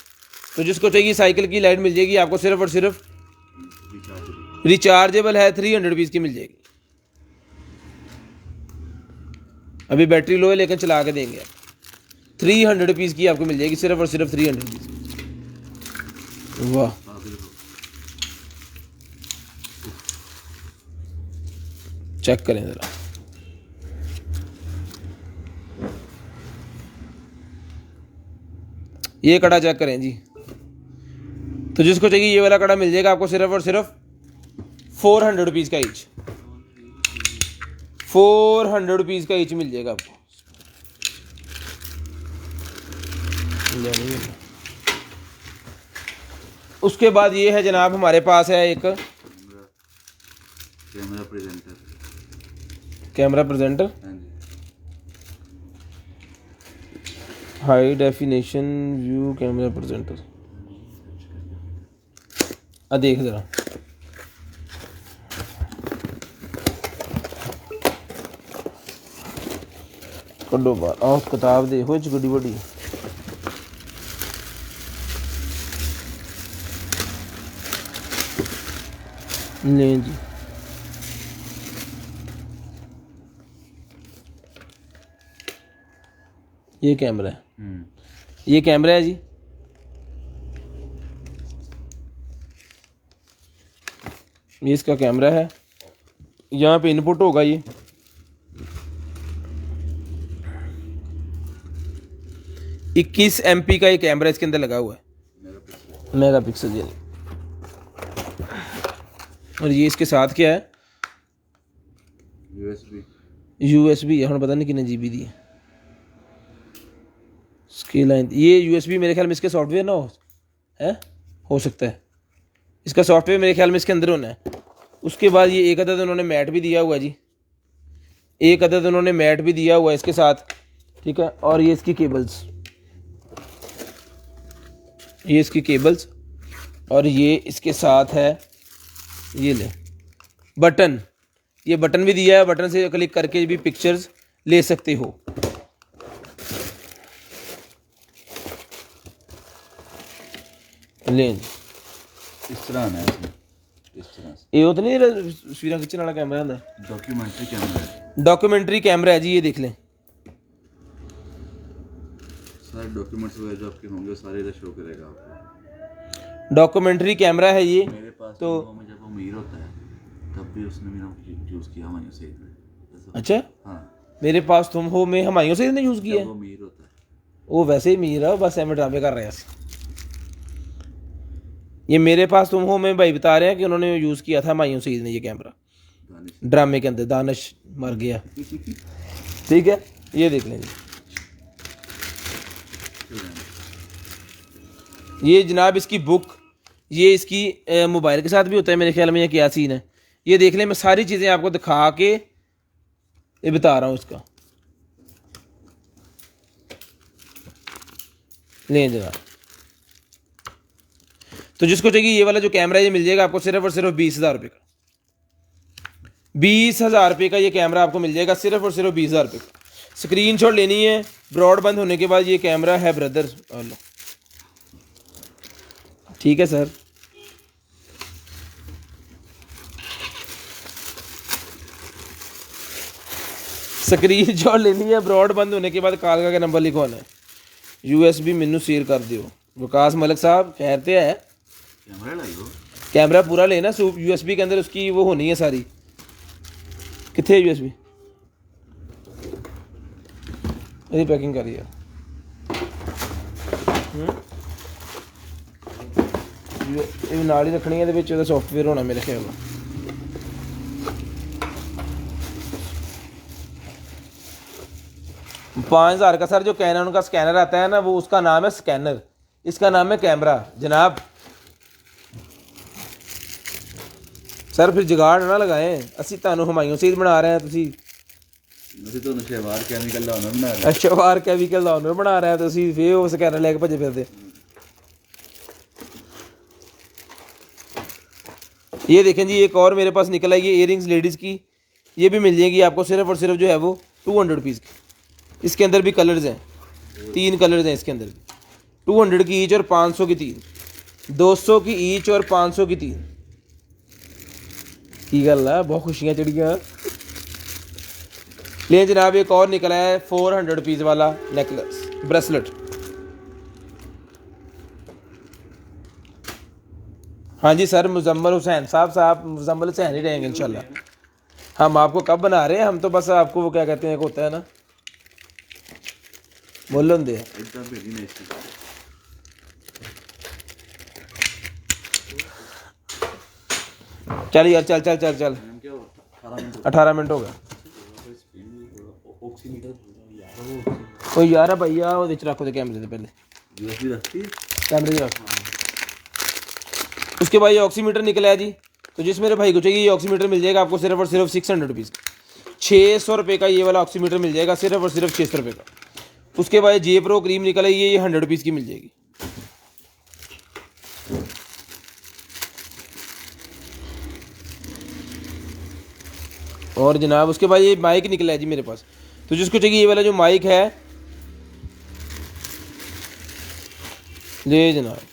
तो जिसको चाहिए साइकिल की लाइट मिल जाएगी आपको सिर्फ और सिर्फ रिचार्जेबल है, 300 रुपीज़ की मिल जाएगी। अभी बैटरी लो है लेकिन चला के देंगे आप। 300 रुपीज़ की आपको मिल जाएगी सिर्फ और सिर्फ 300 रुपीज़। वाह, चेक करें ज़रा। ये कड़ा चेक करें जी। तो जिसको चाहिए ये वाला कड़ा मिल जाएगा आपको सिर्फ और सिर्फ 400 रुपीज़ का ईच। 400 रुपीज़ का ईच मिल जाएगा आपको। उसके बाद ये है जनाब हमारे पास है एक camera presenter, high definition view camera presenter. देख जरा, कड्डो बार और किताब देखो बड़ी बड़ी। नहीं जी, ये कैमरा है, ये कैमरा है जी। ये इसका कैमरा है, यहाँ पे इनपुट होगा ये। इक्कीस MP का ये कैमरा इसके अंदर लगा हुआ है, मेगापिक्सल ये। और ये इसके साथ क्या है, USB है। हम पता नहीं कितने GB दी इसकी लाइन। ये USB मेरे ख्याल में इसके सॉफ्टवेयर ना हो सकता है, इसका सॉफ्टवेयर मेरे ख्याल में इसके अंदर होना है। उसके बाद ये एक अदद उन्होंने मैट भी दिया हुआ है जी, एक अदद उन्होंने मैट भी दिया हुआ है इसके साथ, ठीक है। और ये इसकी केबल्स, ये इसकी केबल्स, और ये इसके साथ है, ये ले बटन, ये बटन भी दिया है, बटन से क्लिक करके भी पिक्चर्स ले सकते हो। ले इस तरह आना है इसमें, इस तरह से। ये होता नहीं तस्वीरें खींचने वाला कैमरा है, डॉक्यूमेंट्री कैमरा है, डॉक्यूमेंट्री कैमरा है जी। ये देख लें, सारे डॉक्यूमेंट्स वगैरह जो आपके होंगे वो सारे इधर शो करेगा आपको। डॉक्यूमेंट्री कैमरा है ये। मेरे पास तो में जब वो अमीर होता है तब भी उसने मेरा यूज़ किया हमारे से में। अच्छा, हाँ, मेरे पास तुम हो में हमायों से इसने यूज़ किया जब है। वो अमीर होता है। वो वैसे ही अमीर है, बस एम ड्रामे कर रहे हैं। ये मेरे पास तुम हो में भाई बता रहे हैं कि उन्होंने यूज़ किया था हमायूं सईद ने ये कैमरा ड्रामे के अंदर। दानिश मर गया, ठीक है। ये देख लें जी, ये जनाब इसकी बुक, ये इसकी मोबाइल के साथ भी होता है मेरे ख्याल में। ये क्या सीन है ये देख लें। मैं सारी चीज़ें आपको दिखा के ये बता रहा हूँ इसका। लें जनाब, तो जिसको चाहिए ये वाला जो कैमरा ये मिल जाएगा आपको सिर्फ और सिर्फ 20,000 रुपये का। 20,000 रुपये का ये कैमरा आपको मिल जाएगा, सिर्फ और सिर्फ 20,000 रुपये का। स्क्रीनशॉट लेनी है ब्रॉडबैंड होने के बाद। ये कैमरा है ब्रदर, ठीक है सर। स्क्रीनशॉट लेनी है ब्रॉडबैंड होने के बाद। कालका का नंबर लिखवाना है। USB मैनू शेयर कर दियो। विकास मलिक साहब कहते हैं कैमरा पूरा लेना। USB के अंदर उसकी वो होनी है सारी। कितने USB ਇਹਦੀ पैकिंग करी है। ਇਹ ਨਾਲ ਹੀ ਰੱਖਣੀ ਹੈ, ਇਹਦੇ ਵਿੱਚ ਉਹਦਾ ਸੌਫਟਵੇਅਰ ਹੋਣਾ ਮੇਰੇ ਖਿਆਲ ਨਾਲ। $5,000 का सर जो कैनन का स्कैनर आता है ना, वो उसका नाम है स्कैनर, इसका नाम है कैमरा जनाब। सर फिर जुगाड़ ना लगाएं, ਅਸੀਂ ਤੁਹਾਨੂੰ ਹਮਾਇੂੰ ਸਈਦ ਬਣਾ ਰਹੇ ਹਾਂ, ਤੁਸੀਂ ਅਸੀਂ ਤੁਹਾਨੂੰ ਸ਼ਹਿਵਾਰ ਕੈਮੀਕਲ ਦਾ ਓਨਰ ਬਣਾ ਰਹੇ ਹਾਂ। ਸ਼ਹਿਵਾਰ ਕੈਮੀਕਲ ਦਾ ਓਨਰ ਬਣਾ ਰਹੇ ਹਾਂ, ਤੁਸੀਂ ਫੇਰ ਉਹ ਸਕੈਨਰ ਲੈ ਕੇ ਭੱਜੇ ਫਿਰਦੇ। ये देखें जी, एक और मेरे पास निकला है ये इयरिंग्स लेडीज़ की। ये भी मिल जाएगी आपको सिर्फ और सिर्फ जो है वो 200 रुपीज़ की। इसके अंदर भी कलर्स हैं, 3 कलर्स हैं इसके अंदर भी। 200 की ईच और 500 की 3, 200 की ईच और 500 की 3। की गल है, बहुत खुशियाँ चढ़ियाँ। ले जनाब, एक और निकला है 400 रुपीज़ वाला नेकलेस ब्रेसलेट। हाँ जी सर, मुजम्मल हुसैन साहब मुजम्मल हुसैन ही रहेंगे इंशाल्लाह। हम आपको कब बना रहे हैं, हम तो बस आपको वो क्या कहते हैं, होता है ना बोल होंगे। चल यार, चल चल चल चल 18 मिनट हो गया। ओ यार भैया वो रखो तो कैमरे से पहले कैमरे रखो। उसके बाद ये ऑक्सीमीटर निकला है जी। तो जिस मेरे भाई को चाहिए ये ऑक्सीमीटर मिल जाएगा आपको सिर्फ और सिर्फ 600 रुपीज़ का। 600 रुपये का ये वाला ऑक्सीमीटर मिल जाएगा, सिर्फ और सिर्फ 600 रुपये का। उसके बाद जे प्रो क्रीम निकला है, ये 100 रुपीज़ की मिल जाएगी। और जनाब उसके बाद ये माइक निकला है जी मेरे पास। तो जिसको चाहिए ये वाला जो माइक है, ले जनाब।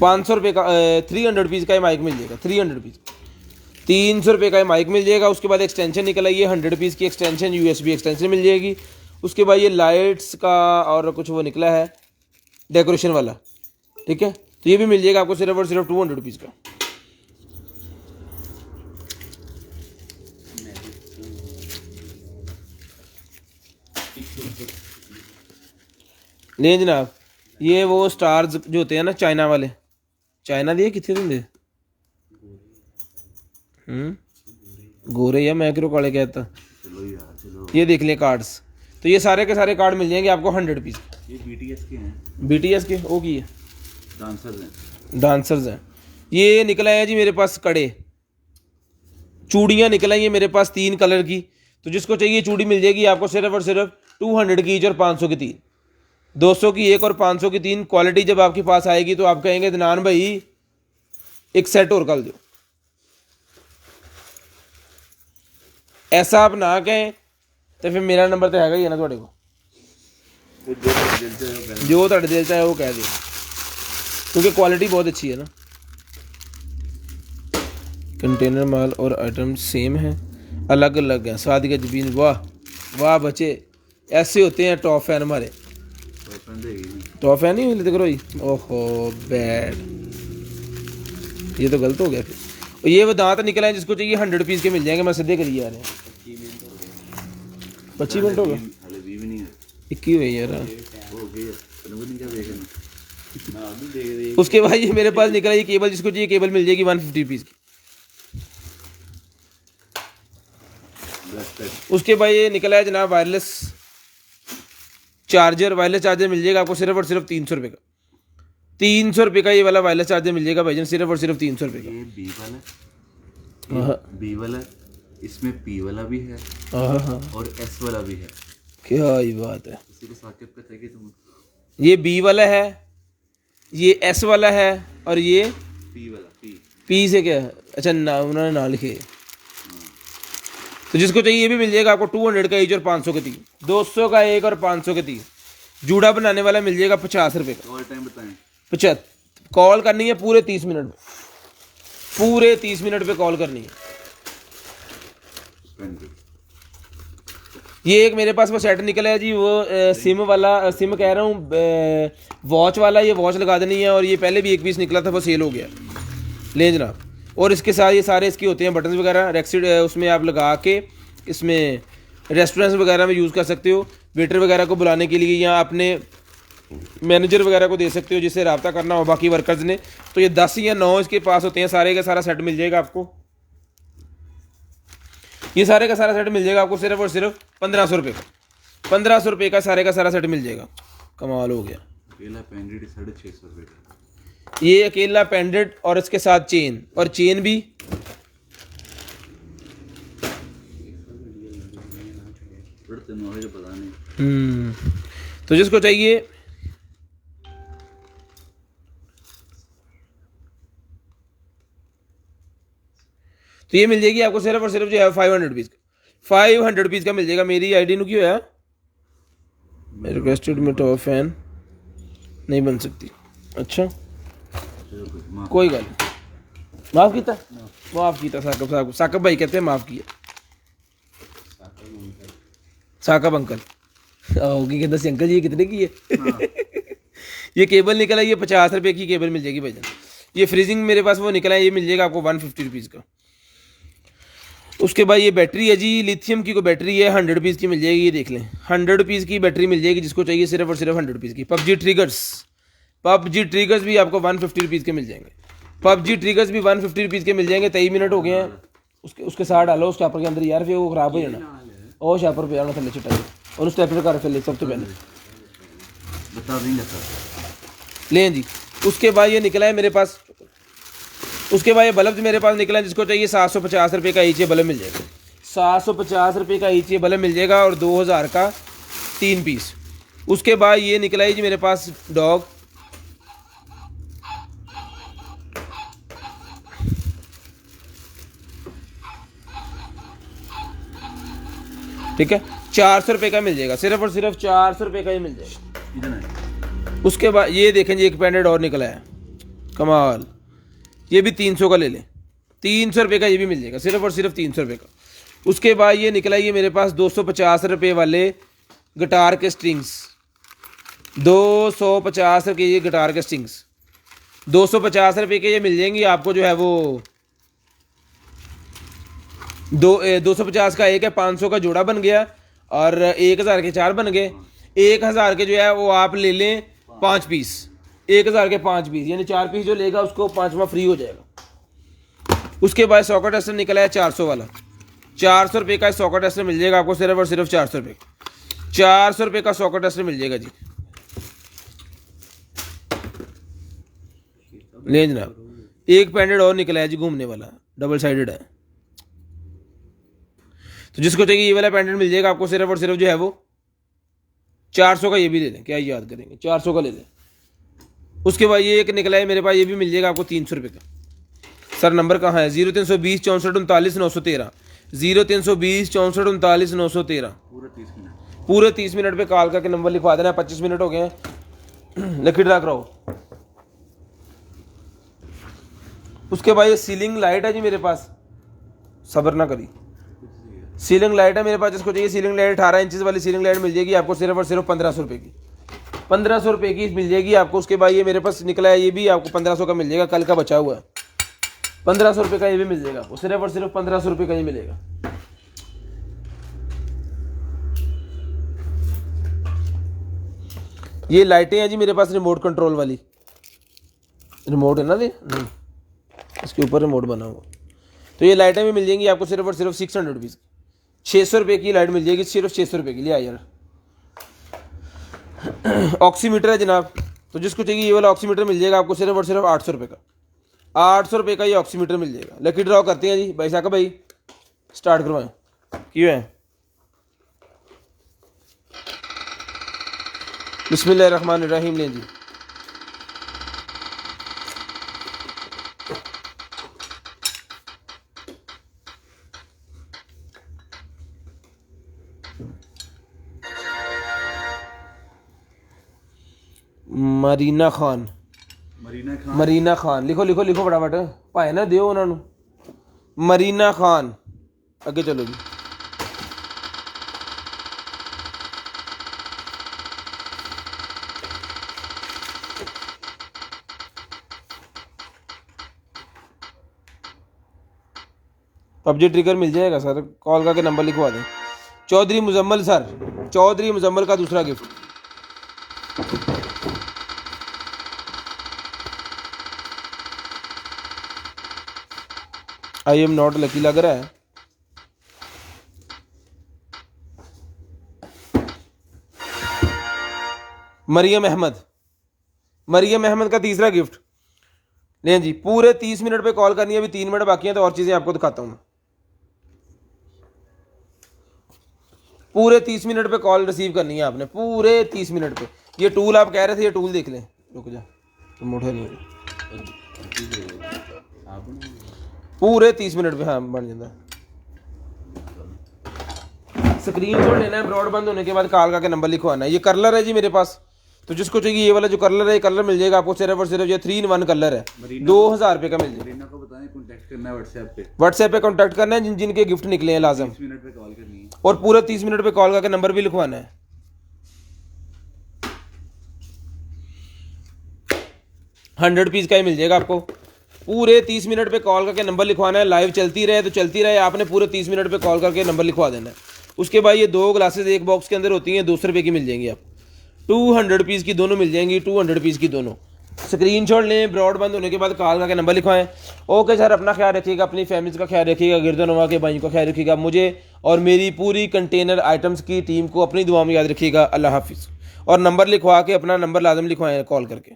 500 रुपये का 300 रुपीज़ का ये माइक मिल जाएगा, 300 रुपीज़, 300 रुपये का ये माइक मिल जाएगा। उसके बाद एक्सटेंशन निकल आई है 100 रुपीज़ की एक्सटेंशन, USB एक्सटेंशन मिल जाएगी। उसके बाद ये लाइट्स का और कुछ वो निकला है डेकोरेशन वाला, ठीक है, तो ये भी मिल जाएगा आपको सिर्फ और सिर्फ 200 रुपीज़ का। नहीं जनाब, ये वो स्टार्स जो होते हैं ना चाइना वाले, चाइना दिए कितने देंगे गोरे या मैं क्यों काले कहता। चलो यार चलो, ये देख लें कार्ड्स, तो ये सारे के सारे कार्ड मिल जाएंगे आपको 100 रुपीज़। ये BTS के हैं, BTS के ओ की है, डांसर्स हैं। डांसर्स हैं। ये निकला है जी मेरे पास कड़े, चूड़ियाँ निकल आई हैं मेरे पास 3 कलर की, तो जिसको चाहिए चूड़ी मिल जाएगी आपको सिर्फ और सिर्फ 200 की ईच और 500 की 3, 200 की एक और 500 की 3। क्वालिटी जब आपके पास आएगी तो आप कहेंगे दनान भाई एक सेट और कर दो। ऐसा आप ना कहें तो फिर मेरा नंबर तो हैगा ही है ना थोड़े को, जो ਤੁਹਾਡੇ ਦਿਲ 'ਚ ਹੈ वो कह दे, क्योंकि क्वालिटी बहुत अच्छी है ना। कंटेनर माल और आइटम सेम है, अलग अलग हैं। सादी का जबीन, वाह वाह बच्चे, ऐसे होते हैं टॉप फैन हमारे। टॉप फैन नहीं लेते करो जी, ओहो बैड, ये तो गलत हो गया फिर। और ये वो दांत निकला है जिसको चाहिए 100 रुपीज़ के मिल जाएंगे। मैं सीधे करिए आ रहे हैं, 25 मिनट हो गए, 21 हुई यार। उसके बाद ये मेरे पास निकला ये केबल, जिसको चाहिए केबल मिल जाएगी 150 रुपीज़ की। उसके बाद ये निकला है जनाब वायरलेस चार्जर, वायरलेस चार्जर मिल जाएगा आपको सिर्फ और सिर्फ 300 रुपये का। 300 रुपये का ये वाला वायरलेस चार्जर मिल जाएगा भाईजान, सिर्फ और सिर्फ 300 रुपये का। ये B वाला, इसमें P वाला भी है और S वाला भी है। क्या ही बात है, किसी को साकिब का चाहिए तुम? ये B वाला है, ये S वाला है और ये P वाला, P से क्या है, अच्छा ना उन्होंने ना लिखे। तो जिसको चाहिए ये भी मिल जाएगा आपको 200 का ईच और 500 के 3, 200 का एक और 500 के 3। जूड़ा बनाने वाला मिल जाएगा 50 रुपये का। और टाइम बताएं? 75। कॉल करनी है पूरे 30 मिनट में, पूरे 30 मिनट पे कॉल करनी है। ये एक मेरे पास वो सेट निकला है जी, वो सिम वाला, सिम कह रहा हूँ वॉच वाला। ये वॉच लगा देनी है, और ये पहले भी एक पीस निकला था वो सेल हो गया, ले जनाब। और इसके साथ ये सारे इसके होते हैं बटन वगैरह, रेक्सिड उसमें आप लगा के इसमें रेस्टोरेंट्स वगैरह में यूज़ कर सकते हो, वेटर वगैरह को बुलाने के लिए, या अपने मैनेजर वगैरह को दे सकते हो जिससे रब्ता करना हो बाकी वर्कर्स ने। तो ये 10 या 9 इसके पास होते हैं, सारे का सारा सेट मिल जाएगा आपको। ये सारे का सारा सेट मिल जाएगा आपको सिर्फ और सिर्फ 1500 रुपये का। 1500 रुपये का सारे का सारा सेट मिल जाएगा। कमाल हो गया। अकेला पेंडेंट 650 रुपये का, ये अकेला पेंडेंट और इसके साथ चेन, और चेन भी पता नहीं। तो जिसको चाहिए तो ये मिल जाएगी आपको सिर्फ और सिर्फ जो है 500 रुपीज़ का। 500 रुपीज़ का मिल जाएगा। मेरी आईडी नु क्यों है रिक्वेस्टेड में टॉप फैन नहीं बन सकती। अच्छा कोई गल माफ़ किया, माफ़ किया साकब साहब, साकब भाई कहते हैं माफ़ किया। साकब अंकल होगी कहते हैं अंकल जी कितने की है? ये केबल निकला है, ये 50 रुपये की केबल मिल जाएगी भाईजान। ये फ्रीजिंग मेरे पास वो निकला है, ये मिल जाएगा आपको 150 रुपीज़ का। उसके बाद ये बैटरी है जी, लिथियम की कोई बैटरी है, 100 रुपीज़ की मिल जाएगी। ये देख लें 100 रुपीज़ की बैटरी मिल जाएगी, जिसको चाहिए सिर्फ और सिर्फ 100 रुपीज़ की। पबजी ट्रिगर्स भी आपको 150 रुपीज़ के मिल जाएंगे। पबजी ट्रिगर्स भी 150 रुपीज़ के मिल जाएंगे। 23 मिनट हो गए हैं, उसके साथ डालो उस स्टैपर के अंदर यार, फिर वो ख़राब हो जाना। और स्टैपर पे आना थले चिट्टा और उस स्टैपर कर चले सबसे पहले बता देंगे सर। लें जी। उसके बाद ये निकला है मेरे पास, उसके बाद ये बल्ब मेरे पास निकला है, जिसको चाहिए 750 रुपये का ईच ये बल्ब मिल जाएगा। 750 रुपये का ईच ये बल्ब मिल जाएगा, और 2000 का 3 पीस। उसके बाद ये निकला है जी मेरे पास डॉग, ठीक है, 400 रुपये का मिल जाएगा। सिर्फ और सिर्फ 400 रुपये का ही मिल जाएगा। उसके बाद ये देखें जी एक पेंडेंट और निकला है, कमाल। ये भी 300 का ले लें, 300 रुपये का ये भी मिल जाएगा, सिर्फ और सिर्फ 300 रुपये का। उसके बाद ये निकला ये मेरे पास 250 रुपये वाले गिटार के स्ट्रिंग्स, 250 रुपये ये गिटार के स्ट्रिंग्स, 250 रुपये के ये मिल जाएंगी आपको जो है वो 250 का एक है, 500 का जोड़ा बन गया और 1000 के 4 बन गए। 1000 के जो है वो आप ले लें 5 पीस, 1000 के 5 पीस यानी 4 पीस जो लेगा उसको 5वां फ्री हो जाएगा। उसके बाद सॉकेट टेस्टर निकला है 400 वाला, 400 रुपये का सॉकेट टेस्टर मिल जाएगा आपको, सिर्फ और सिर्फ 400 रुपये, 400 रुपये का सॉकेट टेस्टर मिल जाएगा जी। ले जनाब, एक पेंडेड और निकला है जी घूमने वाला, डबल साइडेड है, तो जिसको चाहिए ये वाला पेंडेंट मिल जाएगा आपको, सिर्फ और सिर्फ जो है वो 400 का। ये भी ले लें, क्या याद करेंगे, 400 का ले लें। उसके बाद ये एक निकला है मेरे पास, ये भी मिल जाएगा आपको 300 रुपये का। सर नंबर कहाँ है? 0320 64 39 913, 0320 64 39 913। पूरे 30 मिनट पे कॉल करके नंबर लिखवा देना। 25 मिनट हो गए हैं, लकी ड्रा कराओ। उसके बाद ये सीलिंग लाइट है जी मेरे पास, सब्र ना करी, सीलिंग लाइट है मेरे पास, जिसको चाहिए सीलिंग लाइट 18 इंचेस वाली सीलिंग लाइट मिल जाएगी आपको, सिर्फ और सिर्फ 1500 रुपये की, 1500 रुपये की मिल जाएगी आपको। उसके बाद ये मेरे पास निकला है, ये भी आपको 1500 का मिल जाएगा, कल का बचा हुआ है, 1500 रुपये का ये भी मिल जाएगा आपको, सिर्फ और सिर्फ 1500 रुपये का ये मिलेगा। ये लाइटें हैं जी मेरे पास रिमोट कंट्रोल वाली, रिमोट है ना ये, नहीं इसके ऊपर रिमोट बना हुआ, तो ये लाइटें भी मिल जाएंगी आपको, सिर्फ और सिर्फ 600 रुपीज़, 600 रुपये की लाइट मिल जाएगी, सिर्फ 600 रुपये की। लिया यार, ऑक्सीमीटर है जनाब, तो जिसको चाहिए ये वाला ऑक्सीमीटर मिल जाएगा आपको, सिर्फ और सिर्फ 800 रुपये का, 800 रुपये का ये ऑक्सीमीटर मिल जाएगा। लकी ड्रॉ करते हैं जी भाई साहब, भाई स्टार्ट करवाएं, क्यों है? बिस्मिल्लाहिर्रहमानिर्रहीम। लें जी, मरीना खान, मरीना खान लिखो लिखो लिखो फटाफट, भाए ना दियो उन्होंने, मरीना खान। अगे चलो जी, पबजी ट्रिगर मिल जाएगा सर, कॉल करके नंबर लिखवा दें। चौधरी मुजम्मल सर, चौधरी मुजम्मल का दूसरा gift. I am not lucky लग रहा है। मरियम अहमद, मरियम अहमद का तीसरा गिफ्ट। लें जी, पूरे 30 मिनट पे कॉल करनी है, अभी 3 मिनट बाकी हैं, तो और चीज़ें आपको दिखाता हूँ। पूरे 30 मिनट पे कॉल रिसीव करनी है आपने, पूरे 30 मिनट पे। ये टूल आप कह रहे थे, ये टूल देख लें, रुक जा तो मोटे नहीं, पूरे 30 मिनट पे हाँ बन जाता है। स्क्रीन शॉट लेना है, ब्रॉडबैंड होने के बाद कॉल करके नंबर लिखवाना है। ये कलर है जी मेरे पास, तो जिसको चाहिए ये वाला जो कलर है, ये कलर मिल जाएगा आपको, सिर्फ और सिर्फ ये 3-in-1 कलर है, 2000 रुपये का मिल जाएगा। व्हाट्सएप पे कॉन्टैक्ट करना है जिन जिनके गिफ्ट निकले हैं लाजम, और पूरे 30 मिनट पे कॉल करके नंबर भी लिखवाना है। ₹100 का ही मिल जाएगा आपको। पूरे 30 मिनट पे कॉल करके नंबर लिखवाना है, लाइव चलती रहे तो चलती रहे, आपने पूरे 30 मिनट पे कॉल करके नंबर लिखवा देना है। उसके बाद ये 2 ग्लासेस एक बॉक्स के अंदर होती हैं, 200 रुपये की मिल जाएंगी आप, ₹200 की दोनों मिल जाएंगी, ₹200 की दोनों। स्क्रीनशॉट लें, ब्रॉडबैंड होने के बाद कॉल करके नंबर लिखवाएं। ओके सर, अपना ख्याल रखिएगा, अपनी फैमिली का ख्याल रखिएगा, गिरदनवा के भाइयों का ख्याल रखिएगा, मुझे और मेरी पूरी कंटेनर आइटम्स की टीम को अपनी दुआ में याद रखिएगा। अल्लाह हाफिज़। और नंबर लिखवा के अपना नंबर लाजम लिखवाएं कॉल करके।